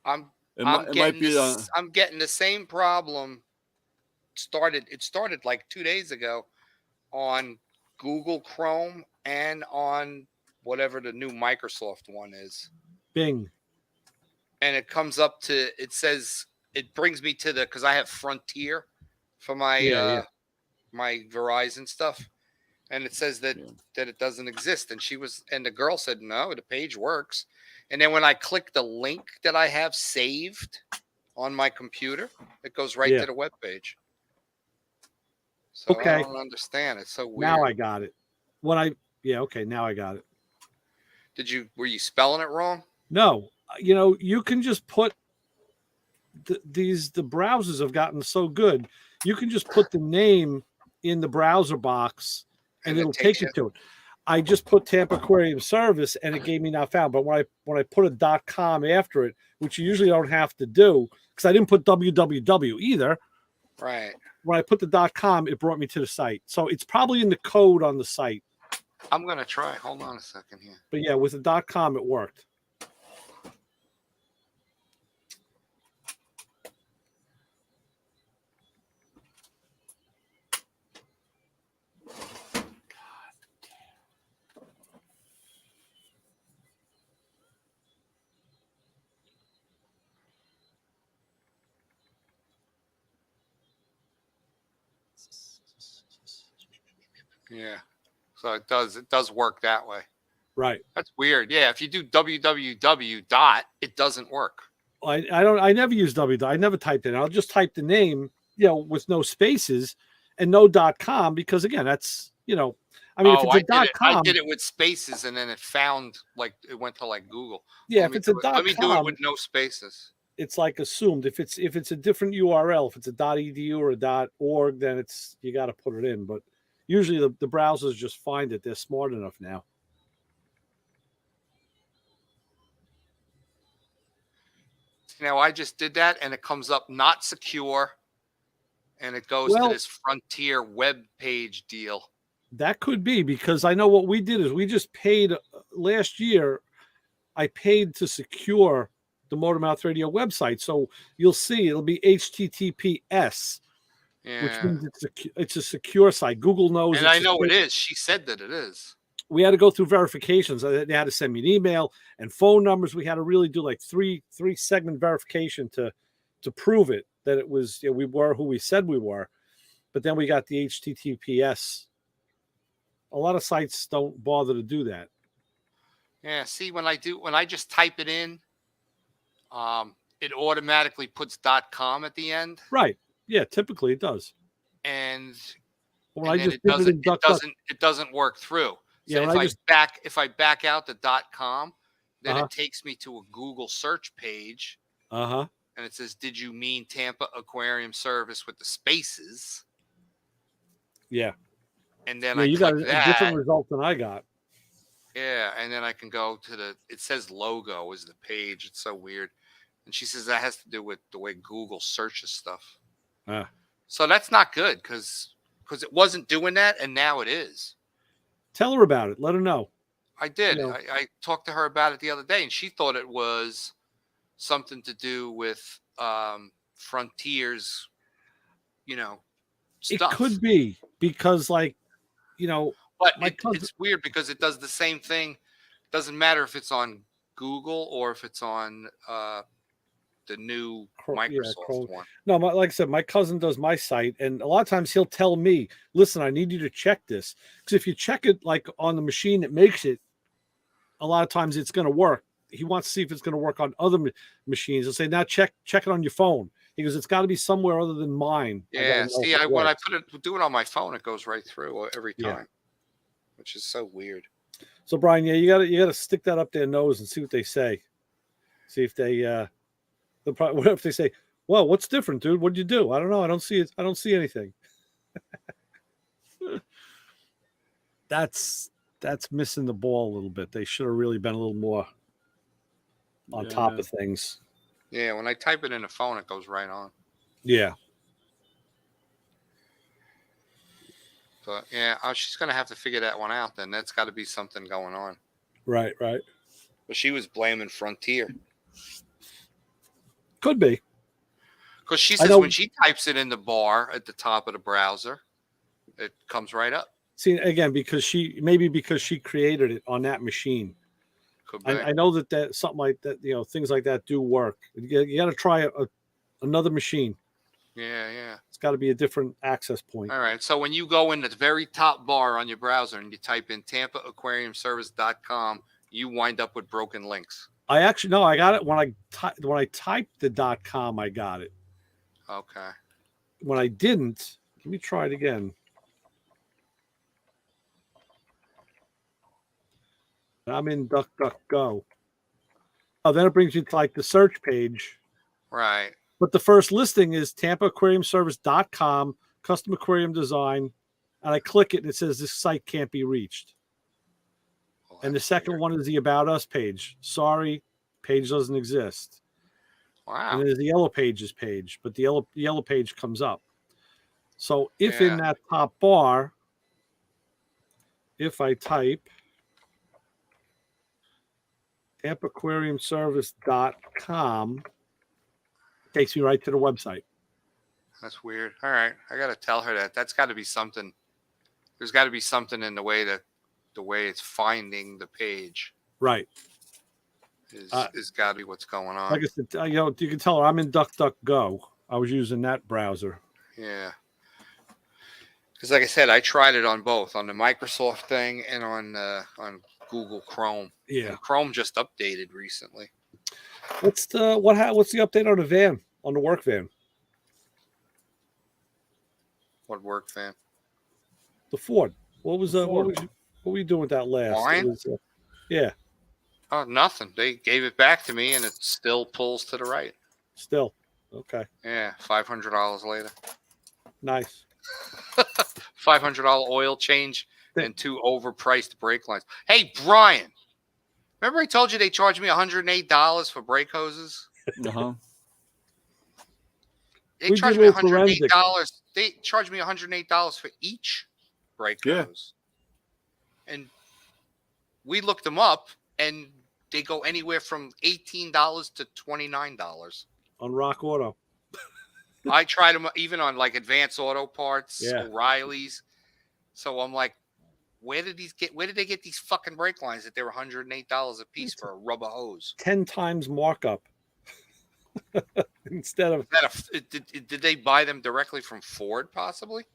I'm getting the same problem. It started like 2 days ago on Google Chrome and on whatever the new Microsoft one is. Bing. And it comes up to, it brings me to because I have Frontier for my my Verizon stuff. And it says that it doesn't exist. And the girl said, no, the page works. And then when I click the link that I have saved on my computer, it goes right to the web page. So I don't understand. It's so weird. Now I got it. Now I got it. Were you spelling it wrong? No. You can just put the browsers have gotten so good. You can just put the name in the browser box and it'll take you to it. I just put Tampa Aquarium Service and it gave me not found. But when I put a .com after it, which you usually don't have to do, because I didn't put www either. Right. When I put the .com, it brought me to the site. So it's probably in the code on the site. I'm gonna try. Hold on a second here. But yeah, with the .com, it worked. Yeah. So it does work that way. Right. That's weird. Yeah. If you do www. It doesn't work. I never use www. I never typed it in. I'll just type the name, with no spaces and no .com, because again, that's, if it's a .com. I did it with spaces and then it found it went to Google. Yeah. If it's a .com. Let me do it with no spaces. It's assumed if it's a different URL, if it's a .edu or a .org, then you got to put it in. But usually the browsers just find it. They're smart enough now. Now I just did that and it comes up not secure and it goes to this Frontier web page deal. That could be, because I know what we did is we just paid last year. I paid to secure the Motormouth Radio website. So you'll see it'll be HTTPS. Yeah. Which means it's a secure site. Google knows. And I know it is. She said that it is. We had to go through verifications. They had to send me an email and phone numbers. We had to really do three segment verification to prove it, that it was we were who we said we were. But then we got the HTTPS. A lot of sites don't bother to do that. Yeah. See, when I just type it in, it automatically puts .com at the end, Right. Yeah, typically it does. and When and I then just did it in it doesn't work through. So Yeah, when if I back out the .com, then Uh-huh. it takes me to a Google search page, uh-huh. and it says, "Did you mean Tampa Aquarium Service with the spaces?" Yeah. And then Yeah, I you got click a different that. result than I got. Yeah, and then I can go to it says logo is the page. It's so weird. And she says that has to do with the way Google searches stuff. Ah. So that's not good because it wasn't doing that, and now it is. Tell her about it. Let her know. I did. You know. I talked to her about it the other day, and she thought it was something to do with Frontier's, It stuff. could be because, like, But my cousin- it's weird because it does the same thing. Doesn't matter if it's on Google or if it's on the new Microsoft Chrome. one. No, like I said, my cousin does my site, and a lot of times he'll tell me, "Listen, I need you to check this," because if you check it like on the machine that makes it, a lot of times it's going to work. He wants to see if it's going to work on other machines. He'll say, "Now check it on your phone." He goes, "It's got to be somewhere other than mine." Yeah, see, when I do it on my phone, it goes right through every time, Yeah. which is so weird. So Brian, yeah, you gotta stick that up their nose and see what they say. See if they what if they say, "Well, what's different, dude? What'd you do?" I don't know. I don't see it. I don't see anything. That's missing the ball a little bit. They should have really been a little more on top of things. Yeah, when I type it in the phone, it goes right on. Yeah. But yeah, she's gonna have to figure that one out. Then that's got to be something going on. Right. But she was blaming Frontier Could be. because she I says know- when she types it in the bar at the top of the browser, it comes right up. See, again, because she created it on that machine. Could be. I know that something like that, things like that do work. You got to try another machine. Yeah. It's got to be a different access point. All right. So when you go in the very top bar on your browser and you type in TampaAquariumService.com, you wind up with broken links. I got it when I typed the .com. I got it. Okay. When I didn't, let me try it again. I'm in DuckDuckGo. Oh, then it brings you to like the search page. Right. But the first listing is TampaAquariumService.com, custom aquarium design. And I click it and it says this site can't be reached. Well, And the that's second weird. one is the About Us page. Sorry, page doesn't exist. Wow. And there's the Yellow Pages page, but the yellow page comes up. So if Yeah. in that top bar, if I type TampaAquariumService.com, it takes me right to the website. That's weird. All right. I got to tell her that. That's got to be something. There's got to be something in the way it's finding the page Right. is got to be what's going on. Like I said, you can tell her I'm in DuckDuckGo. I was using that browser. Yeah. Because like I said, I tried it on both, on the Microsoft thing and on Google Chrome. Yeah. And Chrome just updated recently. What's the update on the van, on the work van? What worked, fam? The Ford. What was The what Ford. were you doing with that last? Mine? It was, yeah, Oh, nothing. They gave it back to me, and it still pulls to the right. still. Okay. Yeah, $500 later. Nice. $500 oil change and 2 overpriced brake lines. Hey, Brian, remember I told you they charged me $108 for brake hoses? Uh-huh. They We charged did me a little forensic. $108. They charged me $108 for each brake Yeah. hose. And we looked them up, and they go anywhere from $18 to $29. On Rock Auto. I tried them even on like Advanced Auto Parts, Yeah. O'Reilly's. So I'm like, where did they get these fucking brake lines that they're $108 a piece for a rubber hose? 10 times markup. Instead of Did they buy them directly from Ford, possibly?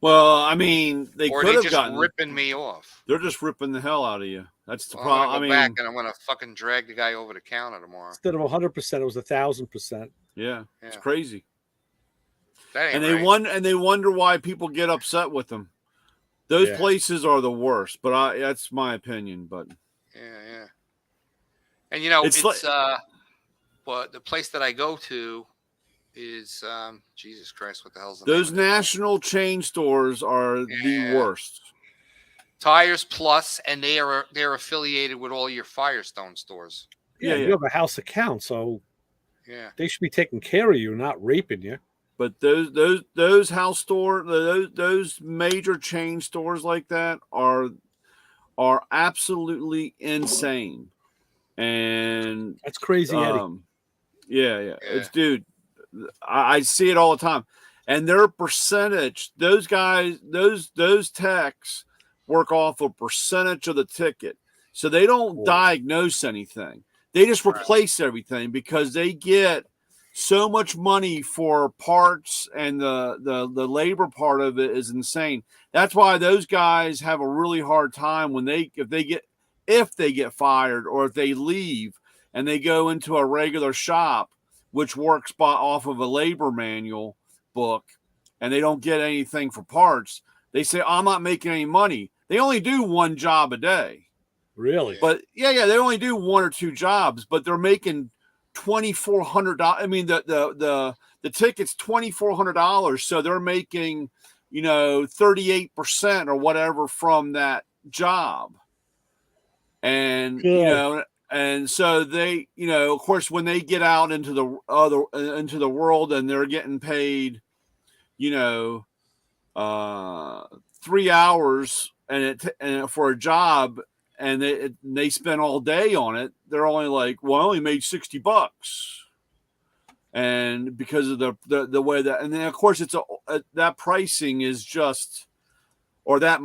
Well, I mean, they or could they have just gotten. ripping me off. They're just ripping the hell out of you. That's the Well, problem. I'm gonna go back and I'm gonna fucking drag the guy over the counter tomorrow. Instead of 100%, it was 1,000%. yeah, it's Yeah. crazy. That ain't And they right. they wonder why people get upset with them. Those Yeah. places are the worst, but that's my opinion. But Yeah. And you know, It's it's like- well, the place that I go to is Jesus Christ, what the hell's the those name of it? national chain stores are the Yeah. worst. Tires Plus, and they're affiliated with all your Firestone stores. Yeah, Yeah. you have a house account, so Yeah. they should be taking care of you, not raping you. But those house store those major chain stores like that are absolutely insane. And That's crazy, Eddie. yeah. It's dude, I see it all the time. And their percentage, those guys, those techs work off a percentage of the ticket. So they don't diagnose anything. They just replace everything because they get so much money for parts, and the labor part of it is insane. That's why those guys have a really hard time when if they get fired or if they leave and they go into a regular shop, which works off of a labor manual book, and they don't get anything for parts. They say, I'm not making any money. They only do one job a day. Really? But yeah, they only do one or two jobs, but they're making $2,400. I mean, the ticket's $2,400, so they're making 38% or whatever from that job. And and so they, of course, when they get out into the world and they're getting paid, 3 hours and for a job, and they spend all day on it, they're only like, well, I only made $60. And because of the way that, and then of course it's that pricing is just, or that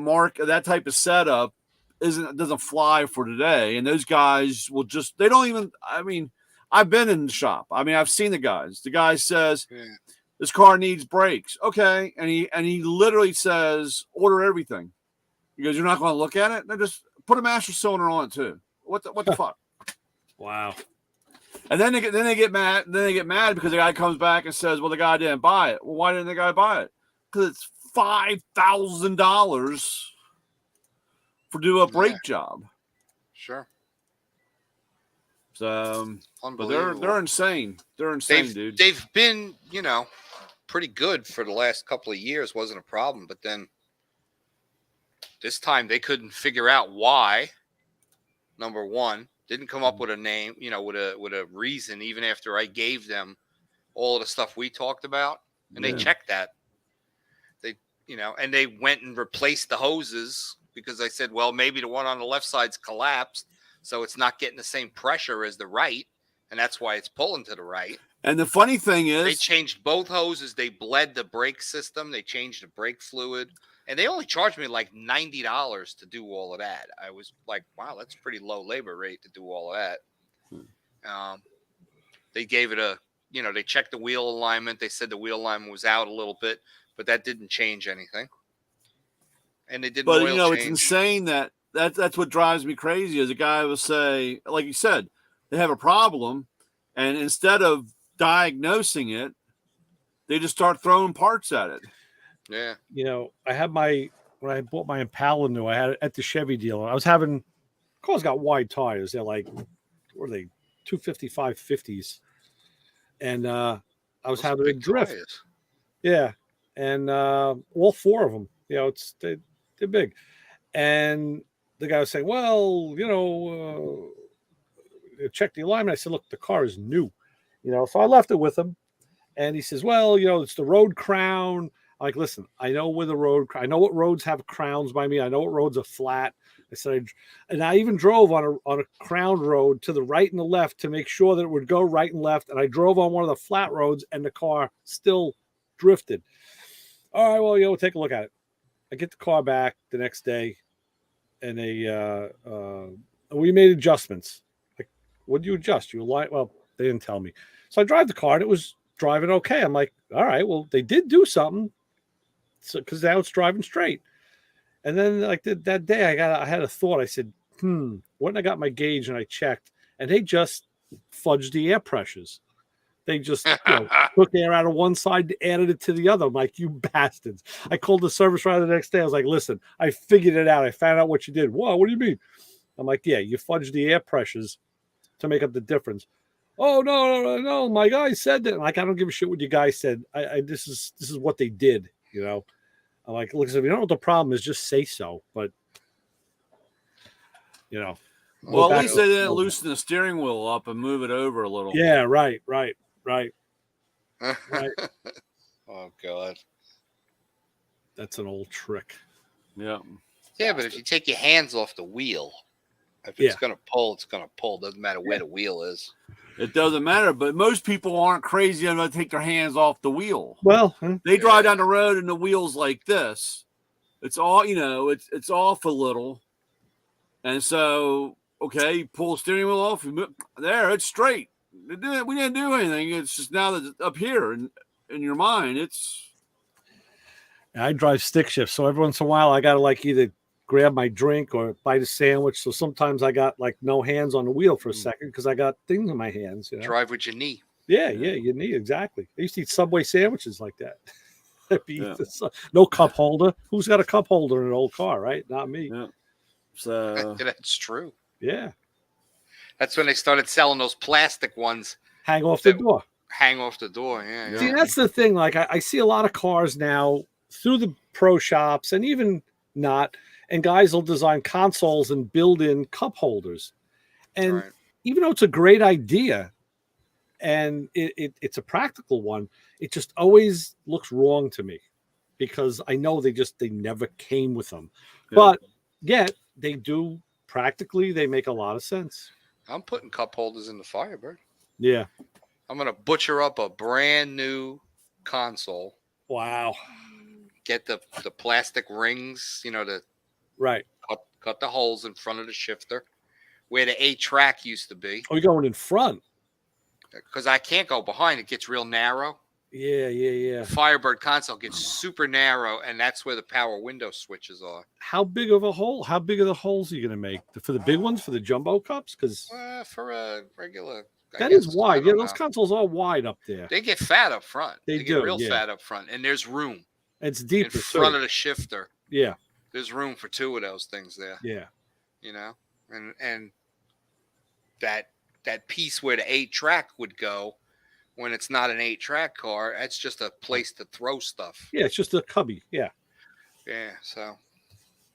type of setup doesn't fly for today. And those guys will just, they don't even, I mean, I've been in the shop. I mean, I've seen the guys. The guy says, this car needs brakes. Okay. And he literally says, order everything. He goes, you're not going to look at it? Then just put a master cylinder on it too. What the fuck? Wow. And then they get mad. Then they get mad because the guy comes back and says, well, the guy didn't buy it. Well, why didn't the guy buy it? Because it's $5,000 for do a brake job. Sure. So, but Unbelievable. they're insane. They're insane, dude. They've been, pretty good for the last couple of years. Wasn't a problem, but then this time they couldn't figure out why. Number one, didn't come up with a name, with a reason, even after I gave them all of the stuff we talked about, and they checked that. They, and they went and replaced the hoses because I said, well, maybe the one on the left side's collapsed, so it's not getting the same pressure as the right, and that's why it's pulling to the right. And the funny thing is, they changed both hoses. They bled the brake system. They changed the brake fluid. And they only charged me like $90 to do all of that. I was like, wow, that's a pretty low labor rate to do all of that. They gave it they checked the wheel alignment. They said the wheel alignment was out a little bit, but that didn't change anything. And they did but oil change. It's insane that's what drives me crazy. Is a guy will say, like you said, they have a problem, and instead of diagnosing it, they just start throwing parts at it. Yeah. I had when I bought my Impala new, I had it at the Chevy dealer. I was having, cars got wide tires. They're like, what are they? 255 50s. And I was having a drift. Tires. Yeah. And all four of them, they're big. And the guy was saying, well, check the alignment. I said, look, the car is new, so I left it with him. And he says, well, it's the road crown. I'm like, listen, I know what roads have crowns by me. I know what roads are flat. I said, and I even drove on a crown road to the right and the left to make sure that it would go right and left. And I drove on one of the flat roads and the car still drifted. All right, well, we'll take a look at it. I get the car back the next day, and we made adjustments. Like, what do you adjust? Well, they didn't tell me. So I drive the car, and it was driving okay. I'm like, all right, well, they did do something. So because now it's driving straight. And then like that day, I had a thought. I said, when I got my gauge and I checked, and they just fudged the air pressures. They just took air out of one side, added it to the other. I'm like, you bastards. I called the service right the next day. I was like, listen, I figured it out. I found out what you did. Whoa, what do you mean? I'm like, yeah, you fudged the air pressures to make up the difference. Oh, no. My guy said that. Like, I don't give a shit what your guy said. This is what they did, you know. I'm like, look, if you don't know what the problem is, just say so. But, you know. Well, at least they didn't loosen the steering wheel up and move it over a little. Yeah, right. Oh God. That's an old trick. Yeah. Yeah, but if you take your hands off the wheel, if it's gonna pull, it's gonna pull. Doesn't matter where the wheel is. It doesn't matter, but most people aren't crazy enough to take their hands off the wheel. Well, they drive down the road and the wheel's like this. It's all, it's off a little. And so, okay, pull the steering wheel off. There, it's straight. We didn't do anything. It's just now that it's up here in your mind, it's. I drive stick shift, so every once in a while I gotta like either grab my drink or bite a sandwich. So sometimes I got like no hands on the wheel for a second because I got things in my hands. You know? Drive with your knee. Yeah, your knee, exactly. I used to eat Subway sandwiches like that. No cup holder. Who's got a cup holder in an old car, right? Not me. Yeah. So that's true. Yeah. That's when they started selling those plastic ones. Hang off the door. Hang off the door. Yeah. See, that's the thing. Like I see a lot of cars now through the pro shops and even not, and guys will design consoles and build in cup holders. And even though it's a great idea and it's a practical one, it just always looks wrong to me because I know they never came with them. Yeah. But yet they do practically, they make a lot of sense. I'm putting cup holders in the Firebird. Yeah. I'm going to butcher up a brand new console. Wow. Get the plastic rings, to cut the holes in front of the shifter where the 8-track used to be. Oh, you're going in front? Because I can't go behind. It gets real narrow. Yeah. Firebird console gets super narrow, and that's where the power window switches are. How big of a hole? How big are the holes are you going to make? For the big ones, for the jumbo cups? Because for a regular... That is wide. Yeah, those consoles are wide up there. They get fat up front. They do, get real fat up front, and there's room. It's deep in front of the shifter. Yeah, there's room for 2 of those things there. Yeah, and that piece where the 8-track would go, when it's not an 8-track car, that's just a place to throw stuff. Yeah, it's just a cubby. Yeah. So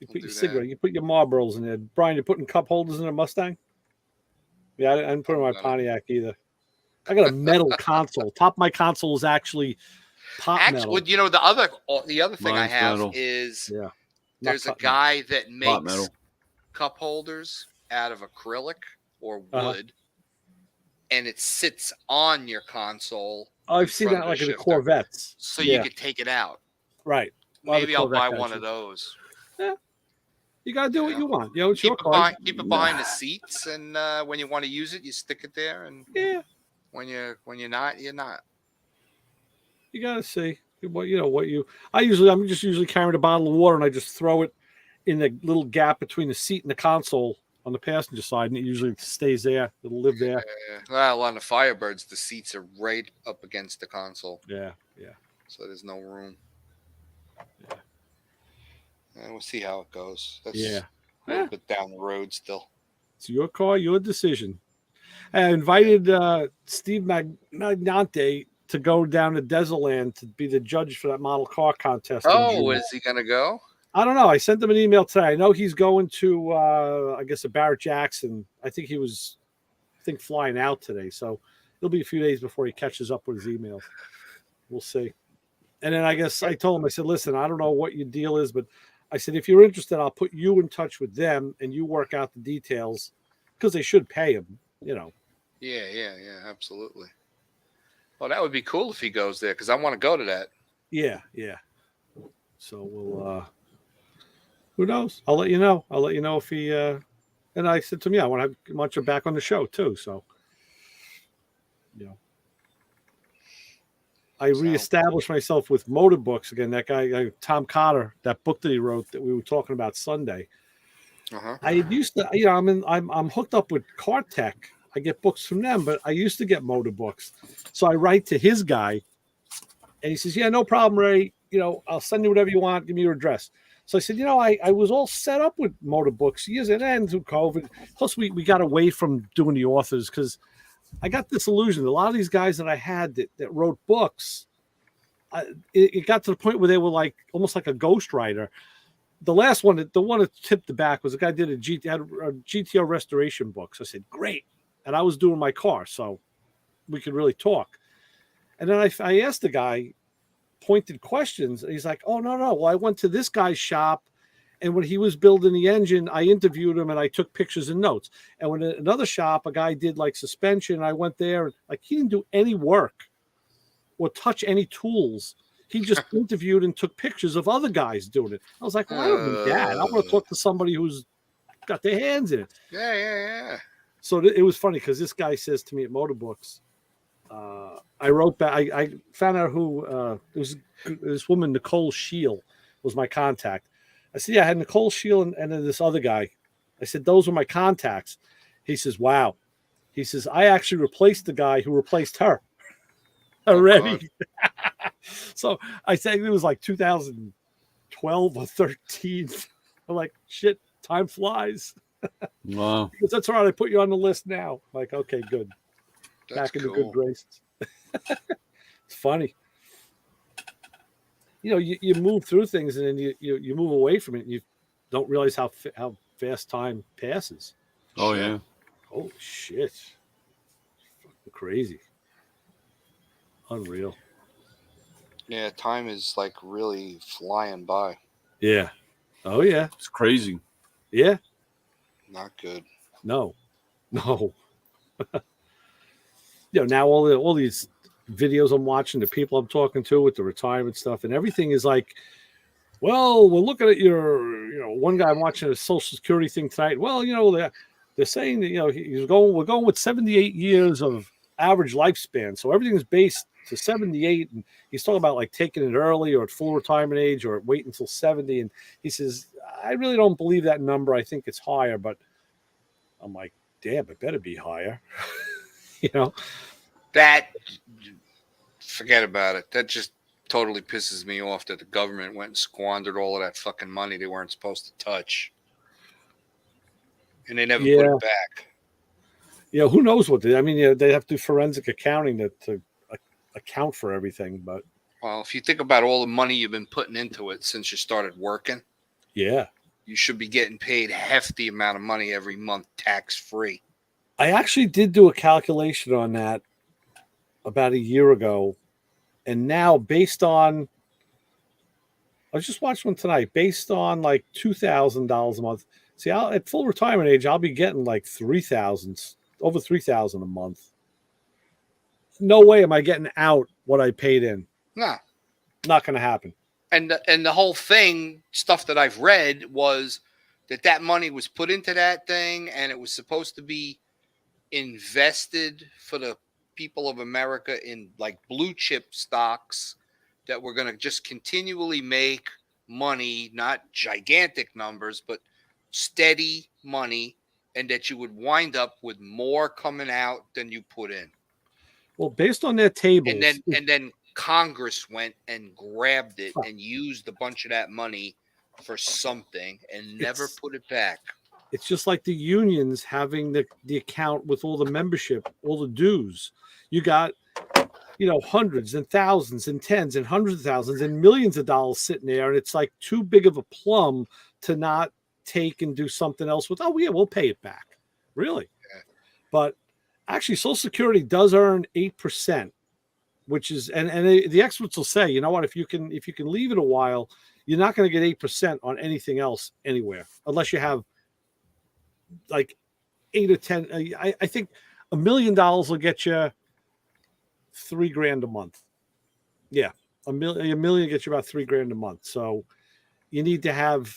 you put your cigarette, you put your Marlboros in there. Brian, you're putting cup holders in a Mustang? Yeah, I didn't put in my Pontiac either. I got a metal console. Top of my console is actually metal. The other thing I have metal. Is there's a guy that makes cup holders out of acrylic or wood, and it sits on your console. Oh, I've seen that like in the Corvettes. So you could take it out. Right. Maybe I'll buy one of those. Yeah. You gotta do what you want. It's your car. Keep it behind the seats, and when you want to use it, you stick it there. And when you're not, you're not. You gotta see I'm just usually carrying a bottle of water, and I just throw it in the little gap between the seat and the console on the passenger side, and it usually stays there. It'll live there. Well, on the Firebirds, the seats are right up against the console. Yeah. So there's no room. And we'll see how it goes. That's a little bit down the road still. It's your car, your decision. I invited Steve Magnante to go down to Desertland to be the judge for that model car contest. Oh, is he going to go? I don't know. I sent him an email today. I know he's going to, a Barrett Jackson. I think he was, flying out today. So it'll be a few days before he catches up with his emails. We'll see. And then I told him, I said, listen, I don't know what your deal is, but I said, if you're interested, I'll put you in touch with them and you work out the details because they should pay him, Yeah, absolutely. Well, that would be cool if he goes there because I want to go to that. Yeah. So we'll, who knows? I'll let you know. I'll let you know if he, and I said to him, I want you back on the show too. So, I So- reestablished myself with motor books again. That guy, Tom Cotter, that book that he wrote that we were talking about Sunday. Uh-huh. I used to, I'm hooked up with CarTech. I get books from them, but I used to get motor books. So I write to his guy, and he says, "Yeah, no problem, Ray. I'll send you whatever you want. Give me your address." So I said, I was all set up with motor books years and then through COVID. Plus, we got away from doing the authors because I got disillusioned. A lot of these guys that I had that wrote books, it got to the point where they were like almost like a ghostwriter. The last one, the one that tipped the back was a guy did had a GTO restoration book. So I said, great. And I was doing my car, so we could really talk. And then I asked the guy pointed questions. And he's like, oh, no. Well, I went to this guy's shop, and when he was building the engine, I interviewed him and I took pictures and notes. And when another shop, a guy did like suspension, I went there, and like he didn't do any work or touch any tools. He just interviewed and took pictures of other guys doing it. I was like, well, I don't need that. I want to talk to somebody who's got their hands in it. Yeah. So it was funny because this guy says to me at Motorbooks, I wrote back. I found out who it was. This woman, Nicole Scheel, was my contact. I said, yeah, I had Nicole Scheel and then this other guy. I said, those were my contacts. He says, wow. He says, I actually replaced the guy who replaced her already. So I think it was like 2012 or 13. I'm like, shit, time flies. Wow. Because that's right. I put you on the list now. Like, okay, good. That's Back in the cool. good graces. It's funny. You move through things and then you move away from it and you don't realize how fast time passes. Oh, yeah. Holy shit. Fucking crazy. Unreal. Yeah, time is like really flying by. Yeah. Oh, yeah. It's crazy. Yeah. Not good. No. Now all these videos I'm watching, the people I'm talking to with the retirement stuff, and everything is like, well, we're looking at your, one guy I'm watching a Social Security thing tonight. Well, they're saying that, we're going with 78 years of average lifespan. So everything's based to 78. And he's talking about like taking it early or at full retirement age or wait until 70. And he says, I really don't believe that number. I think it's higher, but I'm like, damn, it better be higher. That, forget about it. That just totally pisses me off that the government went and squandered all of that fucking money they weren't supposed to touch. And they never put it back. Yeah, who knows what they have to do forensic accounting to account for everything. But Well, if you think about all the money you've been putting into it since you started working, yeah, you should be getting paid hefty amount of money every month tax-free. I actually did do a calculation on that about a year ago. And now based on, I was just watching one tonight, based on like $2,000 a month. See, at full retirement age, I'll be getting like over $3,000 a month. No way am I getting out what I paid in. No. Not going to happen. And the whole thing, stuff that I've read, was that money was put into that thing and it was supposed to be invested for the people of America in like blue chip stocks that were going to just continually make money, not gigantic numbers, but steady money, and that you would wind up with more coming out than you put in. Well, based on their tables. And then Congress went and grabbed it and used a bunch of that money for something and never put it back. It's just like the unions having the account with all the membership, all the dues. You got, hundreds and thousands and tens and hundreds of thousands and millions of dollars sitting there. And it's like too big of a plum to not take and do something else with. Oh, yeah, we'll pay it back. Really? Yeah. But actually, Social Security does earn 8%, which is, and the experts will say, you know what, if you can leave it a while, you're not going to get 8% on anything else anywhere, unless you have like 8 or 10. I think $1 million will get you $3,000 a month. Yeah, a million gets you about $3,000 a month. So you need to have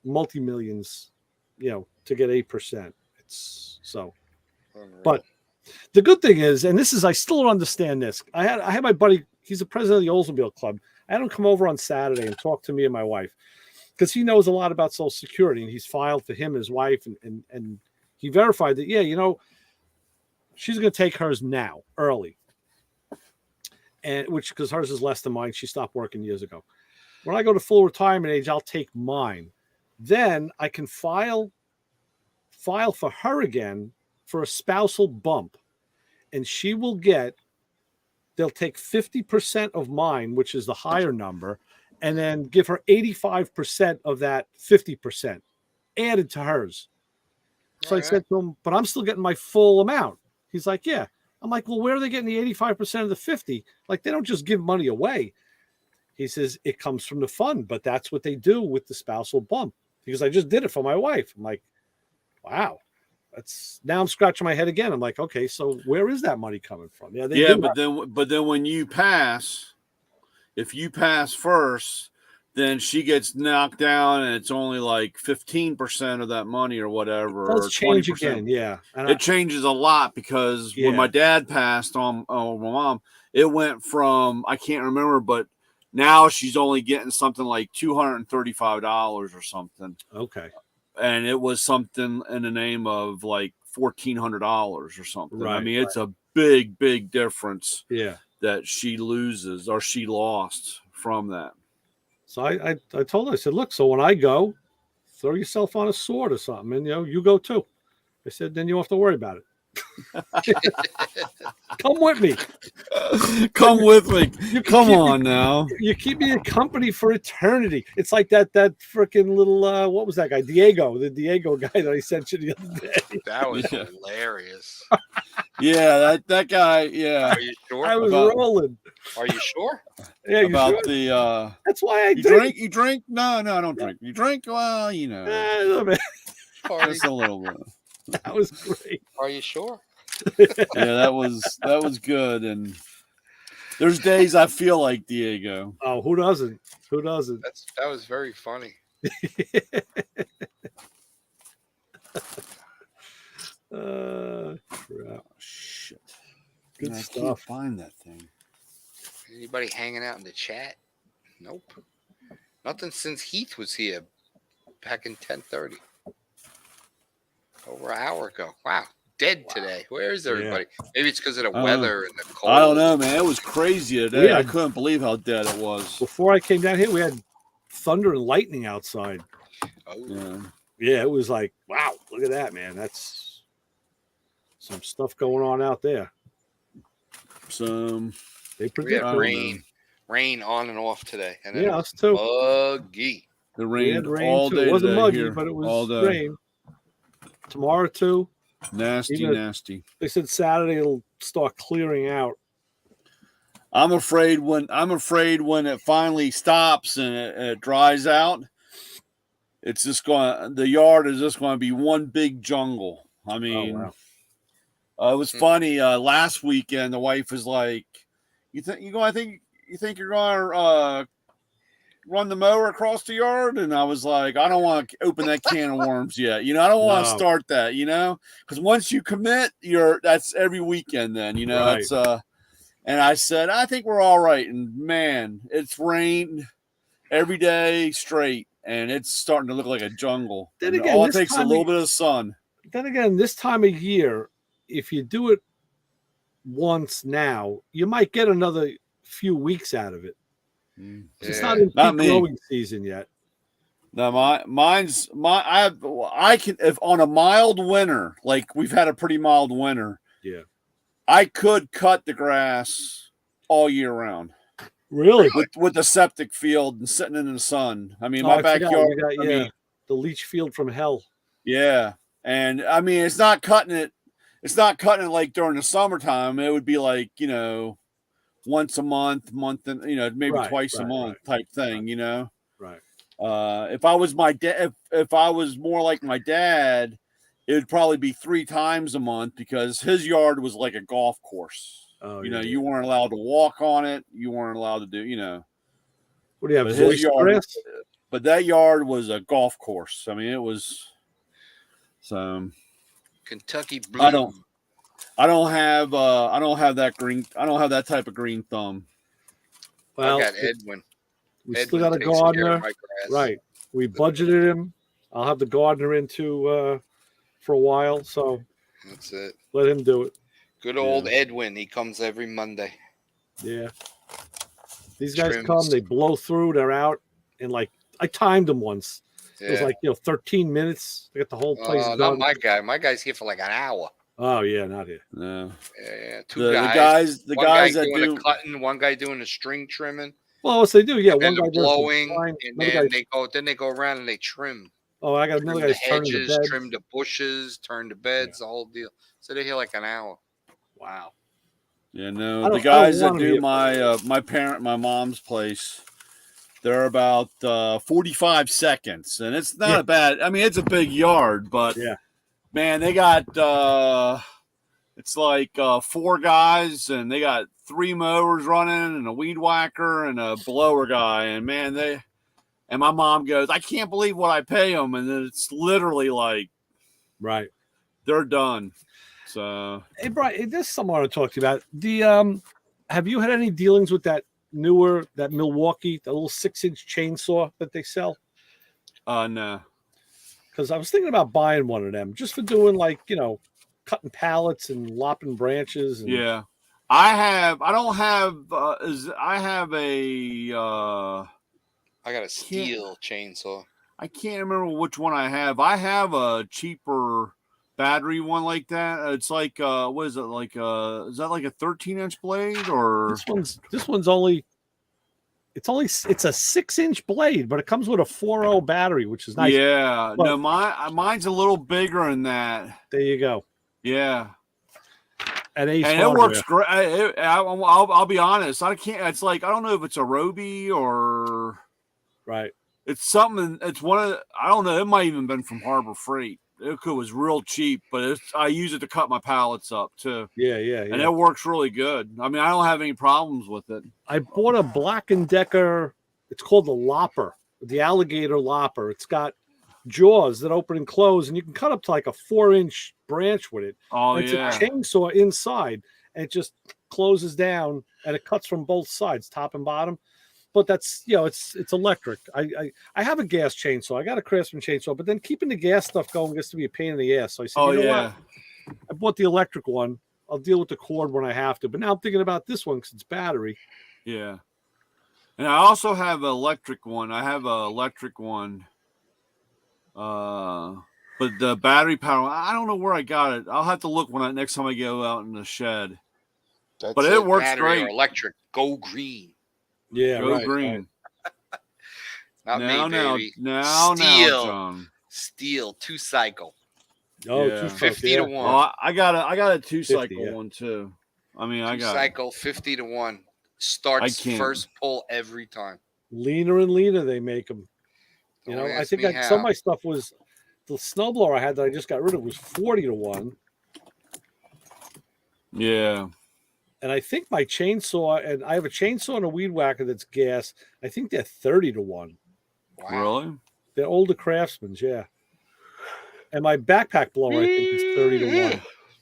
multi-millions, to get 8%. It's so. But the good thing is, and this is, I still don't understand this. I had my buddy he's the president of the Oldsmobile Club. I had him come over on Saturday and talk to me and my wife because he knows a lot about Social Security, and he's filed for him and his wife, and he verified that, yeah, you know, she's going to take hers now, early, and which because hers is less than mine. She stopped working years ago. When I go to full retirement age, I'll take mine. Then I can file for her again for a spousal bump, and she will get. They'll take 50% of mine, which is the higher number, and then give her 85% of that 50% added to hers. So I said to him, but I'm still getting my full amount. He's like, yeah. I'm like, well, where are they getting the 85% of the 50? Like, they don't just give money away. He says, it comes from the fund, but that's what they do with the spousal bump. Because I just did it for my wife. I'm like, wow. Now I'm scratching my head again. I'm like, okay, so where is that money coming from? Yeah, but then when you pass, if you pass first, then she gets knocked down, and it's only like 15% of that money or whatever. It does or change 20%. again, yeah. And it changes a lot because when my dad passed on my mom, it went from, I can't remember, but now she's only getting something like $235 or something. Okay. And it was something in the name of like $1,400 or something. Right, I mean, it's a big difference. Yeah. That she loses or she lost from that. So I told her, I said, look, so when I go, throw yourself on a sword or something, and you go too. I said, then you don't have to worry about it. Come with me. Come with me. You come on now. You keep me in company for eternity. It's like that freaking little what was that guy? The Diego guy that I sent you the other day. That was hilarious. Yeah, that guy. Yeah. Are you sure? I was rolling. Are you sure? Yeah, about sure? the. That's why I drink. You drink? No, I don't drink. You drink? Well, you know. Just a little bit. That was great. Are you sure? Yeah, that was good. And there's days I feel like Diego. Oh, who doesn't? Who doesn't? That was very funny. Crap. Shit. Good I stuff. can't find that thing. Anybody hanging out in the chat? Nope. Nothing since Heath was here back in 10:30. Over an hour ago. Wow. Dead today. Where is everybody? Maybe it's because of the weather and the cold. I don't know, man. It was crazy today. I couldn't believe how dead it was. Before I came down here, we had thunder and lightning outside. Oh. Yeah, it was like, wow, look at that, man. That's some stuff going on out there. They We had predict rain on and off today. And yeah, us too. Muggy. The rain all day. It wasn't muggy, here, but it was all day. rain. Tomorrow too. Nasty. They said Saturday it'll start clearing out. I'm afraid when it finally stops and it dries out, it's just the yard is just going to be one big jungle. I mean, it was funny. Last weekend, the wife was like, "You think you're going to run the mower across the yard?" And I was like, I don't want to open that can of worms yet. I don't want to start that, because once you commit, that's every weekend then, Right. it's, and I said, I think we're all right. And man, it's rained every day straight and it's starting to look like a jungle. Then And again, all it this takes is a time little of- bit of sun. Then again, this time of year, if you do it once now, you might get another few weeks out of it. It's not in peak growing season yet. No, I can, if on a mild winter, like we've had a pretty mild winter. Yeah. I could cut the grass all year round. Really? With the septic field and sitting in the sun. I mean, Oh, my I forgot. backyard. We got, the leach field from hell. Yeah. And I mean, it's not cutting it like during the summertime. It would be like, once a month, and maybe twice a month type thing, Right. If I was if I was more like my dad, it would probably be 3 times a month because his yard was like a golf course. Oh, You weren't allowed to walk on it. You weren't allowed to do, What do you have? But His yard, but that yard was a golf course. I mean, it was some Kentucky Blue. I don't have that green. I don't have that type of green thumb. Well, I got Edwin. we still Edwin got a takes care of gardener. my grass. Right. We budgeted him. I'll have the gardener into for a while, so That's it. let him do it. Good old Edwin. He comes every Monday. Yeah. These guys Trims. come, they blow through, they're out, and like I timed them once. It was Yeah. like 13 minutes. They got the whole place Not done. my guy. My guy's here for like an hour. Oh yeah, not here. No. Yeah, The guys one guys guy that doing do the cutting, one guy doing the string trimming, Well, what they do, yeah. and One then guy the does blowing, line, and another then guy. they go around and they trim. Oh, I got Trim another the guy's turning the hedges, bed. trim the bushes, turn the beds, the whole deal. So they're here like an hour. Wow. Yeah, I no, don't- the I don't guys that want 'em do here. my mom's place, they're about 45 seconds, and it's not Yeah. a bad. I mean, it's a big yard, but Yeah. man, they got it's like 4 guys, and they got 3 mowers running, and a weed whacker, and a blower guy, and man, and my mom goes, I can't believe what I pay them, and then it's literally like Right. they're done. So Hey, Brian, there's something I want to talk to you about. The have you had any dealings with that Milwaukee, the little 6-inch chainsaw that they sell? no. Because I was thinking about buying one of them just for doing cutting pallets and lopping branches. And, Yeah, I don't have. I have a. I got a steel chainsaw. I can't remember which one I have. I have a cheaper battery one like that. It's like what is it like? Is that like a 13-inch blade or? This one's only. It's a 6-inch blade, but it comes with a 4.0 battery, which is nice. Yeah, But- no, mine's a little bigger than that. There you go. Yeah, At Ace and it Hardware. works great. I'll be honest. I can't. It's like I don't know if it's a Roby or. Right. It's something. It's one of. I don't know. It might even been from Harbor Freight. It was real cheap, but I use it to cut my pallets up too, Yeah. and it works really good. I mean, I don't have any problems with it. I bought a Black & Decker. It's called the Lopper, the alligator lopper. It's got jaws that open and close, and you can cut up to like a 4-inch branch with it. Oh And it's yeah, a chainsaw inside, and it just closes down, and it cuts from both sides, top and bottom. But that's it's electric. I have a gas chainsaw. I got a Craftsman chainsaw, but then keeping the gas stuff going gets to be a pain in the ass. So I said, oh you know yeah. what? I bought the electric one. I'll deal with the cord when I have to. But now I'm thinking about this one because it's battery. Yeah. And I also have an electric one. I have an electric one. But the battery power, I don't know where I got it. I'll have to look next time I go out in the shed. That's But it works battery or great. electric. Go green. Yeah, Go right, green. Not Now, me, baby. now, Steel. John. Steel 2-cycle. Right. Oh, Yeah. 50 to 1. Oh, I got a 2-cycle 50, yeah. one too. I mean, I got. 2-cycle 50 to 1. Starts can't. first pull every time. Leaner and leaner they make them. You know, Don't I ask think me some of how. my stuff was the snowblower I had that I just got rid of was 40 to 1. Yeah. And I think my chainsaw, and I have a chainsaw and a weed whacker that's gas. I think they're 30 to 1. Wow. Really? They're older Craftsmans, yeah. And my backpack blower, I think, is 30 to 1. Oh,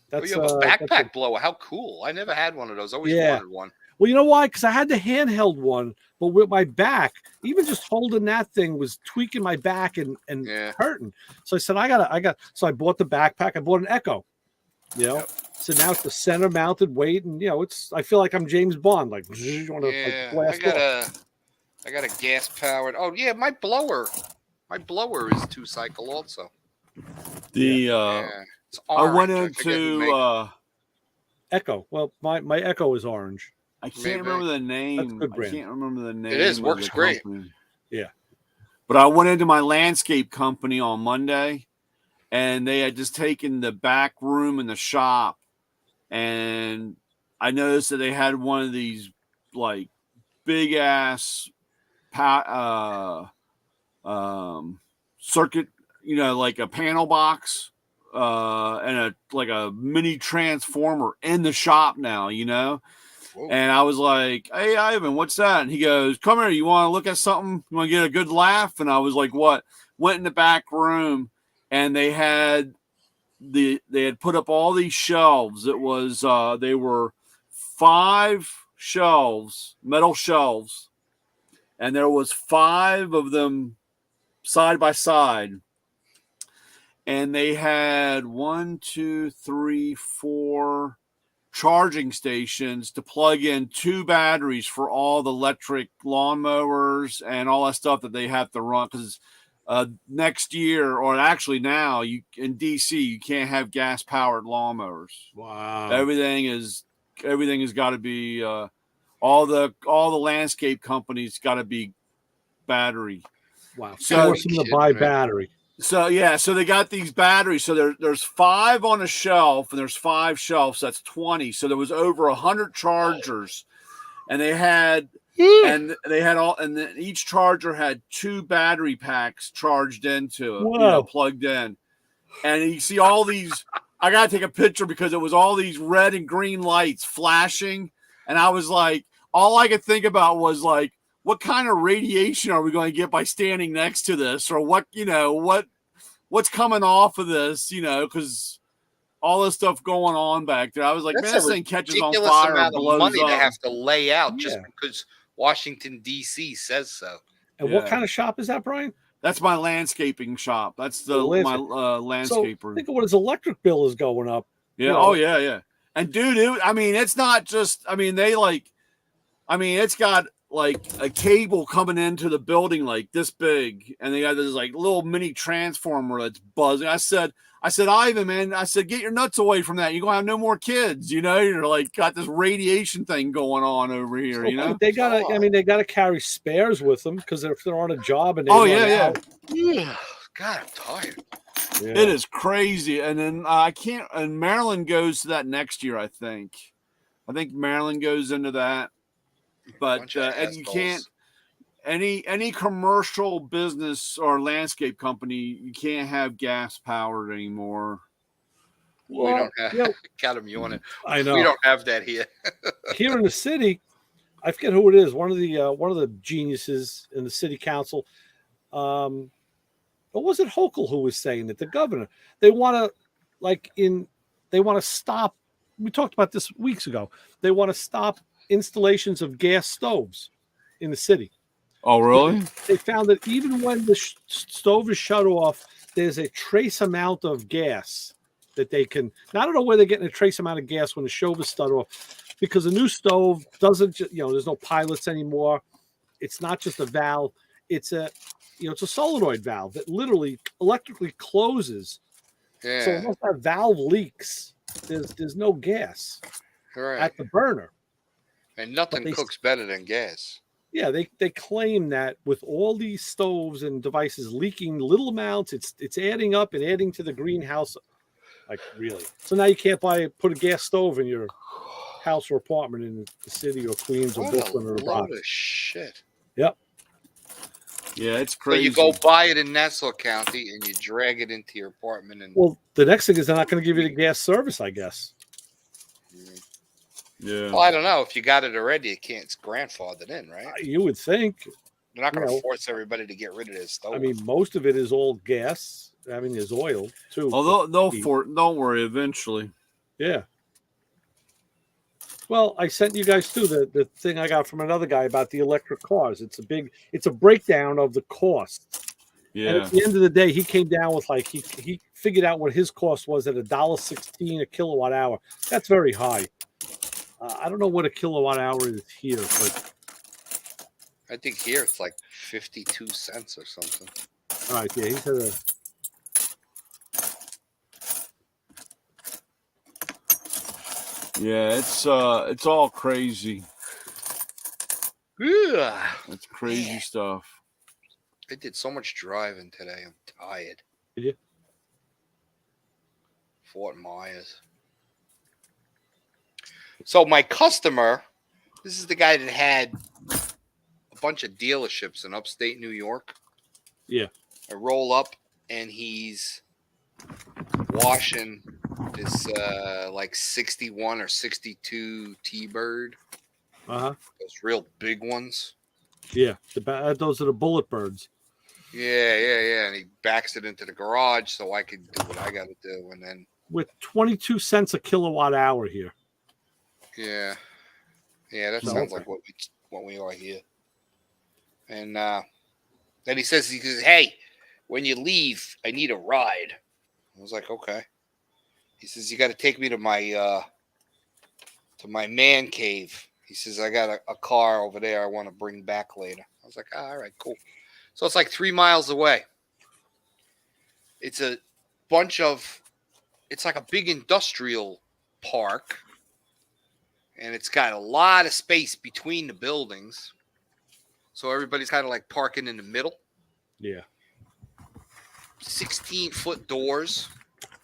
That's you have a that's backpack blower. How cool. I never had one of those. Always Yeah. wanted one. Well, you know why? Because I had the handheld one, but with my back, even just holding that thing was tweaking my back and Yeah. hurting. So I said, so I bought the backpack. I bought an Echo, So now it's the center mounted weight, and I feel like I'm James Bond, like you want to Yeah. blast off. I got a gas powered. Oh yeah, my blower is 2-cycle also. The Yeah. It's I went orange. forget who made it. into Echo. Well, my Echo is orange. I can't Maybe. remember the name. That's a good brand. I can't remember the name. is, of works the great. company. Yeah. But I went into my landscape company on Monday, and they had just taken the back room in the shop, and I noticed that they had one of these like big ass circuit, like a panel box and a mini transformer in the shop now, Whoa. And I was like, hey, Ivan, what's that? And he goes, come here, you want to look at something? You want to get a good laugh? And I was like, what? Went in the back room, and they had put up all these shelves. It was they were 5 shelves, metal shelves, and there was 5 of them side by side. And they had 1, 2, 3, 4 charging stations to plug in 2 batteries for all the electric lawnmowers and all that stuff that they have to run. Because next year, or actually now, you in DC, you can't have gas powered lawnmowers. Wow. Everything has got to be all the landscape companies got to be battery. Wow. So- Force them to buy battery. So yeah, so they got these batteries. So there's 5 on a shelf, and there's 5 shelves. That's 20. So there was over 100 chargers, and they had all, and then each charger had 2 battery packs charged into it, Whoa. plugged in. And you see all these. I gotta take a picture because it was all these red and green lights flashing, and I was like, all I could think about was like, what kind of radiation are we going to get by standing next to this, or what's coming off of this, because all this stuff going on back there. I was like, That's man, this a thing catches on ridiculous fire and amount of blows money up. to have to lay out just Yeah. because Washington D.C. says so. And Yeah. what kind of shop is that, Brian? That's my landscaping shop. That's my landscaper. So think of what his electric bill is going up. Yeah. You know. Oh, yeah, yeah. And dude, it's not just. It's got like a cable coming into the building like this big, and they got this like little mini transformer that's buzzing. I said, Ivan, man, get your nuts away from that. You're gonna have no more kids. You're like got this radiation thing going on over here. They gotta carry spares with them because if they're on a job and they Oh run yeah, out, Yeah. God, I'm tired. yeah. It is crazy. And then I can't. And Maryland goes to that next year. I think Maryland goes into that. But Bunch of and you assholes. can't any commercial business or landscape company, you can't have gas powered anymore. We don't have. you know, Got him yawning. I know. We don't have that here. Here in the city, I forget who it is. One of the geniuses in the city council. Or was it Hochul who was saying that? The governor. They want to stop. We talked about this weeks ago. They want to stop installations of gas stoves in the city. Oh, really? They found that even when the stove is shut off, there's a trace amount of gas that they can. Now, I don't know where they're getting a trace amount of gas when the stove is shut off, because a new stove doesn't, there's no pilots anymore. It's not just a valve. It's a solenoid valve that literally electrically closes. Yeah. So unless that valve leaks, there's no gas Right. at the burner. And nothing they- cooks better than gas. Yeah, they claim that with all these stoves and devices leaking little amounts, it's adding up and adding to the greenhouse. Like, really? So now you can't put a gas stove in your house or apartment in the city or Queens or What a Brooklyn or the load Bronx. of shit. Yep. Yeah, it's So crazy. you go buy it in Nassau County and you drag it into your apartment and Well, the next thing is they're not going to give you the gas service, I guess. Yeah. well, I don't know. If you got it already, it can't. It's grandfathered in, right? You would think. They're not going no. to force everybody to get rid of their stove. I mean, most of it is all gas. I mean, there's oil too. Oh, don't worry. Eventually. Yeah. Well, I sent you guys too the thing I got from another guy about the electric cars. It's a breakdown of the cost. And Yeah. at the end of the day, he came down with like he figured out what his cost was at $1.16 a kilowatt hour. That's very high. I don't know what a kilowatt hour is here, but I think here it's like 52 cents or something. all right, yeah, he said Yeah. It's all crazy. Yeah. It's crazy stuff. I did so much driving today. I'm tired. Did you? Fort Myers. So my customer, this is the guy that had a bunch of dealerships in upstate New York. Yeah. I roll up and he's washing this like 61 or 62 T-Bird. Uh-huh. Those real big ones. Yeah, those are the bullet birds. Yeah. And he backs it into the garage so I can do what I got to do. And then, With 22 cents a kilowatt hour here. yeah. Yeah, that So- sounds like what we are here. And then he says, "Hey, when you leave, I need a ride." I was like, "Okay." He says, "You got to take me to my man cave." He says, "I got a car over there I want to bring back later." I was like, all right, cool. So it's like 3 miles away. It's a bunch of, it's like a big industrial park, and it's got a lot of space between the buildings. So everybody's kind of like parking in the middle. Yeah. 16-foot doors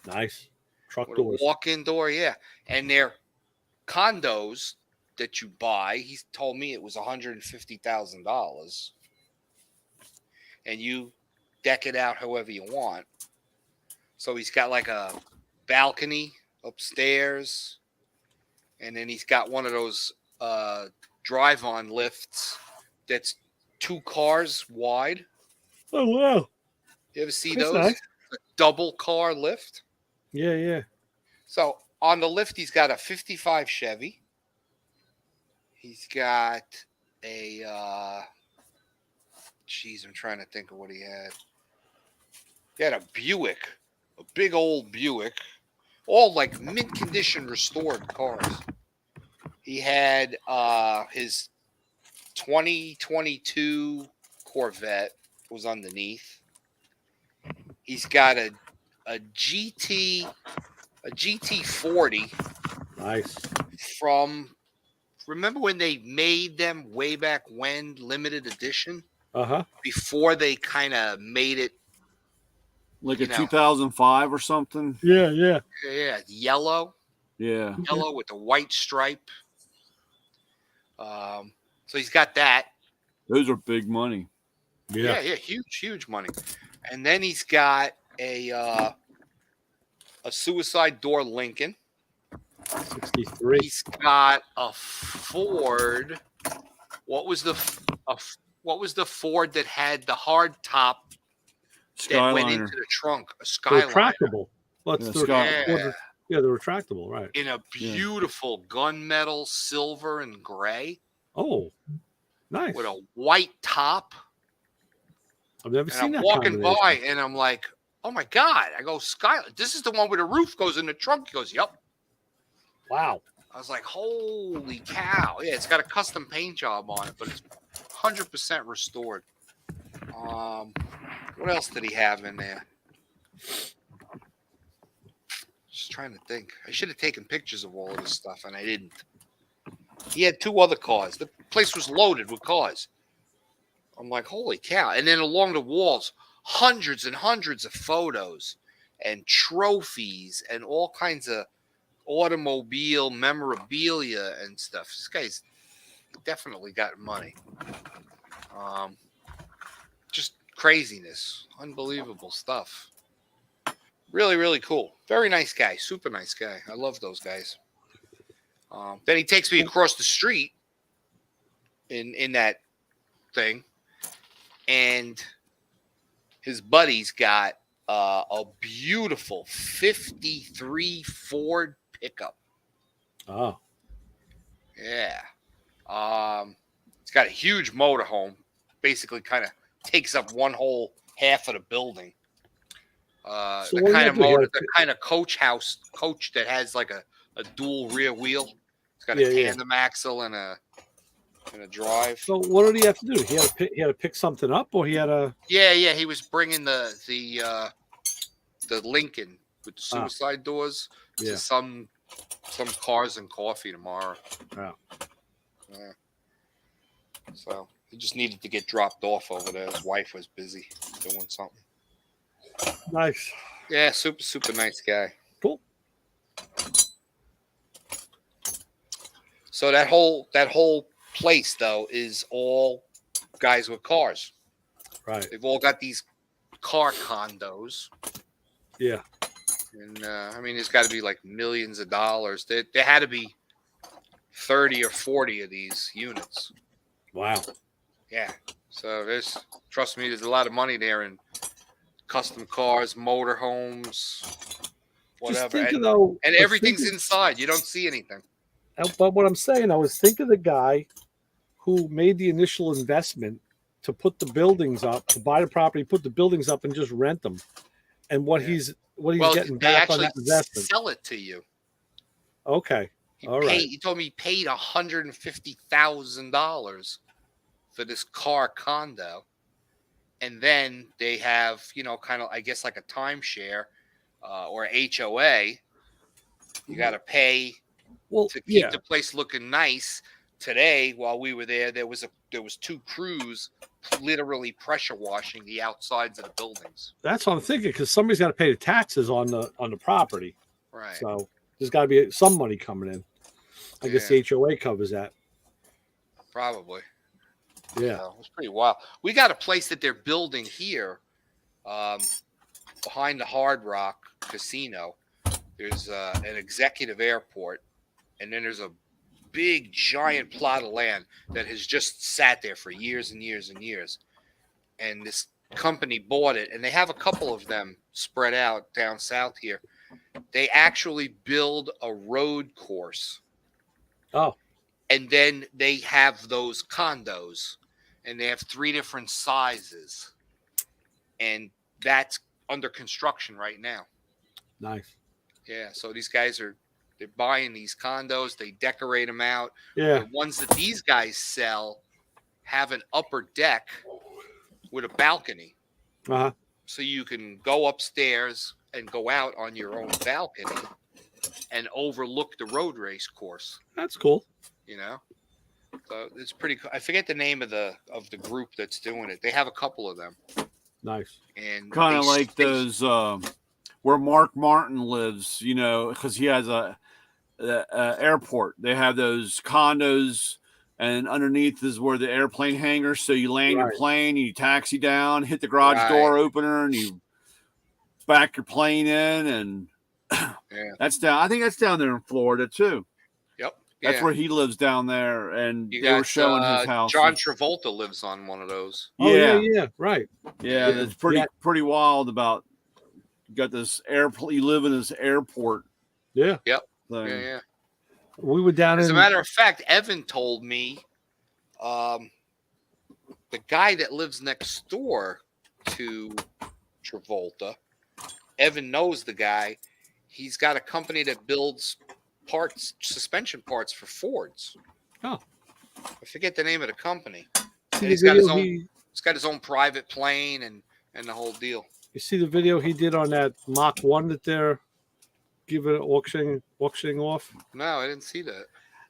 Nice. Truck with a doors. walk-in door, yeah. And they're condos that you buy. He told me it was $150,000, and you deck it out however you want. So he's got like a balcony upstairs, and then he's got one of those drive-on lifts that's 2 cars wide. Oh wow. You ever see That's those? nice. A double car lift. Yeah, yeah. So on the lift, he's got a 55 Chevy. He's got a, I'm trying to think of what he had. He had a Buick, a big old Buick, all like mint condition restored cars. He had his 2022 Corvette was underneath. He's got a GT40 Nice. from, remember when they made them way back when, limited edition, Uh-huh. before they kind of made it, Like You a know. 2005 or something. Yeah, yeah. yellow Yeah. with the white stripe. So he's got that. Those are big money. Yeah, huge money. And then he's got a suicide door Lincoln. 63. He's got a Ford. What was the Ford that had the hard top that went Skyliner. into the trunk? A They're Skyliner retractable. Well, it's Yeah, the- Sky- Yeah. yeah, they're retractable, right. in a beautiful gunmetal silver and gray Oh, nice. with a white top. I've never seen And I'm that walking combination. by and I'm like, oh my God. I go, Skyline. This is the one where the roof goes in the trunk. He goes, yep. Wow. I was like, holy cow. Yeah, it's got a custom paint job on it, but it's 100% restored. What else did he have in there? Just trying to think. I should have taken pictures of all of this stuff, and I didn't. He had 2 other cars. The place was loaded with cars. I'm like, holy cow. And then along the walls, hundreds and hundreds of photos and trophies and all kinds of automobile memorabilia and stuff. This guy's definitely got money. Just craziness. Unbelievable stuff. Really, really cool. Very nice guy. Super nice guy. I love those guys. Then he takes me across the street in that thing, and his buddy's got a beautiful 53 Ford pickup. Oh, Yeah. It's got a huge motorhome. Basically kind of takes up one whole half of the building. So The what do kind you of do? You motor, have the kind of coach that has like a dual rear wheel. It's got Yeah, a yeah. tandem axle and a drive. so what did he have to do? He had to pick something up, or he had a. Yeah. He was bringing the Lincoln with the suicide doors Yeah. to some cars and coffee tomorrow. Yeah. Yeah. So he just needed to get dropped off over there. His wife was busy doing something. Nice. Yeah, super nice guy. Cool. So that whole place though is all guys with cars. Right. They've all got these car condos, Yeah. and I mean, there's got to be like millions of dollars. There had to be 30 or 40 of these units. Wow. Yeah. So trust me, there's a lot of money there in custom cars, motorhomes, Just whatever. think And, though. and but everything's think- inside. You don't see anything. But what I'm saying, I was thinking of the guy who made the initial investment to put the buildings up, to buy the property, put the buildings up, and just rent them, and what Yeah. he's Well, getting they back on actually that investment. sell it to you. Okay, all right. He told me he paid $150,000 for this car condo, and then they have, kind of, I guess, like a timeshare or HOA. You got to pay Well, to keep yeah, the place looking nice. Today, while we were there, there was 2 crews literally pressure washing the outsides of the buildings. that's what I'm thinking, because somebody's got to pay the taxes on the property, Right. so there's got to be some money coming in. I guess the HOA covers that. Probably. Yeah. So it's pretty wild. We got a place that they're building here, behind the Hard Rock Casino. There's an executive airport, and then there's a big giant plot of land that has just sat there for years and years and years. And this company bought it, and they have a couple of them spread out down south here. They actually build a road course. Oh. And then they have those condos, and they have 3 different sizes. And that's under construction right now. Nice. Yeah, so these guys they're buying these condos, they decorate them out. Yeah. The ones that these guys sell have an upper deck with a balcony. Uh-huh. So you can go upstairs and go out on your own balcony and overlook the road race course. That's cool. So it's pretty cool. I forget the name of the group that's doing it. They have a couple of them. Nice. And Kind of like those where Mark Martin lives, because he has a airport. They have those condos, and underneath is where the airplane hangar. So you land your plane, you taxi down, hit the garage door opener, and you back your plane in, and that's down. I think that's down there in Florida too. Yep. That's where he lives down there, and You they were got, showing his house. John Travolta lives on one of those. Yeah, right. Yeah, it's pretty wild about. You got this airplane. You live in this airport. Yeah. Yep. Thing. Yeah. We were down As in. a matter of fact, Evan told me, the guy that lives next door to Travolta, Evan knows the guy. He's got a company that builds suspension parts for Fords. Oh. I forget the name of the company. See And the he's got his video own. He's got his own private plane and the whole deal. You see the video he did on that Mach 1 that they're giving auctioning off? No, I didn't see that.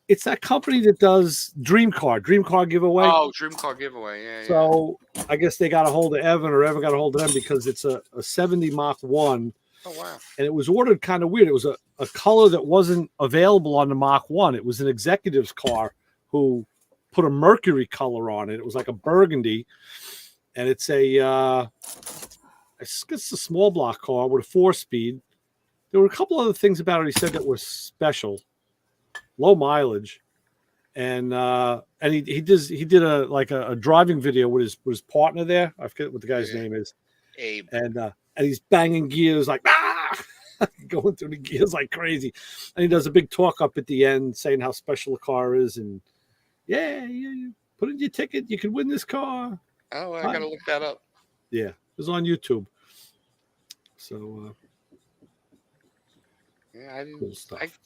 It's that company that does Dream Car giveaway. Oh, Dream Car giveaway. Yeah. So I guess they got a hold of Evan, or Evan got a hold of them, because it's a 70 Mach 1. Oh, wow. And it was ordered kind of weird. It was a color that wasn't available on the Mach 1. It was an executive's car who put a Mercury color on it. It was like a burgundy. And it's it's a small block car with a 4-speed. There were a couple other things about it he said that was special, low mileage, and he did a driving video with his partner there. I forget what the guy's name is. Abe. And he's banging gears like going through the gears like crazy, and he does a big talk up at the end saying how special the car is, and you put in your ticket, you can win this car. Oh, I gotta look that up. Yeah, it was on YouTube. So yeah, I didn't. Cool stuff.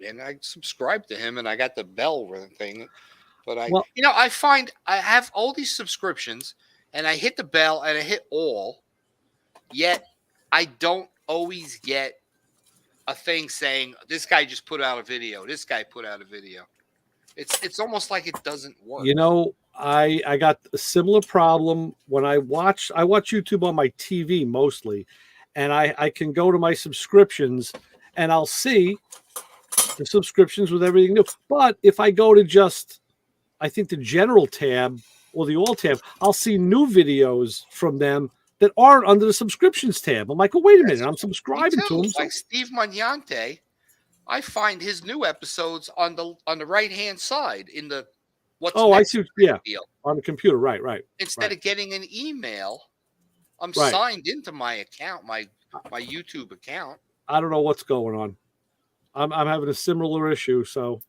Man, I subscribed to him and I got the bell thing, but Well- I find I have all these subscriptions and I hit the bell and I hit all, yet I don't always get a thing saying this guy just put out a video. This guy put out a video. It's almost like it doesn't work. I got a similar problem when I watch YouTube on my TV mostly, and I can go to my subscriptions and I'll see the subscriptions with everything new. But if I go to just, I think the general tab or the all tab, I'll see new videos from them that aren't under the subscriptions tab. I'm like, oh, wait a minute, I'm subscribing to them. Like Steve Magnante, I find his new episodes on the right hand side in the what's Oh, I next see. Yeah, deal. on the computer, right. Instead of getting an email, I'm Right. signed into my account, my YouTube account. I don't know what's going on. I'm having a similar issue. So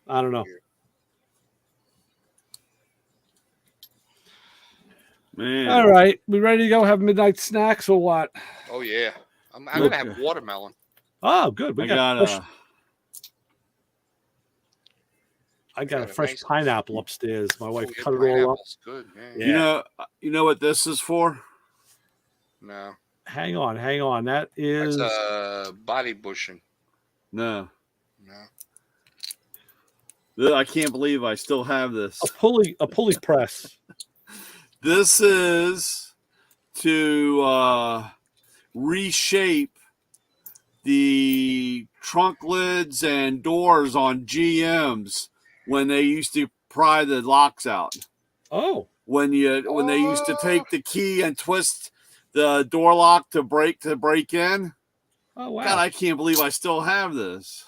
I don't know. Man. All right, we ready to go have midnight snacks or what? Oh yeah, I'm gonna have watermelon. Oh, good. I got I got a got a fresh nice- pineapple upstairs. My wife Oh, yeah, cut it all up. pineapple's good. Yeah. you know what this is for? No, Hang on. That is that's body bushing. No. No. I can't believe I still have this. a pulley press. This is to reshape the trunk lids and doors on GMs when they used to pry the locks out. Oh, When they used to take the key and twist the door lock to break in. oh wow. God, I can't believe I still have this.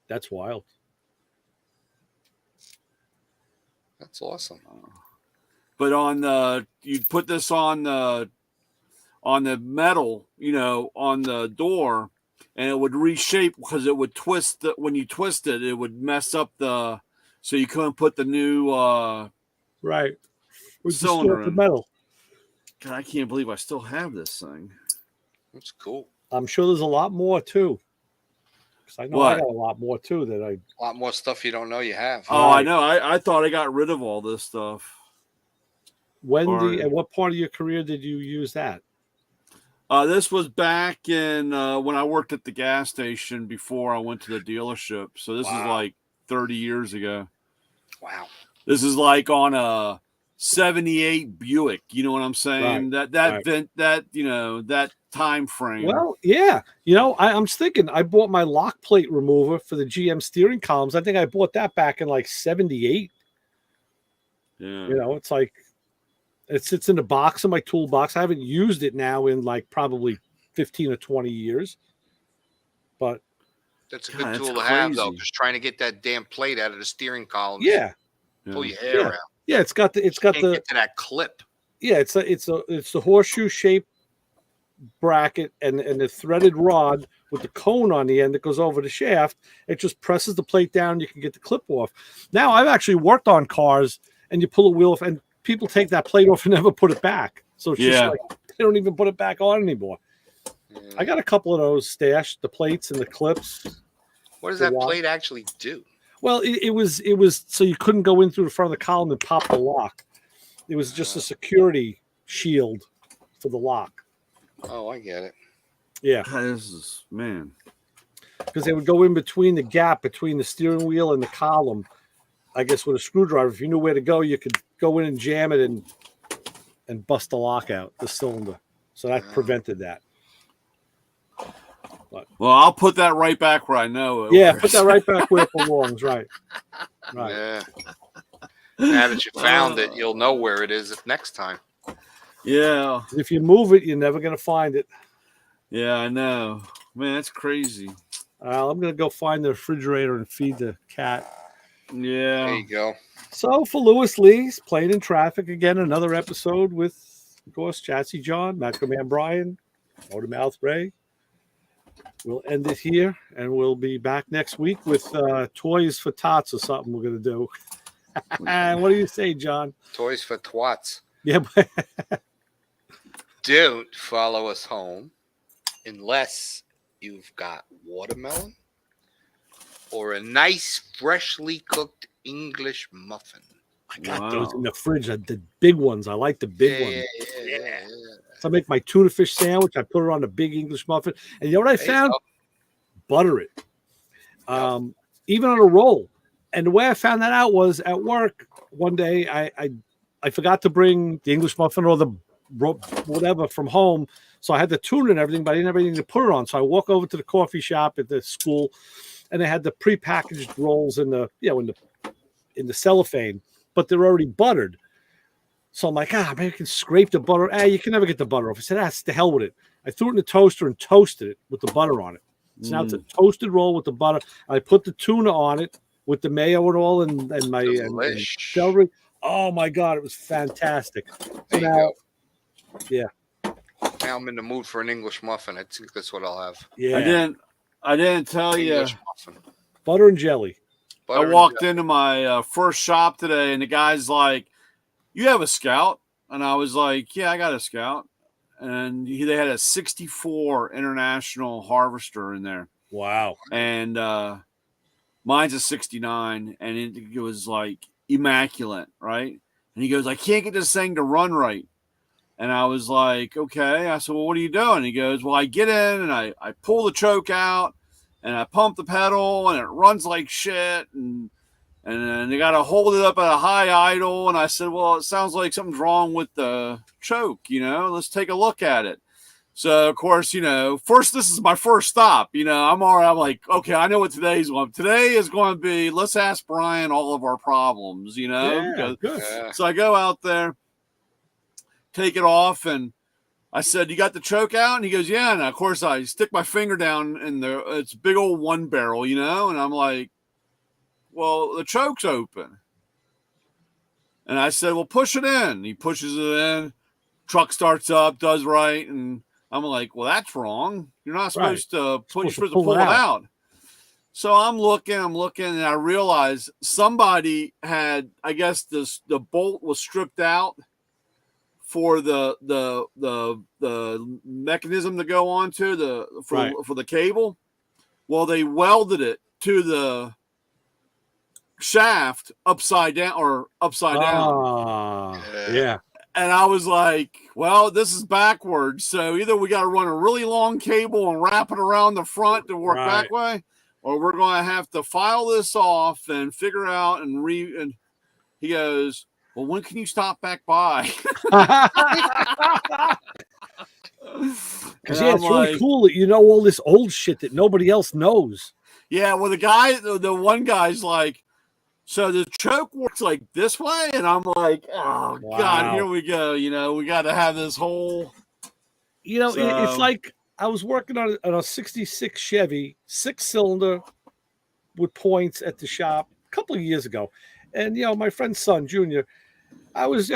That's wild. That's awesome. But you'd put this on the metal, on the door, and it would reshape because it would twist. When you twist it, it would mess up so you couldn't put the new. Right. We Cylinder distort the in. metal. God, I can't believe I still have this thing. That's cool. I'm sure there's a lot more too. Because I know What? I got a lot more too that I. A lot more stuff you don't know you have. Oh, I Right. know. I thought I got rid of all this stuff. At what part of your career did you use that? This was back in when I worked at the gas station before I went to the dealership. So this is Wow. like 30 years ago. Wow. This is like on a 78 Buick. You know what I'm saying? Right, That time frame. Well, yeah. I'm thinking I bought my lock plate remover for the GM steering columns. I think I bought that back in like 78. yeah. It's like it sits in the box in my toolbox. I haven't used it now in like probably 15 or 20 years. But That's a God, good that's tool to have, though. crazy. Just trying to get that damn plate out of the steering column. yeah. Pull your hair Yeah. around. Yeah, it's got Can't get to that clip. it's the horseshoe shaped bracket and the threaded rod with the cone on the end that goes over the shaft. It just presses the plate down. You can get the clip off. Now I've actually worked on cars and you pull a wheel off and people take that plate off and never put it back. So it's just Yeah. like they don't even put it back on anymore. Yeah. I got a couple of those stashed, the plates and the clips. What does the that lock. plate actually do? Well, it was so you couldn't go in through the front of the column and pop the lock. It was just a security shield for the lock. Oh, I get it. Yeah, God, this is, man. because they would go in between the gap between the steering wheel and the column. I guess with a screwdriver, if you knew where to go, you could go in and jam it and bust the lock out, the cylinder. So that prevented that. Well, I'll put that right back where I know it. Yeah, put that right back where it belongs. Right. Right. Yeah. Now that you found it, you'll know where it is next time. Yeah. If you move it, you're never gonna find it. Yeah, I know. Man, that's crazy. I'm gonna go find the refrigerator and feed the cat. There Yeah. you go. So for Lewis Lee's Playing in Traffic, again, another episode with, of course, Chatsy John, Macro Man Brian, Motormouth Ray. We'll end it here, and we'll be back next week with Toys for Tots or something we're going to do. What do you say, John? Toys for twats. Yeah, Don't follow us home unless you've got watermelon or a nice freshly cooked English muffin. I got Wow. those in the fridge, the big ones. I like the big ones. Yeah. So I make my tuna fish sandwich. I put it on the big English muffin. And you know what I There you found? go. Butter it. Even on a roll. And the way I found that out was at work one day, I forgot to bring the English muffin or the whatever from home. So I had the tuna and everything, but I didn't have anything to put it on. So I walk over to the coffee shop at the school, and they had the prepackaged rolls in the in the cellophane, but they're already buttered. So I'm like, maybe I can scrape the butter. You can never get the butter off. I said, that's the hell with it. I threw it in the toaster and toasted it with the butter on it. So now it's a toasted roll with the butter. I put the tuna on it with the mayo and all, and my and Delish. celery. Oh my God, it was fantastic. There you now, go. yeah, Now I'm in the mood for an English muffin. I think that's what I'll have. yeah, I didn't tell you. English muffin. butter and jelly. I walked into my first shop today, and the guy's like, "You have a Scout?" And I was like, "Yeah, I got a Scout." And they had a 64 International Harvester in there. Wow. And mine's a 69, and it was like immaculate, right? And he goes, "I can't get this thing to run right." And I was like, "Okay." I said, "Well, what are you doing?" He goes, "Well, I get in and I pull the choke out and I pump the pedal and it runs like shit. And then they got to hold it up at a high idle." And I said, "Well, it sounds like something's wrong with the choke. Let's take a look at it." So, of course, this is my first stop. I'm like, okay, I know what today's one. Today is going to be, let's ask Brian all of our problems, Yeah, good. So I go out there, take it off, and I said, "You got the choke out?" And he goes, "Yeah." And of course, I stick my finger down in it's a big old one barrel, and I'm like, "Well, the choke's open." And I said, "Well, push it in." He pushes it in, truck starts up, does right, and I'm like, "Well, that's wrong. You're not supposed to you're supposed to pull it out." So I'm looking, and I realize somebody had, I guess the bolt was stripped out for the mechanism to go onto for the cable. Well, they welded it to the shaft upside down. Yeah. And I was like, "Well, this is backwards. So either we got to run a really long cable and wrap it around the front to work back way, or we're going to have to file this off and figure out and he goes, "Well, when can you stop back by?" Because it's really cool that you know all this old shit that nobody else knows. Yeah, well, the one guy's like, "So the choke works like this way?" And I'm like, "Oh, wow. God, here we go. We got to have this whole." It's like I was working on a 66 Chevy 6-cylinder with points at the shop a couple of years ago. And, my friend's son, Junior, I was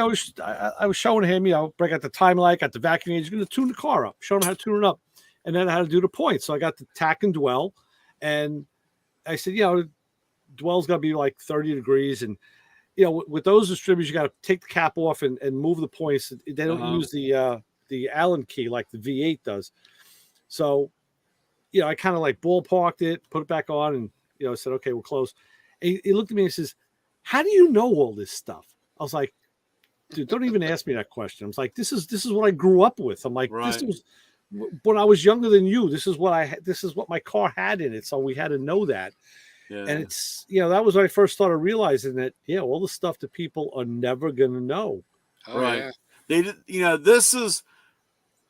showing him, break out the time light, got the vacuum agent, going to tune the car up, showing him how to tune it up, and then how to do the points. So I got the tack and dwell, and I said, dwell's got to be like 30 degrees. And, with those distributors, you got to take the cap off and move the points. They don't use the Allen key like the V8 does. So, I kind of like ballparked it, put it back on, and, I said, "Okay, we're close." And he looked at me and says, "How do you know all this stuff?" I was like, "Dude, don't even ask me that question." I was like, this is what I grew up with. I'm like, This was when I was younger than you. This is what my car had in it. So we had to know that. Yeah. And it's, that was when I first started realizing that, all the stuff that people are never going to know. Right. Yeah. This is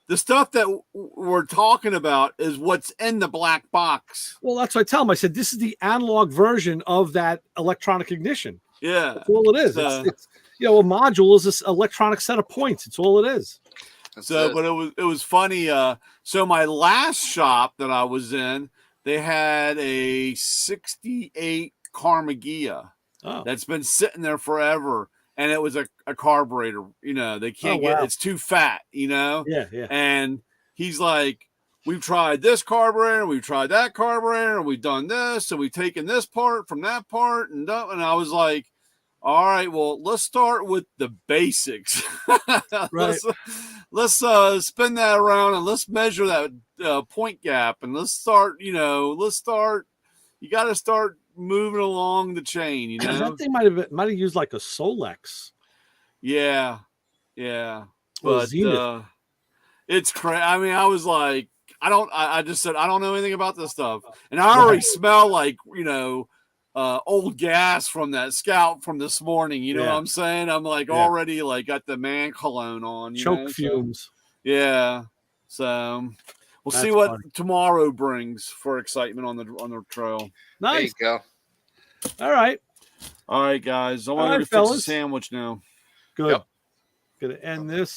the stuff that we're talking about is what's in the black box. Well, that's what I tell them. I said, this is the analog version of that electronic ignition. Yeah. That's all it is. It's a module is this electronic set of points. It's all it is. But it was funny. So my last shop that I was in, they had a 68 Carmagia that's been sitting there forever. And it was a carburetor, they can't get, it's too fat, Yeah. And he's like, "We've tried this carburetor, we've tried that carburetor, and we've done this, and we've taken this part from that part." And I was like, "All right, well, let's start with the basics." Right. Let's spin that around and let's measure that point gap, and let's start, you got to start moving along the chain, That thing might have used like a Solex. Yeah. But it's crazy. I mean, I was like, I just said, I don't know anything about this stuff. And I already smell like, old gas from that Scout from this morning. You know what I'm saying? I'm like already like got the man cologne on. Choke fumes. So, so we'll see what tomorrow brings for excitement on the trail. Nice. There you go. All right, guys. I want to fix a sandwich now. Good. Gonna end this.